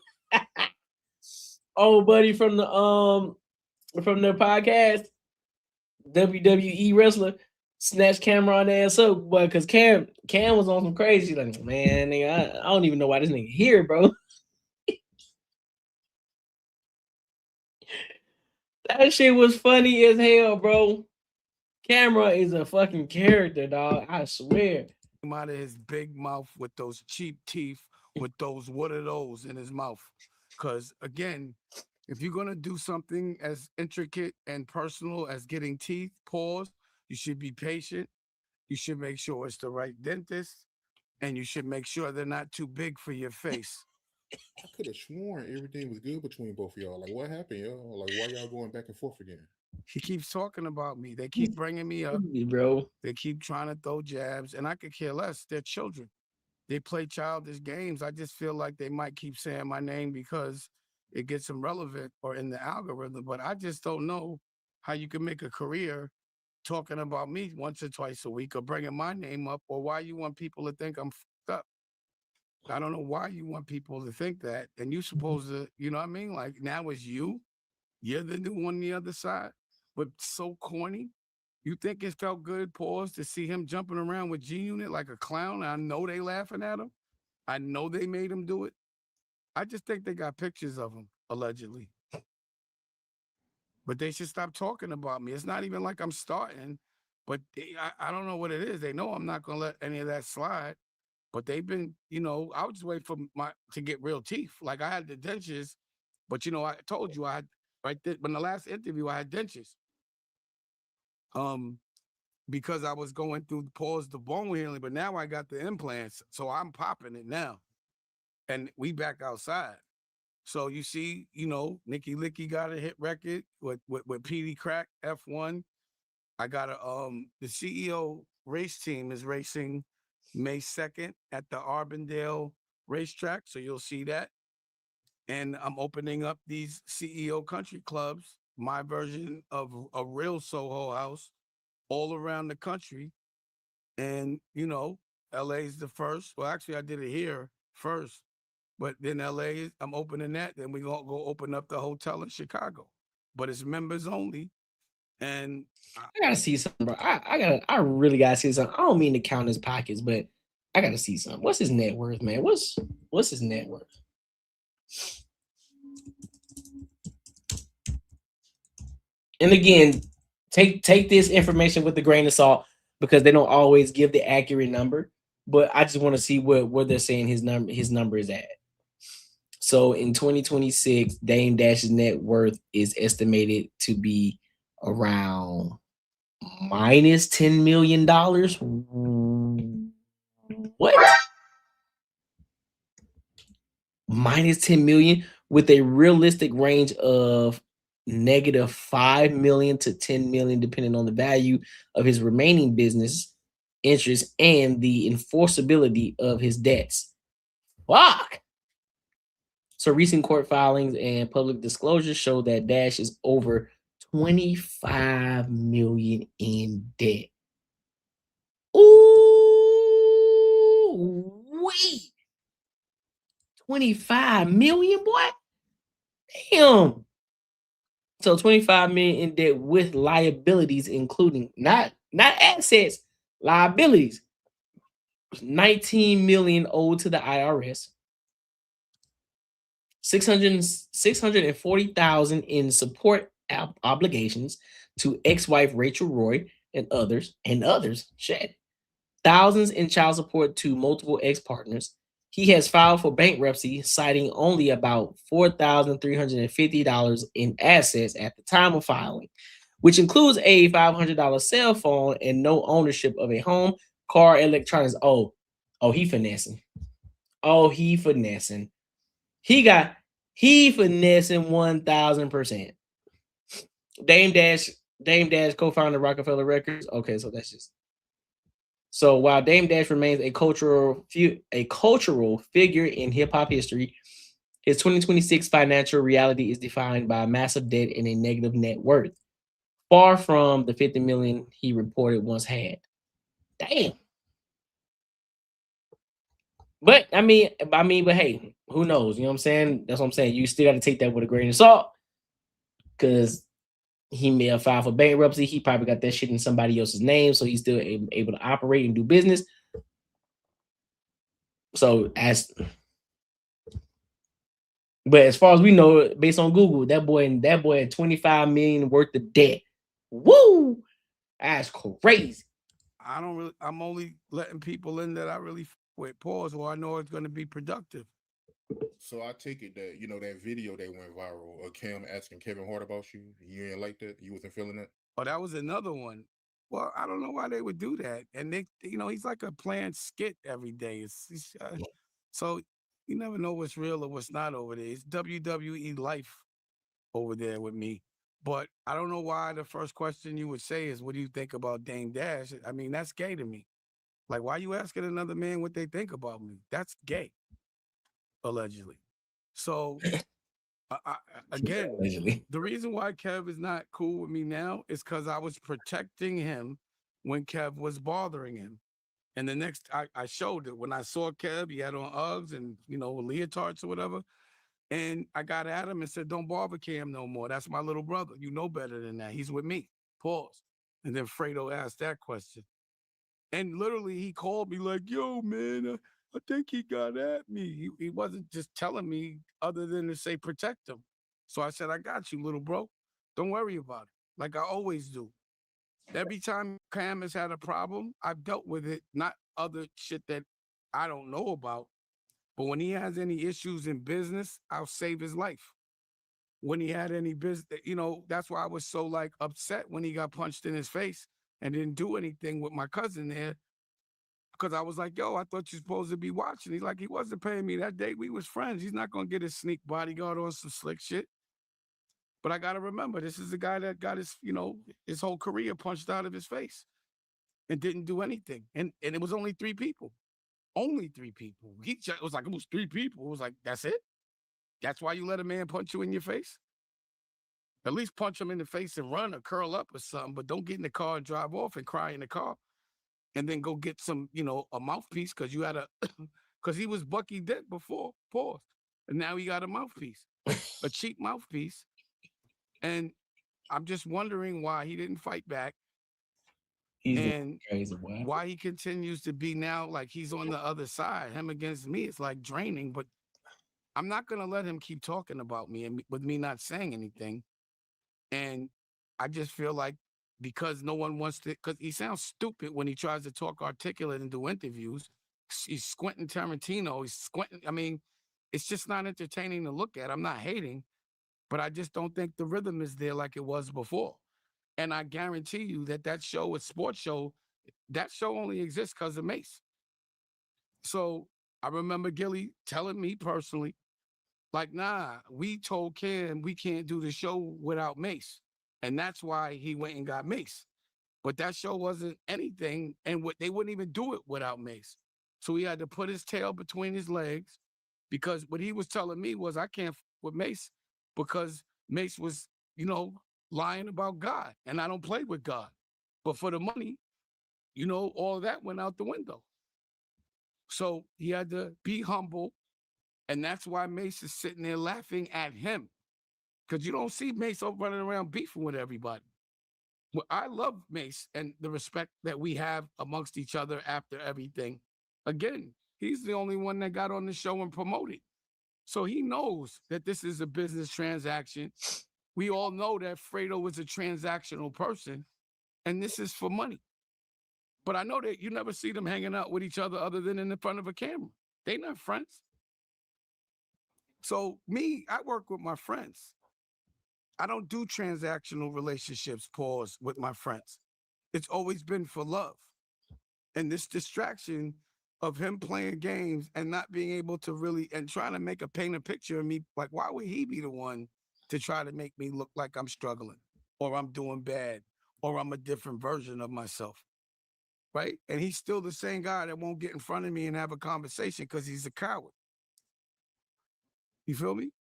Old buddy from the podcast, WWE wrestler, snatched Cameron ass up, boy, because Cam was on some crazy. Like, man, nigga, I don't even know why this nigga here, bro. That shit was funny as hell, bro. Camera is a fucking character, dog. I swear. Out of his big mouth with those cheap teeth, with those what are those in his mouth? Because again, if you're gonna do something as intricate and personal as getting teeth, pause, you should be patient. You should make sure it's the right dentist, and you should make sure they're not too big for your face. I could have sworn everything was good between both of y'all. Like, what happened, y'all? Like, why y'all going back and forth again? He keeps talking about me. They keep bringing me up, bro. They keep trying to throw jabs, and I could care less. They're children. They play childish games. I just feel like they might keep saying my name because it gets them relevant or in the algorithm. But I just don't know how you can make a career talking about me once or twice a week or bringing my name up, or why you want people to think I'm fucked up. I don't know why you want people to think that. And you're supposed to, you know what I mean? Like, now it's you. You're the new one on the other side. But so corny. You think it felt good, pause, to see him jumping around with G-Unit like a clown? I know they laughing at him. I know they made him do it. I just think they got pictures of him, allegedly. But they should stop talking about me. It's not even like I'm starting, but I don't know what it is. They know I'm not going to let any of that slide. But they've been, you know, I was just waiting for to get real teeth. Like, I had the dentures, but, you know, I told you I had, right there, when the last interview, I had dentures. Because I was going through the bone healing, but now I got the implants, so I'm popping it now. And we back outside. So you see, you know, Nikki Licky got a hit record with PD Crack F1. I got the CEO race team is racing May 2nd at the Arbondale racetrack, so you'll see that. And I'm opening up these CEO country clubs, my version of a real Soho house, all around the country. And, you know, LA's the first. Well, actually, I did it here first. But then LA, I'm opening that. Then we're going to go open up the hotel in Chicago. But it's members only. And I gotta see something, bro. I really gotta see something. I don't mean to count his pockets, but I gotta see something. What's his net worth, man? What's his net worth? And again, take this information with a grain of salt because they don't always give the accurate number. But I just want to see where they're saying his number is at. So in 2026, Dame Dash's net worth is estimated to be around minus $10 million. What? Minus 10 million with a realistic range of negative 5 million to 10 million, depending on the value of his remaining business interests and the enforceability of his debts. Fuck. So recent court filings and public disclosures show that Dash is over 25 million in debt. Ooh, wait. 25 million, boy. Damn. So 25 million in debt with liabilities, including not assets, liabilities. 19 million owed to the IRS. 640,000 in support obligations to ex-wife Rachel Roy and others. Shit. Thousands in child support to multiple ex-partners. He has filed for bankruptcy, citing only about $4,350 in assets at the time of filing, which includes a $500 cell phone and no ownership of a home, car, electronics. Oh, he finessing. He finessing 1000%. Dame Dash co-founder Rockefeller Records. Okay, so that's just. So while Dame Dash remains a cultural figure in hip hop history, His 2026 financial reality is defined by massive debt and a negative net worth, far from the 50 million he reported once had. Damn. But but hey, who knows? You know what I'm saying? That's what I'm saying. You still got to take that with a grain of salt, because he may have filed for bankruptcy. He probably got that shit in somebody else's name, so he's still able to operate and do business. So but as far as we know, based on Google, that boy had 25 million worth of debt. Woo! That's crazy. I'm only letting people in that I really with pause, or I know it's going to be productive. So I take it that that video that went viral of Cam asking Kevin Hart about you. You ain't like that. You wasn't feeling that. Oh, that was another one. Well, I don't know why they would do that. And they, he's like a planned skit every day. So you never know what's real or what's not over there. It's WWE life over there with me. But I don't know why the first question you would say is, what do you think about Dame Dash? I mean, that's gay to me. Like, why are you asking another man what they think about me? That's gay, allegedly. So, again, Allegedly. the reason why Kev is not cool with me now is because I was protecting him when Kev was bothering him. And the next, I showed it when I saw Kev, he had on Uggs and, leotards or whatever. And I got at him and said, don't bother Cam no more. That's my little brother. You know better than that. He's with me. Pause. And then Fredo asked that question. And literally he called me like, yo, man, I think he got at me. He wasn't just telling me other than to say protect him. So I said, I got you, little bro. Don't worry about it. Like I always do. Every time Cam has had a problem, I've dealt with it, not other shit that I don't know about. But when he has any issues in business, I'll save his life. When he had any business, that's why I was so like upset when he got punched in his face and didn't do anything with my cousin there. Because I was like, yo, I thought you're supposed to be watching. He's like, he wasn't paying me that day. We was friends. He's not going to get his sneak bodyguard on some slick shit. But I got to remember, this is the guy that got his, his whole career punched out of his face and didn't do anything. And it was only 3 people. Only 3 people. It was like, it was 3 people. It was like, that's it? That's why you let a man punch you in your face? At least punch him in the face and run or curl up or something, but don't get in the car and drive off and cry in the car. And then go get some, a mouthpiece because you had because he was Bucky Dent before, pause. And now he got a mouthpiece, a cheap mouthpiece. And I'm just wondering why he didn't fight back. And crazy boy. Why he continues to be now like he's on the other side. Him against me, it's like draining, but I'm not going to let him keep talking about me and with me not saying anything. And I just feel like because no one wants to, because he sounds stupid when he tries to talk articulate and do interviews. He's squinting Tarantino. He's squinting. I mean, it's just not entertaining to look at. I'm not hating, but I just don't think the rhythm is there like it was before. And I guarantee you that show, a sports show, that show only exists because of Mace. So I remember Gilly telling me personally, like, nah, we told Cam we can't do the show without Mace. And that's why he went and got Mace. But that show wasn't anything, and they wouldn't even do it without Mace. So he had to put his tail between his legs, because what he was telling me was, I can't f with Mace because Mace was, lying about God, and I don't play with God. But for the money, all of that went out the window. So he had to be humble, and that's why Mace is sitting there laughing at him, because you don't see Mace running around beefing with everybody. Well, I love Mace and the respect that we have amongst each other after everything. Again, he's the only one that got on the show and promoted. So he knows that this is a business transaction. We all know that Fredo is a transactional person, and this is for money. But I know that you never see them hanging out with each other than in the front of a camera. They're not friends. So me, I work with my friends. I don't do transactional relationships, pause, with my friends. It's always been for love. And this distraction of him playing games and not being able to really, and trying to paint a picture of me, like, why would he be the one to try to make me look like I'm struggling or I'm doing bad or I'm a different version of myself, right? And he's still the same guy that won't get in front of me and have a conversation because he's a coward. You feel me?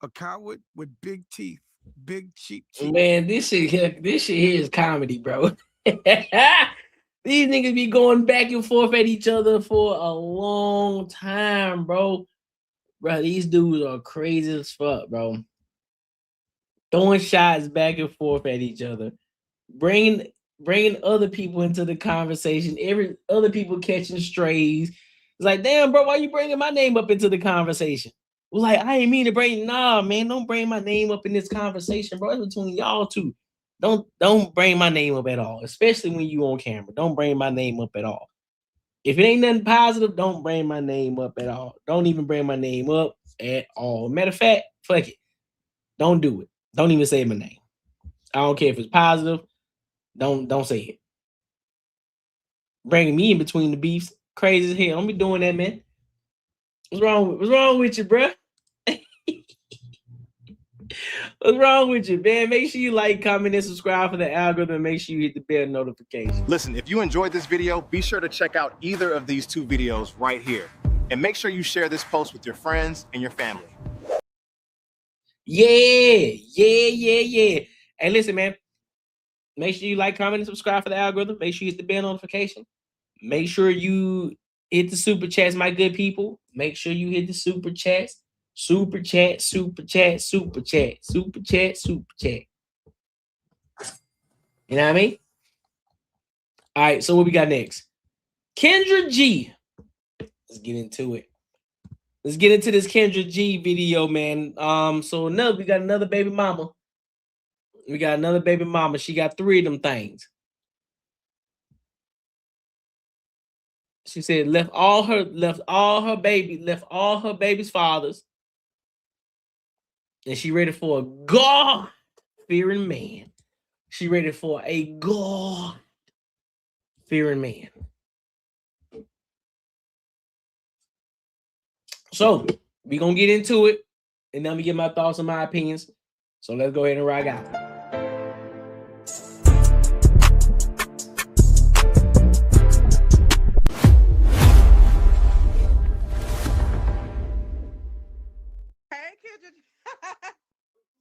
A coward with big teeth, big cheap teeth. Man, this shit here is comedy, bro. These niggas be going back and forth at each other for a long time, bro. Bro, these dudes are crazy as fuck, bro. Throwing shots back and forth at each other, bringing other people into the conversation. Every other people catching strays. It's like, damn, bro, why you bringing my name up into the conversation? Well, like, I ain't mean to bring. Nah, man, don't bring my name up in this conversation, bro. It's between y'all two. Don't bring my name up at all, especially when you on camera. Don't bring my name up at all. If it ain't nothing positive, don't bring my name up at all. Don't even bring my name up at all. Matter of fact, fuck it. Don't do it. Don't even say my name. I don't care if it's positive. Don't say it. Bringing me in between the beefs, crazy as hell. Don't be doing that, man. What's wrong with you, bruh? What's wrong with you, man? Make sure you like, comment, and subscribe for the algorithm. Make sure you hit the bell notification. Listen, if you enjoyed this video, be sure to check out either of these two videos right here. And make sure you share this post with your friends and your family. Yeah. Hey, listen, man. Make sure you like, comment, and subscribe for the algorithm. Make sure you hit the bell notification. Make sure you hit the super chats, my good people. Make sure you hit the super chats. Super chat, super chat, super chat, super chat, super chat. You know what I mean? All right, so what we got next? Kendra G. Let's get into it. Let's get into this Kendra G video, man. So we got another baby mama. We got another baby mama. She got 3 of them things. She said left all her baby's fathers. And she ready for a God-fearing man. She ready for a God-fearing man. So we're gonna get into it, and then we get my thoughts and my opinions. So let's go ahead and rock out.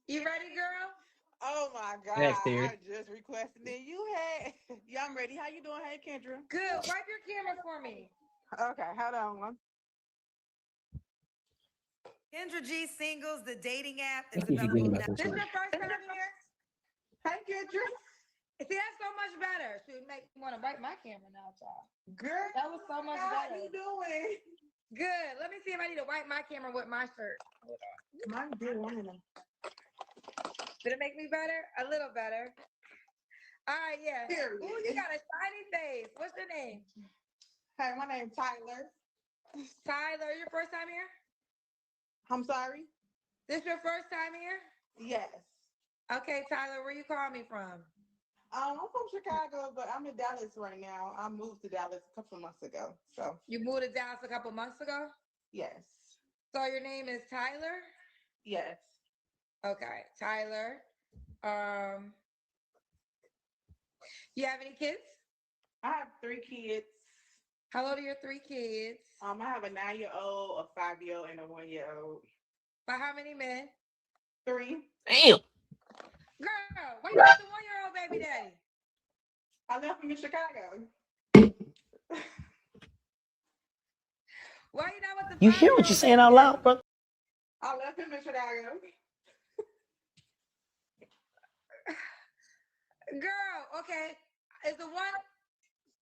You ready, girl? Oh my God. Thanks, Terry. I just requested it. Yeah, I'm ready. How you doing? Hey, Kendra. Good. Wipe your camera for me. Okay, hold on. Kendra G Singles, the dating app. Let's see if you think about This this your one. first time here? Hey, Kendra. See, that's so much better. Should make me want to wipe my camera now, child. Girl, that was so much how better. you doing? Good. Let me see if I need to wipe my camera with my shirt. Mine did one of them. Did it make me better? A little better. All right, yeah. Period. Ooh, you got a shiny face. What's your name? Hey, my name's Tyler. Tyler, your first time here? I'm sorry? This your first time here? Yes. Okay, Tyler, where you calling me from? I'm from Chicago, but I'm in Dallas right now. I moved to Dallas a couple of months ago. So You moved to Dallas a couple months ago? yes. So your name is Tyler? Yes. Okay, Tyler. You have any kids? I have 3 kids. How old are your 3 kids? I have a 9-year-old, a 5-year-old, and a 1-year-old. By how many men? 3. Damn. Girl, why you got the 1-year-old baby daddy? I left him in Chicago. Why you not with the You hear what you're saying out loud, bro? I left him in Chicago. Girl, okay. Is the one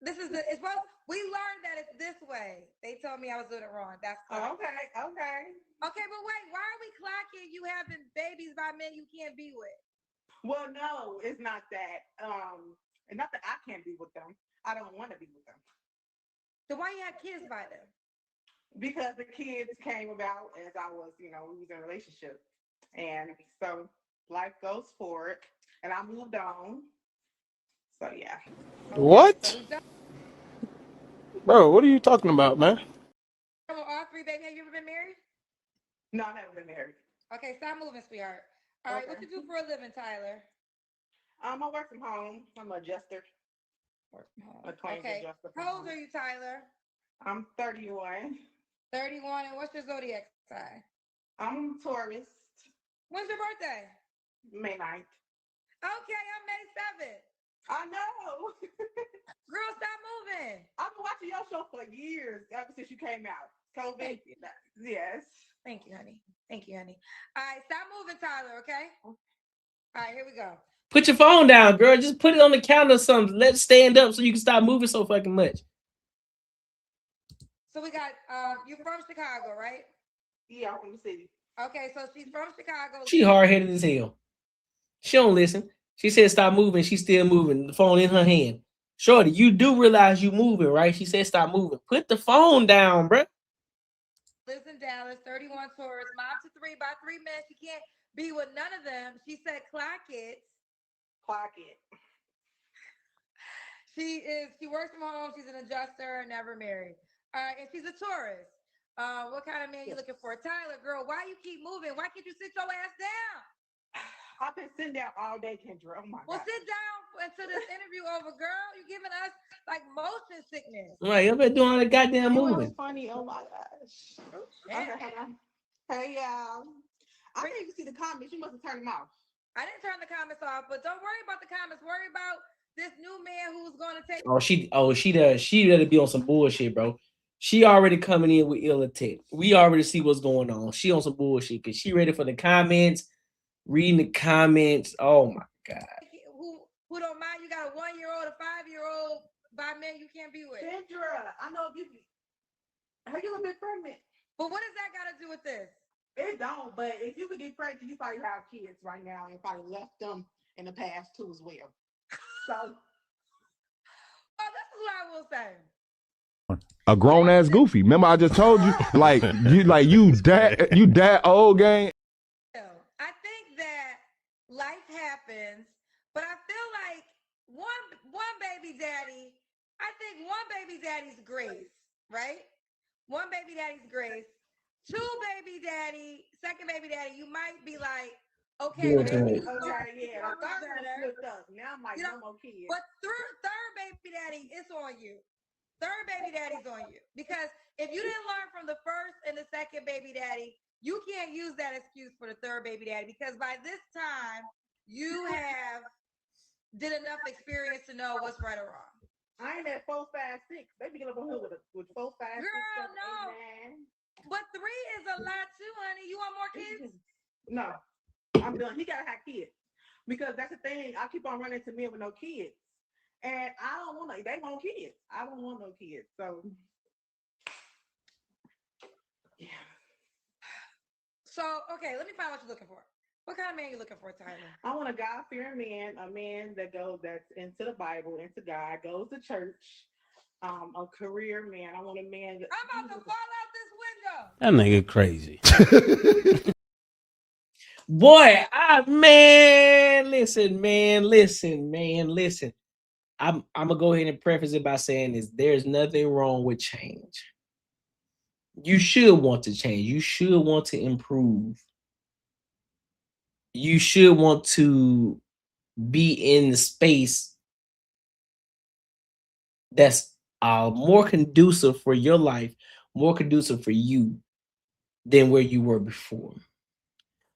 this is it's what we learned that it's this way. They told me I was doing it wrong. That's Oh, correct. okay. Okay, but wait, why are we clocking you having babies by men you can't be with? Well, no, it's not that. And not that I can't be with them. I don't want to be with them. So why you had kids by them? Because the kids came about as I was, we was in a relationship. And so life goes forward. And I moved on. So yeah. What? Bro, what are you talking about, man? All 3 babies. Have you ever been married? No, I've never been married. Okay, stop moving, sweetheart. All right, what you do for a living, Tyler? I work from home. I'm an adjuster. A claims adjuster. How old are you, Tyler? I'm 31. 31, and what's your zodiac sign? I'm Taurus. When's your birthday? May 9th. Okay, I'm May 7th. I know. Girl, stop moving. I've been watching your show for years, ever since you came out. COVID. Thank you. Yes. Thank you, honey. Thank you, honey. All right, stop moving, Tyler, okay? All right, here we go. Put your phone down, girl. Just put it on the counter or something. Let's stand up so you can stop moving so fucking much. So we got, you from Chicago, right? Yeah, I'm from the city. Okay, so she's from Chicago. She hard-headed as hell. She don't listen. She said stop moving. She's still moving. The phone in her hand. Shorty, you do realize you moving, right? She said stop moving. Put the phone down, bruh. Lives in Dallas, 31 Taurus, mom to 3 by 3 men. She can't be with none of them. She said clock it. Clock it. She works from home. She's an adjuster, never married. And she's a Taurus. What kind of man you looking for? Tyler, girl, why you keep moving? Why can't you sit your ass down? I've been sitting down all day, Kendra. Oh my Well, God. sit down until this interview over, girl. You giving us like motion sickness. Right, y'all been doing all the goddamn It was moving. funny. Oh my gosh. Okay, hold on. Hey, y'all. I didn't even see the comments. You must have turned them off. I didn't turn the comments off, but don't worry about the comments. Worry about this new man who's going to take. She does. She better be on some bullshit, bro. She already coming in with ill intent. We already see what's going on. She on some bullshit because she ready for the comments, reading the comments. Oh my God. Who don't mind? You got a 1-year-old, a 5-year-old by men you can't be with. Kendra, I know you. Are you a bit pregnant? But what does that got to do with this? It don't. But if you could get pregnant, you probably have kids right now and probably left them in the past too as well. So, this is what I will say. A grown ass goofy. Remember, I just told you, you that old gang. I think that life happens, but I feel like one baby daddy. I think one baby daddy's grace, right? One baby daddy's grace. 2 baby daddy, second baby daddy. You might be like, okay, Yeah, maybe. yeah. I thought it was flipped up. Now I'm like, no more kids. But third baby daddy, it's on you. Third baby daddy's on you. Because if you didn't learn from the first and the second baby daddy, you can't use that excuse for the third baby daddy. Because by this time, you have did enough experience to know what's right or wrong. I ain't at 4, 5, 6. They be up on here with 4, 5, 6, Girl, 7, no. 8, 9. But 3 is a lot too, honey. You want more kids? No, I'm done. He gotta have kids because that's the thing. I keep on running to men with no kids, and I don't want. They want kids. I don't want no kids. So, yeah. So okay, let me find what you're looking for. What kind of man you looking for, Tyler? I want a God-fearing man, a man that's into the Bible, into God, goes to church. A career man. I want a man. I'm about to fall out this window. That nigga crazy. Boy, listen. I'm gonna go ahead and preface it by saying this: there's nothing wrong with change. You should want to change. You should want to improve. You should want to be in the space that's more conducive for your life, more conducive for you than where you were before.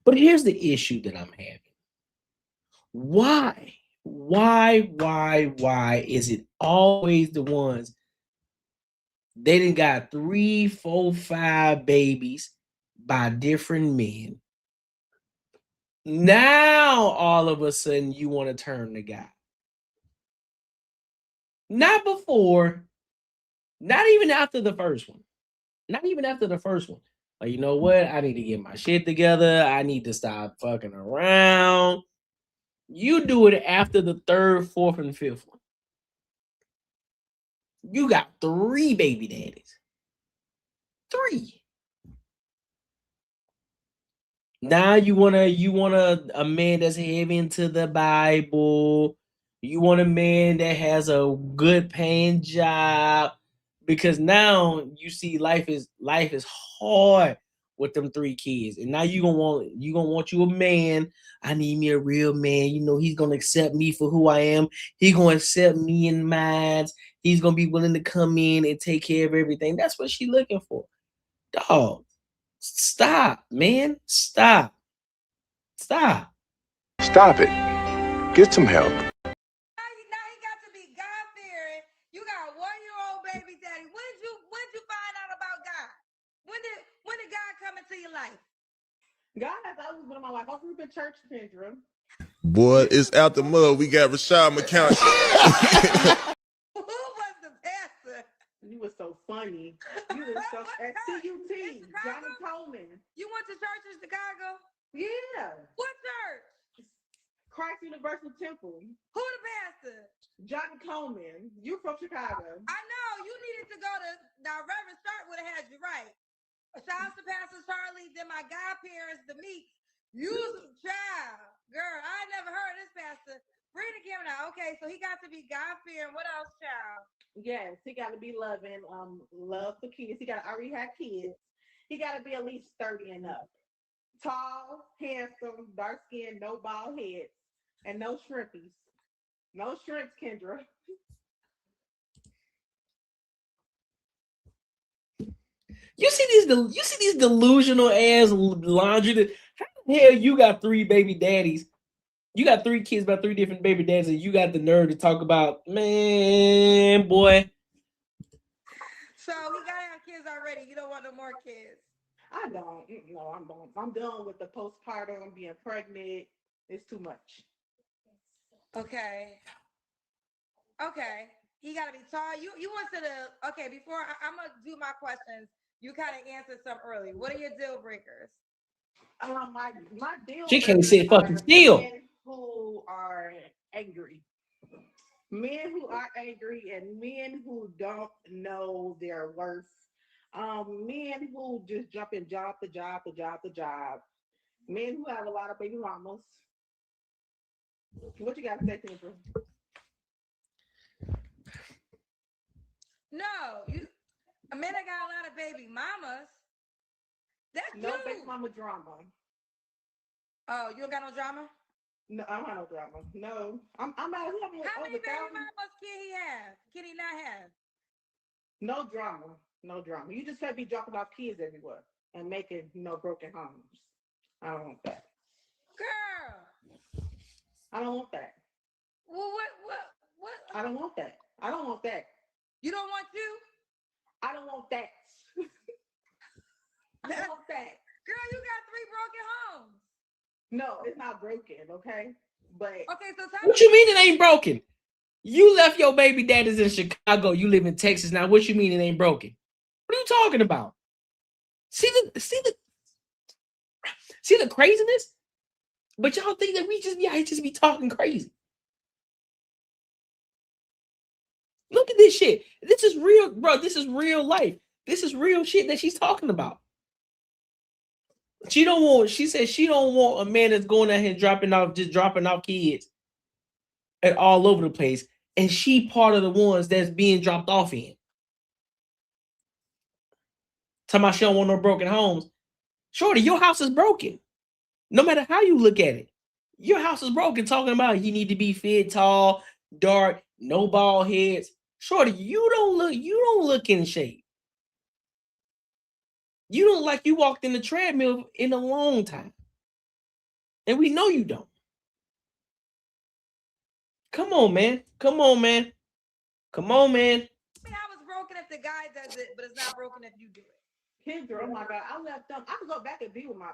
But here's the issue that I'm having. Why is it always the ones they done got 3, 4, 5 babies by different men? Now all of a sudden you want to turn the guy. Not before, not even after the first one. Not even after the first one. Like, you know what? I need to get my shit together. I need to stop fucking around. You do it after the 3rd, 4th, and 5th one. You got 3 baby daddies. 3. Now you want a man that's heavy into the Bible. You want a man that has a good paying job, because now you see life is hard with them 3 kids. And now you gonna want you a man. I need me a real man. You know, he's gonna accept me for who I am. He's gonna accept me in mine. He's gonna be willing to come in and take care of everything. That's what she's looking for. Dog. Stop, man. Stop. Stop. Stop it. Get some help. Now he got to be God-fearing. You got a 1-year-old baby daddy. When did you find out about God? When did God come into your life? God has always been in my life. I grew up in church, Kendra. Boy, it's out the mud. We got Rashad McCown. Who was the pastor? You were so funny. You were so at CUT, Johnny Coleman. You went to church in Chicago? Yeah. What church? Christ Universal Temple. Who the pastor? Johnny Coleman. You from Chicago. I know. You needed to go to, now Reverend Stark would have had you right. Shout out to Pastor Charlie, then my godparents, the Meeks. You was a child. Girl, I never heard of this pastor. Bring the camera now. Okay, so he got to be God-fearing. What else, child? Yes, he got to be loving, love for kids. He got to already have kids. He got to be at least 30 and up. Tall, handsome, dark skin, no bald heads, and no shrimpies. No shrimps, Kendra. You see these delusional ass laundry. How the hell you got 3 baby daddies? You got 3 kids by 3 different baby dads, and you got the nerve to talk about, man, boy. So he gotta have kids already. You don't want no more kids. I don't. No, I'm done. I'm done with the postpartum, being pregnant. It's too much. Okay. He gotta be tall. You went to the before I'm gonna do my questions. You kind of answered some early. What are your deal breakers? My deal. She can't sit fucking still. Men who are angry. Men who are angry and men who don't know their worth. Men who just jump in job to job to job to job. Men who have a lot of baby mamas. What you got to say, Kendra? No, a man that got a lot of baby mamas. That's no you. baby mama drama. Oh, you don't got no drama? No, I don't have no drama. No, I'm out here. How many baby mamas can he have? Can he not have? No drama. No drama. You just can't be dropping off kids everywhere and making broken homes. I don't want that. Girl, I don't want that. Well, what? I don't want that. I don't want that. You don't want you? I don't want that. I don't want that. Girl, you got 3 broken homes. No, it's not broken, okay? But okay, so what you mean it ain't broken? You left your baby daddies in Chicago. You live in Texas now. What you mean it ain't broken? What are you talking about? See the craziness? But y'all think that we just be talking crazy. Look at this shit. This is real, bro. This is real life. This is real shit that she's talking about. She said she don't want a man that's going out here dropping off kids and all over the place. And she part of the ones that's being dropped off in. Talking about she don't want no broken homes. Shorty, your house is broken. No matter how you look at it. Your house is broken. Talking about you need to be fit, tall, dark, no bald heads. Shorty, you don't look in shape. You don't like you walked in the treadmill in a long time. And we know you don't. Come on, man. Come on, man. Come on, man. I mean, I was broken if the guy does it, but it's not broken if you do it. Kendra, oh my God, I left them. I can go back and be with my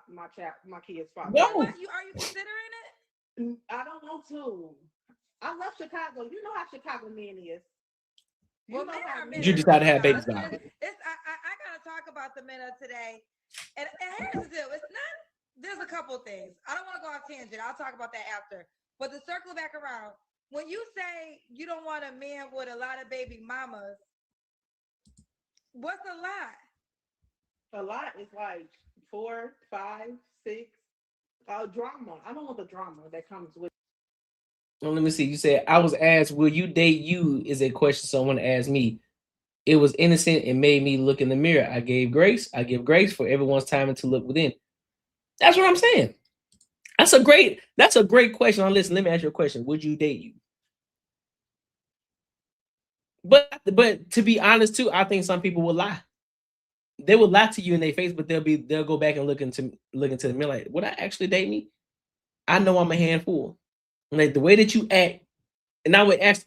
kids' father. No. Are you considering it? I don't want to. I love Chicago. You know how Chicago men is. You decide to have babies by. I gotta talk about the men of today. And here's the deal. There's a couple things. I don't want to go off tangent. I'll talk about that after. But to circle back around, when you say you don't want a man with a lot of baby mamas, what's a lot? A lot is like 4, 5, 6. Drama. I don't want the drama that comes with. Well, let me see. You said, I was asked, will you date you? Is a question someone asked me. It was innocent and made me look in the mirror. I gave grace. I give grace for everyone's time to look within. That's what I'm saying. That's a great question. Now listen, let me ask you a question. Would you date you? But to be honest too, I think some people will lie. they will lie to you in their face, but they'll go back and look into the mirror like, would I actually date me? I know I'm a handful. Like the way that you act, and I would ask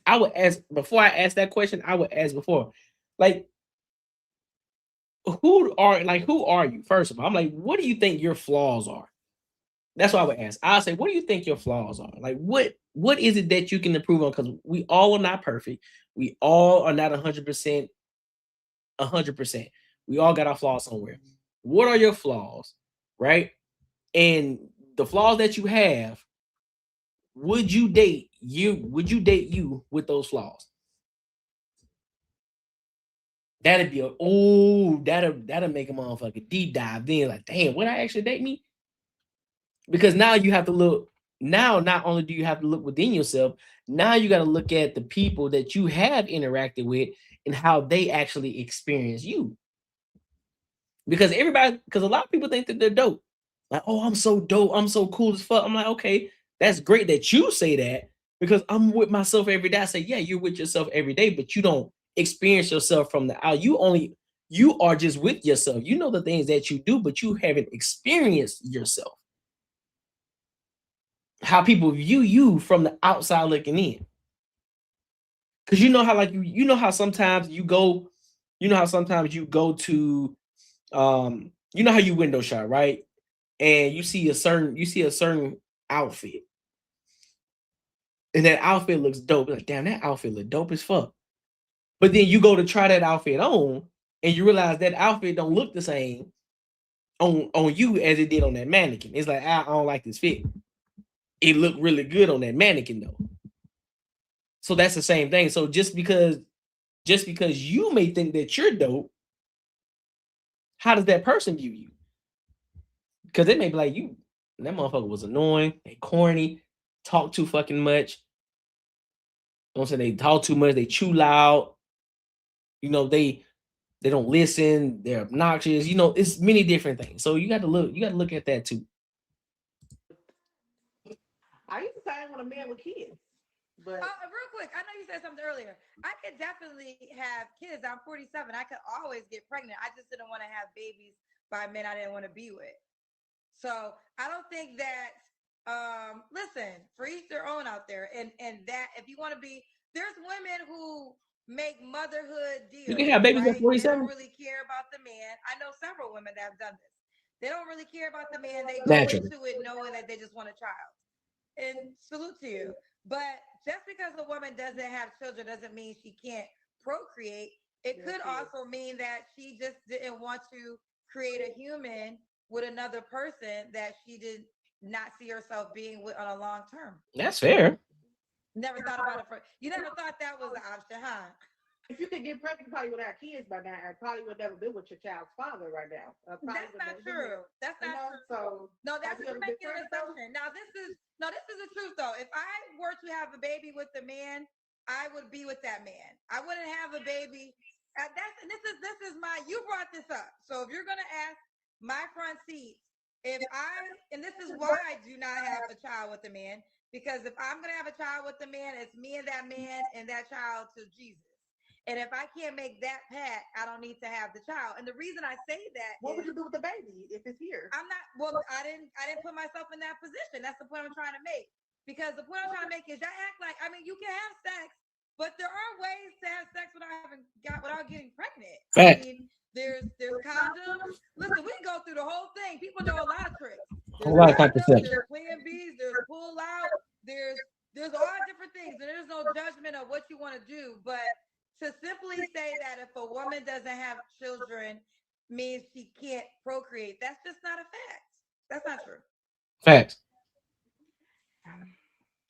before I ask that question, I would ask before, like, who are you? First of all, I'm like, what do you think your flaws are? That's what I would ask. I'll say, what do you think your flaws are? Like, what is it that you can improve on? Because we all are not perfect. We all are not 100%. 100%. We all got our flaws somewhere. What are your flaws, right? And the flaws that you have, would you date you? Would you date you with those flaws? That'd be that'll make a motherfucker deep dive. Then like, damn, would I actually date me? Because now you have to look. Now, not only do you have to look within yourself, now you got to look at the people that you have interacted with and how they actually experience you. Because a lot of people think that they're dope. Like, oh, I'm so dope. I'm so cool as fuck. I'm like, okay, that's great that you say that because I'm with myself every day. I say, yeah, you're with yourself every day, but you don't experience yourself from the out. You are just with yourself. You know the things that you do, but you haven't experienced yourself. How people view you from the outside looking in. Because you know how you know how sometimes you go to you know how you window shop, right? And you see a certain outfit. And that outfit looks dope. Like, damn, that outfit look dope as fuck. But then you go to try that outfit on and you realize that outfit don't look the same on you as it did on that mannequin. It's like, I don't like this fit. It looked really good on that mannequin though. So that's the same thing. So just because you may think that you're dope, how does that person view you? Because they may be like, that motherfucker was annoying, they corny, talk too fucking much. You know what I'm saying? They talk too much, they chew loud. You know, they don't listen, they're obnoxious. You know, it's many different things. So you got to look at that too. I used to say I want a man with kids. But real quick, I know you said something earlier. I could definitely have kids. I'm 47. I could always get pregnant. I just didn't want to have babies by men I didn't want to be with. So I don't think that listen, for each their own out there. And that if you want to be, there's women who make motherhood deals. You can have babies at 47. They don't really care about the man. I know several women that have done this. They don't really care about the man. They go into it knowing that they just want a child. And salute to you. But just because a woman doesn't have children doesn't mean she can't procreate. It could also mean that she just didn't want to create a human with another person that she did not see herself being with on a long term. That's fair. Never thought about it. You never thought that was an option, huh? If you could get pregnant, you probably would have kids by now. I probably would never been with your child's father right now. That's not true. That's not true. So no, that's you're making an assumption. Now this is the truth though. If I were to have a baby with a man, I would be with that man. I wouldn't have a baby. This is my. You brought this up. So if you're gonna ask my front seat, and this is why I do not have a child with a man, because if I'm gonna have a child with a man, it's me and that man and that child to Jesus. And if I can't make that pact, I don't need to have the child. And the reason I say that what would you do with the baby if it's here? I didn't put myself in that position. That's the point I'm trying to make. Because the point I'm trying to make is y'all act like, you can have sex, but there are ways to have sex without getting pregnant. Fact. I mean, there's condoms. Listen, we can go through the whole thing. People know a lot of tricks. A lot of contraception. There's plan Bs, there's pull out, there's all different things. And there's no judgment of what you want to do, but to simply say that if a woman doesn't have children means she can't procreate, that's just not a fact. That's not true. Facts.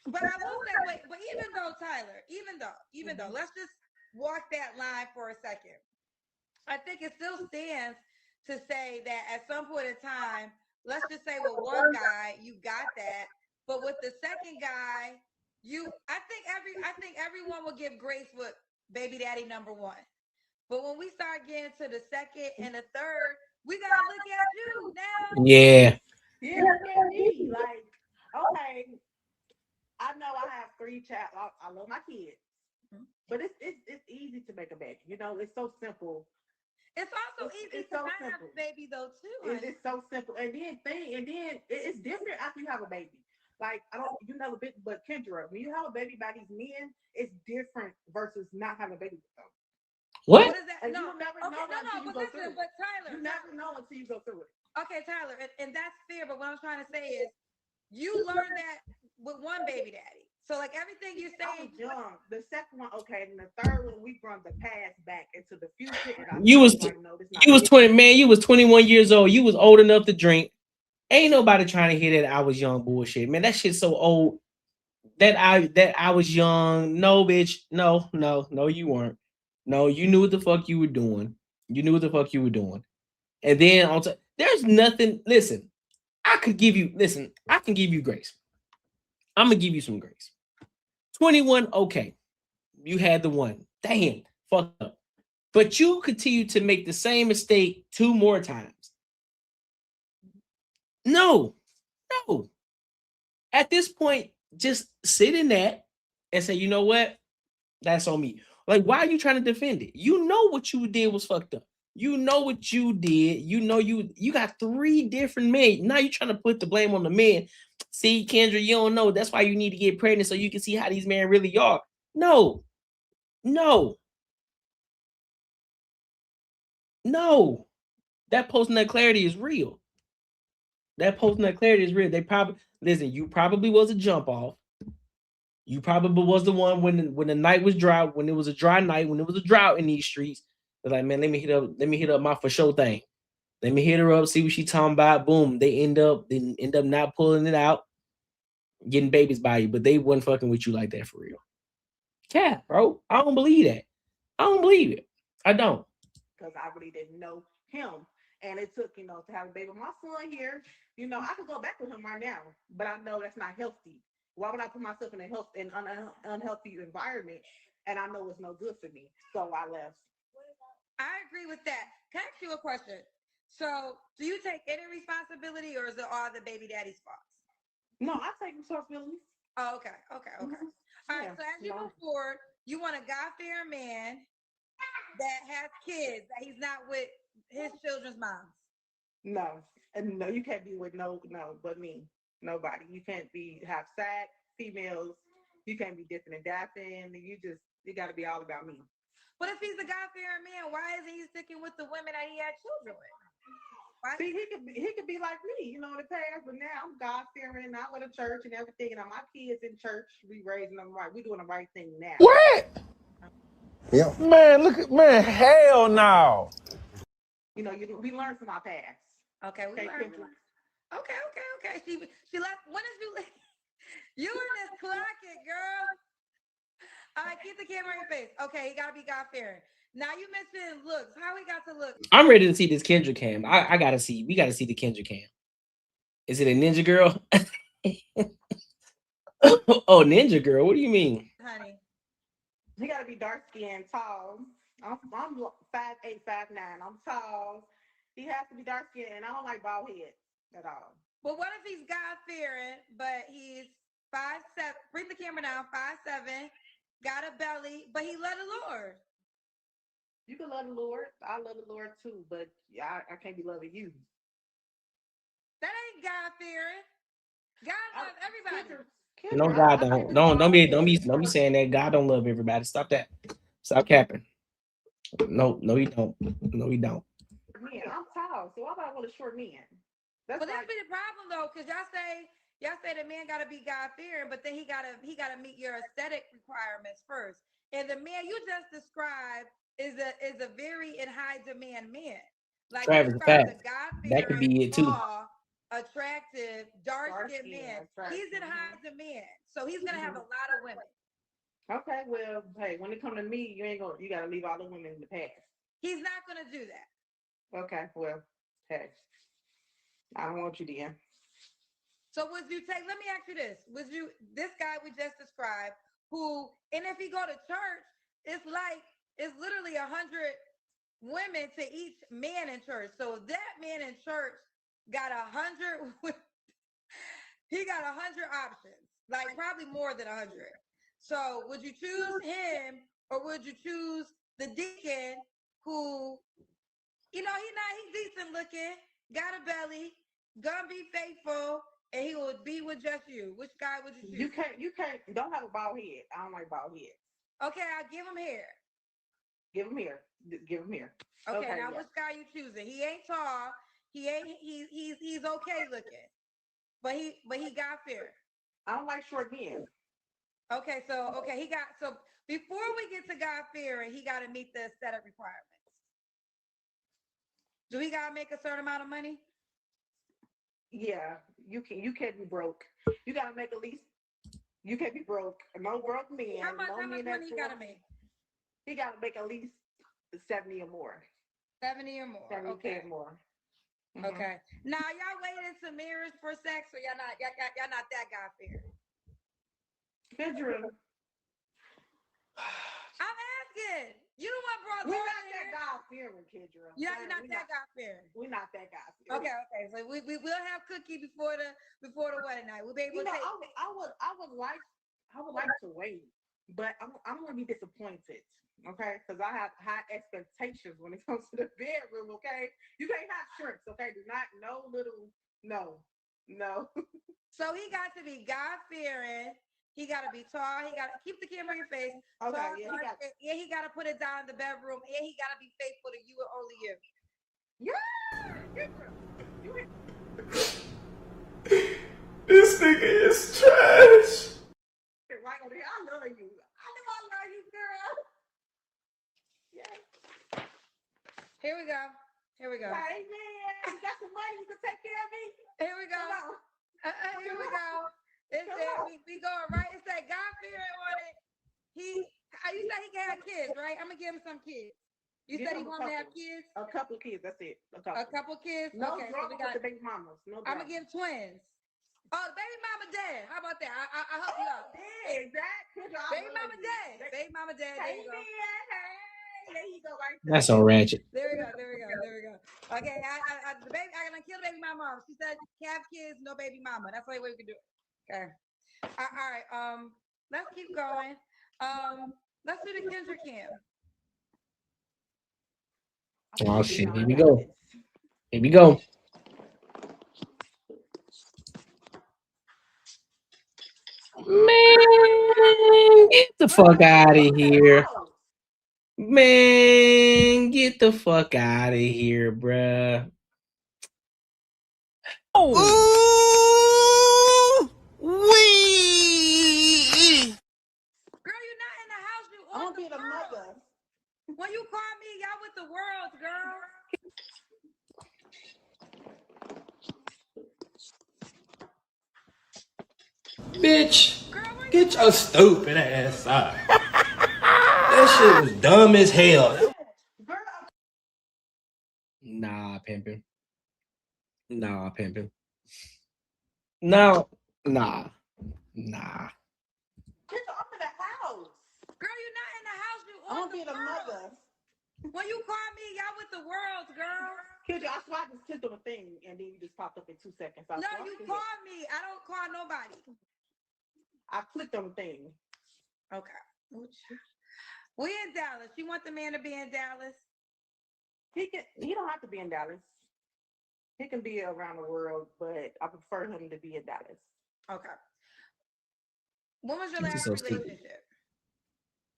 But I will say, but even though, Tyler, even though, let's just walk that line for a second. I think it still stands to say that at some point in time, let's just say with one guy, you got that. But with the second guy, I think everyone will give grace with baby daddy number one. But when we start getting to the second and the third, we gotta look at you now. Yeah. Yeah, look at me. Like, okay, I know I have 3 child. I love my kids, but it's easy to make a baby. You know, it's so simple. It's also easy to not have a baby though too. It's so simple. And then it's different after you have a baby. Like you never been, but Kendra, when you have a baby by these men, it's different versus not having a baby with them. What? is that? And No, you never know until you go through it. But Tyler, you never know until you go through it. Okay, Tyler, and that's fair. But what I'm trying to say is, you learned that with one baby daddy. So like everything you say, I was young. The second one, okay, and the third one, we brought the past back into the future. And You was 20, man. You was 21 years old. You was old enough to drink. Ain't nobody trying to hear that I was young bullshit, man. That shit's so old. That I was young. No, bitch. No, you weren't. No, you knew what the fuck you were doing. You knew what the fuck you were doing. And then on top, there's nothing. Listen, I can give you grace. I'm gonna give you some grace. 21, okay. You had the one. Damn, fucked up. But you continue to make the same mistake 2 more times. No. At this point, just sit in that and say, you know what? That's on me. Like, why are you trying to defend it? You know what you did was fucked up. You know what you did. You know you got 3 different men. Now you're trying to put the blame on the men. See, Kendra, you don't know. That's why you need to get pregnant so you can see how these men really are. No. That post-nut clarity is real. They probably listen. You probably was a jump off. You probably was the one when the night was dry, when it was a dry night, when it was a drought in these streets. They're like, man, let me hit up my for sure thing. Let me hit her up, see what she talking about. Boom. They end up not pulling it out, getting babies by you, but they wasn't fucking with you like that for real. Cat, bro. I don't believe that. I don't believe it. I don't. Because I really didn't know him. And it took, to have a baby. My son here, I could go back with him right now, but I know that's not healthy. Why would I put myself in an unhealthy environment? And I know it's no good for me. So I left. I agree with that. Can I ask you a question? So do you take any responsibility or is it all the baby daddy's fault? No, I take responsibility. Oh, okay. All right, so as you move forward, you want a God-fearing man that has kids, that he's not with his children's moms. No, and no, you can't be with but me. Nobody. You can't have side females. You can't be dipping and dapping. You got to be all about me. But if he's a God-fearing man, why isn't he sticking with the women that he had children with? Why? See, he could be like me, in the past, but now I'm God-fearing. I go to church and everything, and my kids in church, we raising them right. We doing the right thing now. What? Yeah. Man, hell no. We learn from our past. Okay, we learned. Okay. She left. When did you leave? You in this clocket, girl. All right, keep the camera in your face. Okay, he gotta be God-fearing. Now you mentioned looks. How we got to look? I'm ready to see this Kendra cam. We gotta see the Kendra cam. Is it a ninja girl? Oh, ninja girl. What do you mean? Honey. He gotta be dark skinned, tall. I'm 5'8", 5'9". I'm tall. He has to be dark skinned, and I don't like bald heads at all. But what if he's God-fearing, but he's 5'7"? Bring the camera down. 5'7", got a belly, but he love the Lord. You can love the Lord. I love the Lord too, but I can't be loving you. That ain't God-fearing. God loves everybody. No, God don't. Don't be saying that. God don't love everybody. Stop that. Stop capping. No, he don't. No, he don't. Man, I'm tall, so why would I want a short man? But that's be the problem though, because y'all say the man gotta be God-fearing, but then he gotta meet your aesthetic requirements first. And the man you just described is a very in high demand man. Like Travis, God-fearing, that could be it too. tall, attractive, dark-skinned man. He's in high demand, so he's gonna have a lot of women. Okay, well, hey, when it comes to me, you gotta leave all the women in the past. He's not gonna do that. Okay, well, hey, I don't want you then. So would you take? Let me ask you this: this guy we just described, who, and if he go to church, it's literally 100 women to each man in church. So that man in church got 100. He got 100 options, like probably more than 100. So would you choose him or would you choose the deacon who You know, he's decent looking, got a belly, gonna be faithful, and he will be with just you. Which guy would you choose? You can't, don't have a bald head. I don't like bald head. Okay, I'll give him hair. Give him here. Give him here. Okay, now yeah. which guy you choosing? He ain't tall. He's okay looking, but he got fear. I don't like short men. Okay, so before we get to God fearing, he got to meet the aesthetic requirements. Do he got to make a certain amount of money? Yeah, you can't be broke. You got to make at least. You can't be broke. No broke men. How much men money he got to make? He got to make at least 70 or more. 70 or more. 70K Okay. or more. Mhm. Okay. Now y'all waiting to mirrors for sex, or y'all not that God fearing? Kendra. I'm asking. You the one brought We're Laura not that here. God fearing, Kendra. You're not that God fearing. We're not that God fearing. Okay. So we will have cookie before the wedding night. We'll be able to take. I would like to wait, but I'm gonna be disappointed. Okay, because I have high expectations when it comes to the bedroom. Okay, you can't have shrimps. Okay, do not no. So he got to be God fearing. He got to be tall. He got to keep the camera in your face. Okay, tall, yeah, he got to put it down in the bedroom, and he got to be faithful to you and only you. This nigga is trash. Right over here, I love you. I know I love you, girl. Yeah. Here we go. Hey man, you got some money? You can take care of me. Here we go. Here we go. It said we going right. It said God fearing on it. You said he can have kids, right? I'm gonna give him some kids. You said he want to have kids? A couple of kids, that's it. A couple kids? No okay, drama so we got with the baby mamas. No I'm drama. gonna give twins. Oh, the baby mama dead. How about that? I help you out. Yeah, exactly. Baby mama dead. Baby mama dead. There you go. There you go, right there. That's so ratchet. There we go. Okay, the baby. I gonna kill the baby mama. She said have kids, no baby mama. That's the only way we can do it. Okay. All right. Let's keep going. Let's do the Kendra Cam. Oh shit! Here we go. Man, get the fuck out of here. Man, get the fuck out of here, bruh. Oh. Wee! Girl, you're not in the house. You I'm on gonna be the mother. When you call me, y'all with the world, girl. Bitch, get your stupid ass out. That shit was dumb as hell. Nah, pimping. No, nah. Get up in the house. Girl, you're not in the house. You I'm on gonna be the mother. When you call me, y'all with the world, girl. Kendra, I swear I just clicked on a thing and then you just popped up in 2 seconds. No, you call me. I don't call nobody. I clicked on the thing. Okay. We in Dallas. You want the man to be in Dallas? He don't have to be in Dallas. He can be around the world, but I prefer him to be in Dallas. Okay. When was your This last is so stupid. relationship?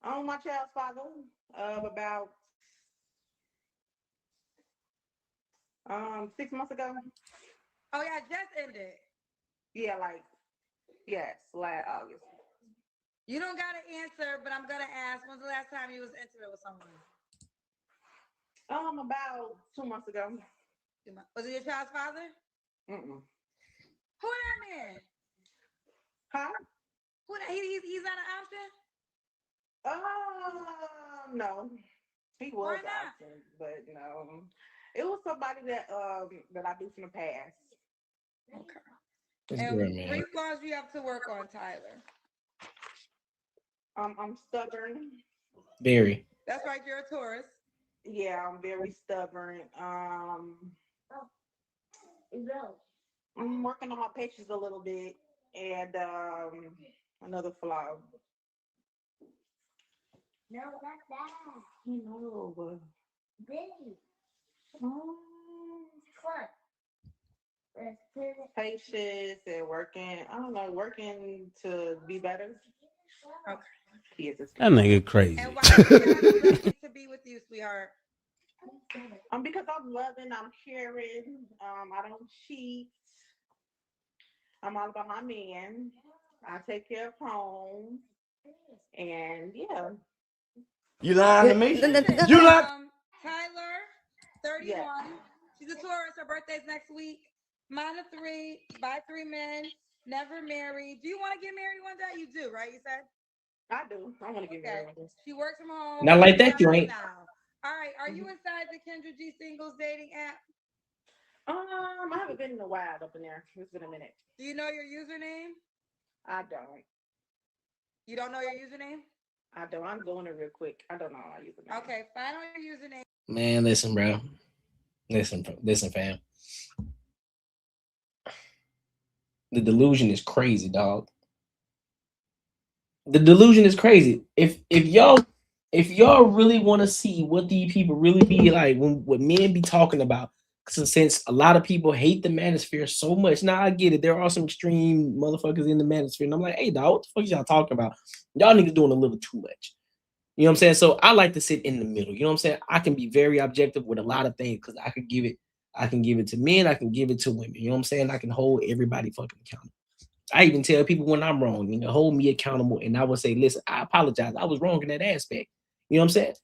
My child's father of about 6 months ago. Oh yeah, just ended. Yeah, last August. You don't gotta answer, but I'm gonna ask. When's the last time you was intimate with someone? About 2 months ago. Was it your child's father? Mm-mm. Who that man? Huh? Who that? He's not an option? No. He was an option, but no. It was somebody that I do from the past. Okay. That's And good, man. 3 flaws you have to work on, Tyler. I'm stubborn. Very. That's right, you're a Taurus. Yeah, I'm very stubborn. I'm working on my patience a little bit, and another flaw. No, not that. No. Billy. Patience and working. I don't know, working to be better. Okay. Kids is That nigga crazy. And why do you guys love to be with you, sweetheart? Because I'm loving, I'm caring, I don't cheat. I'm all about my man. I take care of home. And yeah. You lying to me? Listen, You lying? Tyler, 31. She's a Taurus. Her birthday's next week. Mine are 3, by 3 men, never married. Do you want to get married one day? You do, right? You said? I do. I want to get married. She works from home. Not like that, you ain't. Now. All right. Are you inside the Kendra G Singles dating app? I haven't been in a while up in there. It's been a minute. Do you know your username? I don't. You don't know your username? I don't. I'm going it real quick. I don't know my username. Okay, find out your username. Man, listen, bro. Listen, fam. The delusion is crazy, dog. The delusion is crazy. If y'all really want to see what these people really be like, what men be talking about, since a lot of people hate the manosphere so much. Now I get it. There are some extreme motherfuckers in the manosphere, and I'm like, hey, dog, what the fuck is y'all talking about? Y'all niggas doing a little too much. You know what I'm saying? So I like to sit in the middle. You know what I'm saying? I can be very objective with a lot of things because I can give it to men, I can give it to women. You know what I'm saying? I can hold everybody fucking accountable. I even tell people when I'm wrong, you know, hold me accountable. And I would say, listen, I apologize. I was wrong in that aspect. You know what I'm saying?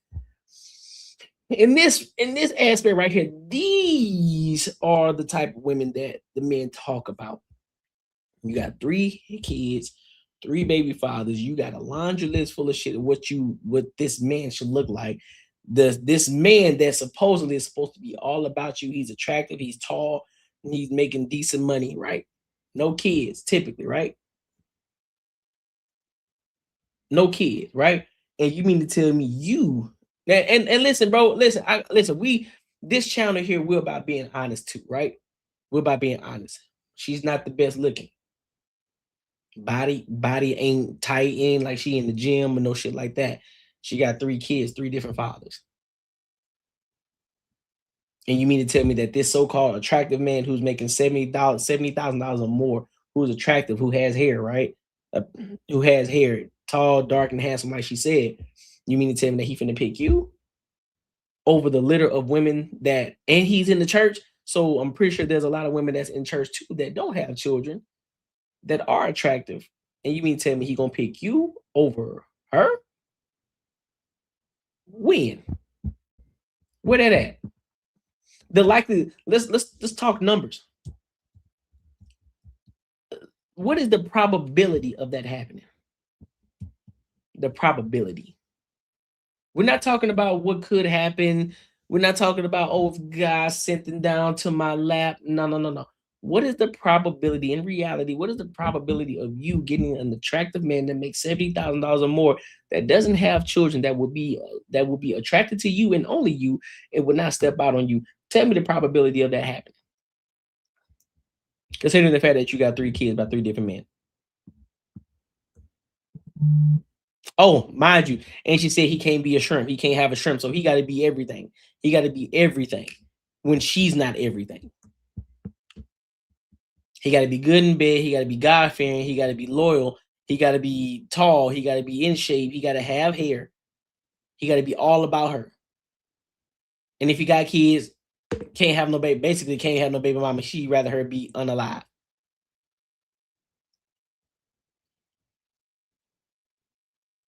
In this aspect right here, these are the type of women that the men talk about. You got 3 kids, 3 baby fathers. You got a laundry list full of shit of what this man should look like. This man that supposedly is supposed to be all about you. He's attractive, he's tall, and he's making decent money, right? No kids, typically, right? No kids, right? And you mean to tell me you and listen, bro, listen, this channel here, we're about being honest too, right? We're about being honest. She's not the best looking. Body ain't tight in like she in the gym or no shit like that. She got 3 kids, 3 different fathers. And you mean to tell me that this so-called attractive man who's making $70,000 or more, who's attractive, who has hair, right? Who has hair, tall, dark, and handsome, like she said, you mean to tell me that he finna pick you over the litter of women and he's in the church? So I'm pretty sure there's a lot of women that's in church too that don't have children that are attractive. And you mean to tell me he gonna pick you over her? When? Where that at? The likely, let's talk numbers. What is the probability of that happening? The probability. We're not talking about what could happen. We're not talking about, oh, if God sent them down to my lap. No. What is the probability in reality? What is the probability of you getting an attractive man that makes $70,000 or more, that doesn't have children, that will be attracted to you and only you, and would not step out on you? Tell me the probability of that happening. Considering the fact that you got 3 kids by 3 different men. Oh, mind you, and she said he can't be a shrimp. He can't have a shrimp, so he got to be everything. He got to be everything when she's not everything. He got to be good in bed. He got to be God-fearing. He got to be loyal. He got to be tall. He got to be in shape. He got to have hair. He got to be all about her. And if he got kids, can't have no baby. Basically, can't have no baby mama. She'd rather her be unalive.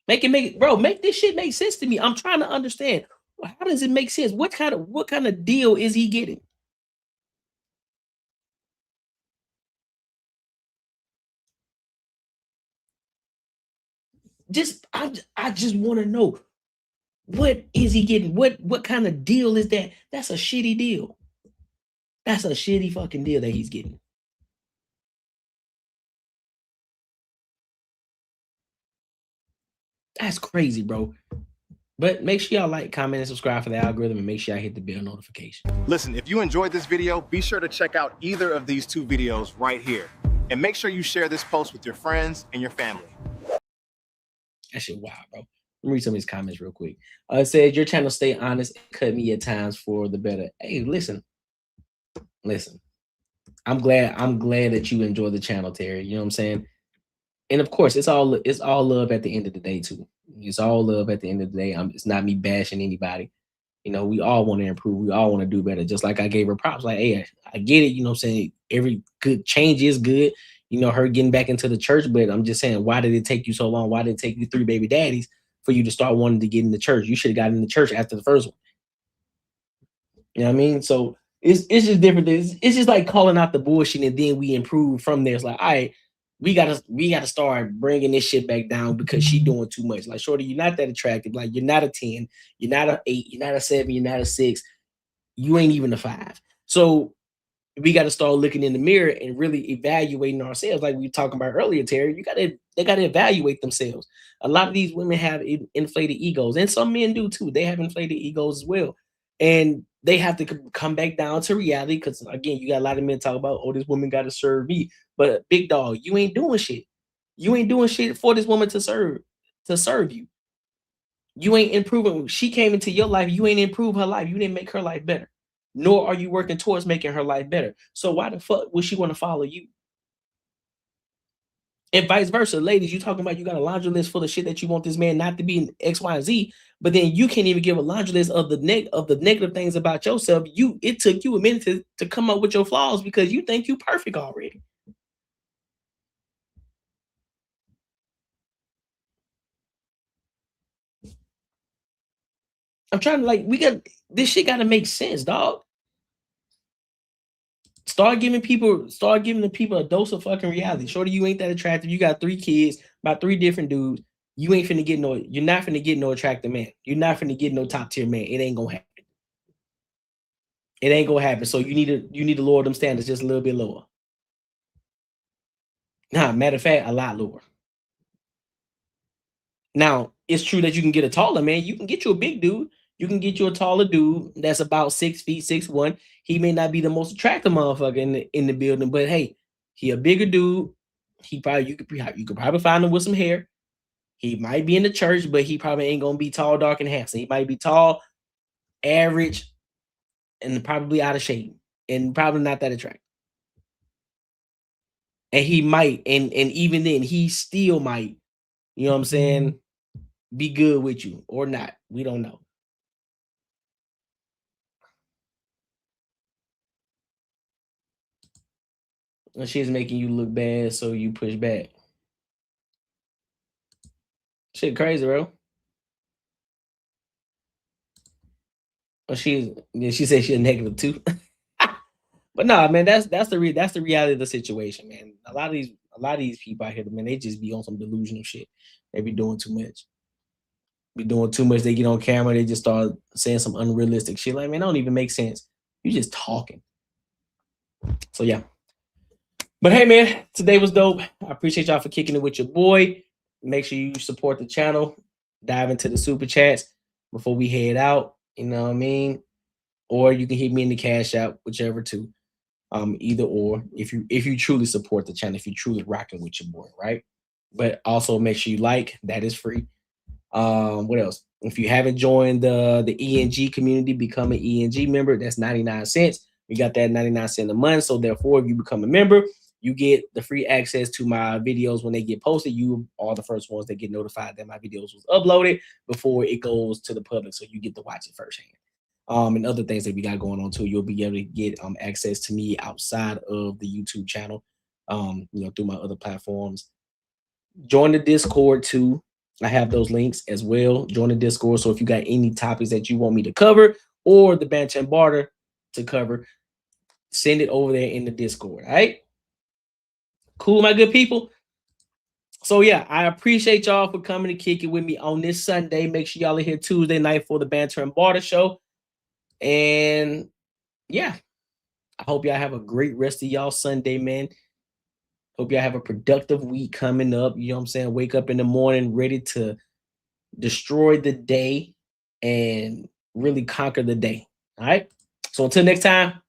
Make this shit make sense to me. I'm trying to understand. How does it make sense? What kind of deal is he getting? I just want to know, what is he getting? What kind of deal is that? That's a shitty deal. That's a shitty fucking deal that he's getting. That's crazy, bro. But make sure y'all like, comment, and subscribe for the algorithm, and make sure y'all hit the bell notification. Listen, if you enjoyed this video, be sure to check out either of these 2 videos right here. And make sure you share this post with your friends and your family. That shit wild, bro. Let me read some of these comments real quick. It said your channel stay honest and cut me at times for the better. Hey, listen. I'm glad that you enjoy the channel, Terry. You know what I'm saying? And of course, it's all love at the end of the day, too. It's all love at the end of the day. It's not me bashing anybody. You know, we all want to improve. We all want to do better. Just like I gave her props. Like, hey, I get it. You know what I'm saying? Every good change is good. You know, her getting back into the church. But I'm just saying, why did it take you so long? Why did it take you 3 baby daddies for you to start wanting to get in the church? You should have gotten in the church after the first one. You know what I mean? So it's just different. It's just like calling out the bullshit and then we improve from there. It's like, all right, we gotta start bringing this shit back down because she doing too much. Like, shorty, you're not that attractive. Like, you're not a 10, you're not a 8, you're not a 7, you're not a 6, you ain't even a 5. So we got to start looking in the mirror and really evaluating ourselves, like we were talking about earlier, Terry. They gotta evaluate themselves. A lot of these women have inflated egos, and some men do too. They have inflated egos as well, and they have to come back down to reality. Because again, you got a lot of men talk about, oh, this woman got to serve me, but big dog, you ain't doing shit. You ain't doing shit for this woman to serve you. You ain't improving. She came into your life. You ain't improve her life. You didn't make her life better. Nor are you working towards making her life better. So why the fuck would she want to follow you? And vice versa. Ladies, you talking about you got a laundry list full of shit that you want this man not to be in X, Y, and Z, but then you can't even give a laundry list of the negative things about yourself. It took you a minute to come up with your flaws because you think you perfect already. I'm trying to this shit gotta make sense, dog. Start giving the people a dose of fucking reality. Shorty, you ain't that attractive. You got 3 kids, about 3 different dudes. You're not finna get no attractive man. You're not finna get no top tier man. It ain't gonna happen. It ain't gonna happen. So you need to lower them standards just a little bit lower. Nah, matter of fact, a lot lower. Now, it's true that you can get a taller man. You can get you a big dude. You can get you a taller dude that's about 6 feet, 6'1". He may not be the most attractive motherfucker in the building, but hey, he a bigger dude. You could probably find him with some hair. He might be in the church, but he probably ain't gonna be tall, dark, and handsome. He might be tall, average, and probably out of shape, and probably not that attractive. And he might, and even then, he still might, you know what I'm saying, be good with you or not. We don't know. And she's making you look bad, so you push back. Shit crazy, bro. Well, she said she's a negative 2. But no, man, that's the reality of the situation, man. A lot of these people out here, man, they just be on some delusional shit. They be doing too much. They get on camera, they just start saying some unrealistic shit. Like, man, that don't even make sense. You just talking. So yeah. But hey, man, today was dope. I appreciate y'all for kicking it with your boy. Make sure you support the channel. Dive into the super chats before we head out. You know what I mean? Or you can hit me in the cash app, whichever two. Either or. If you truly support the channel, if you truly rocking with your boy, right? But also make sure you like. That is free. What else? If you haven't joined the ENG community, become an ENG member. That's 99 cents. We got that 99 cents a month. So therefore, if you become a member, you get the free access to my videos when they get posted. You are the first ones that get notified that my videos was uploaded before it goes to the public, so you get to watch it firsthand. And other things that we got going on too. You'll be able to get access to me outside of the YouTube channel, through my other platforms. Join the Discord too. I have those links as well. Join the Discord. So if you got any topics that you want me to cover or the Banter and Barter to cover, send it over there in the Discord. All right. Cool, my good people. So yeah, I appreciate y'all for coming to kick it with me on this Sunday. Make sure y'all are here Tuesday night for the Banter and Barter show. And yeah, I hope y'all have a great rest of y'all Sunday, man. Hope y'all have a productive week coming up. You know what I'm saying? Wake up in the morning ready to destroy the day and really conquer the day. All right. So until next time,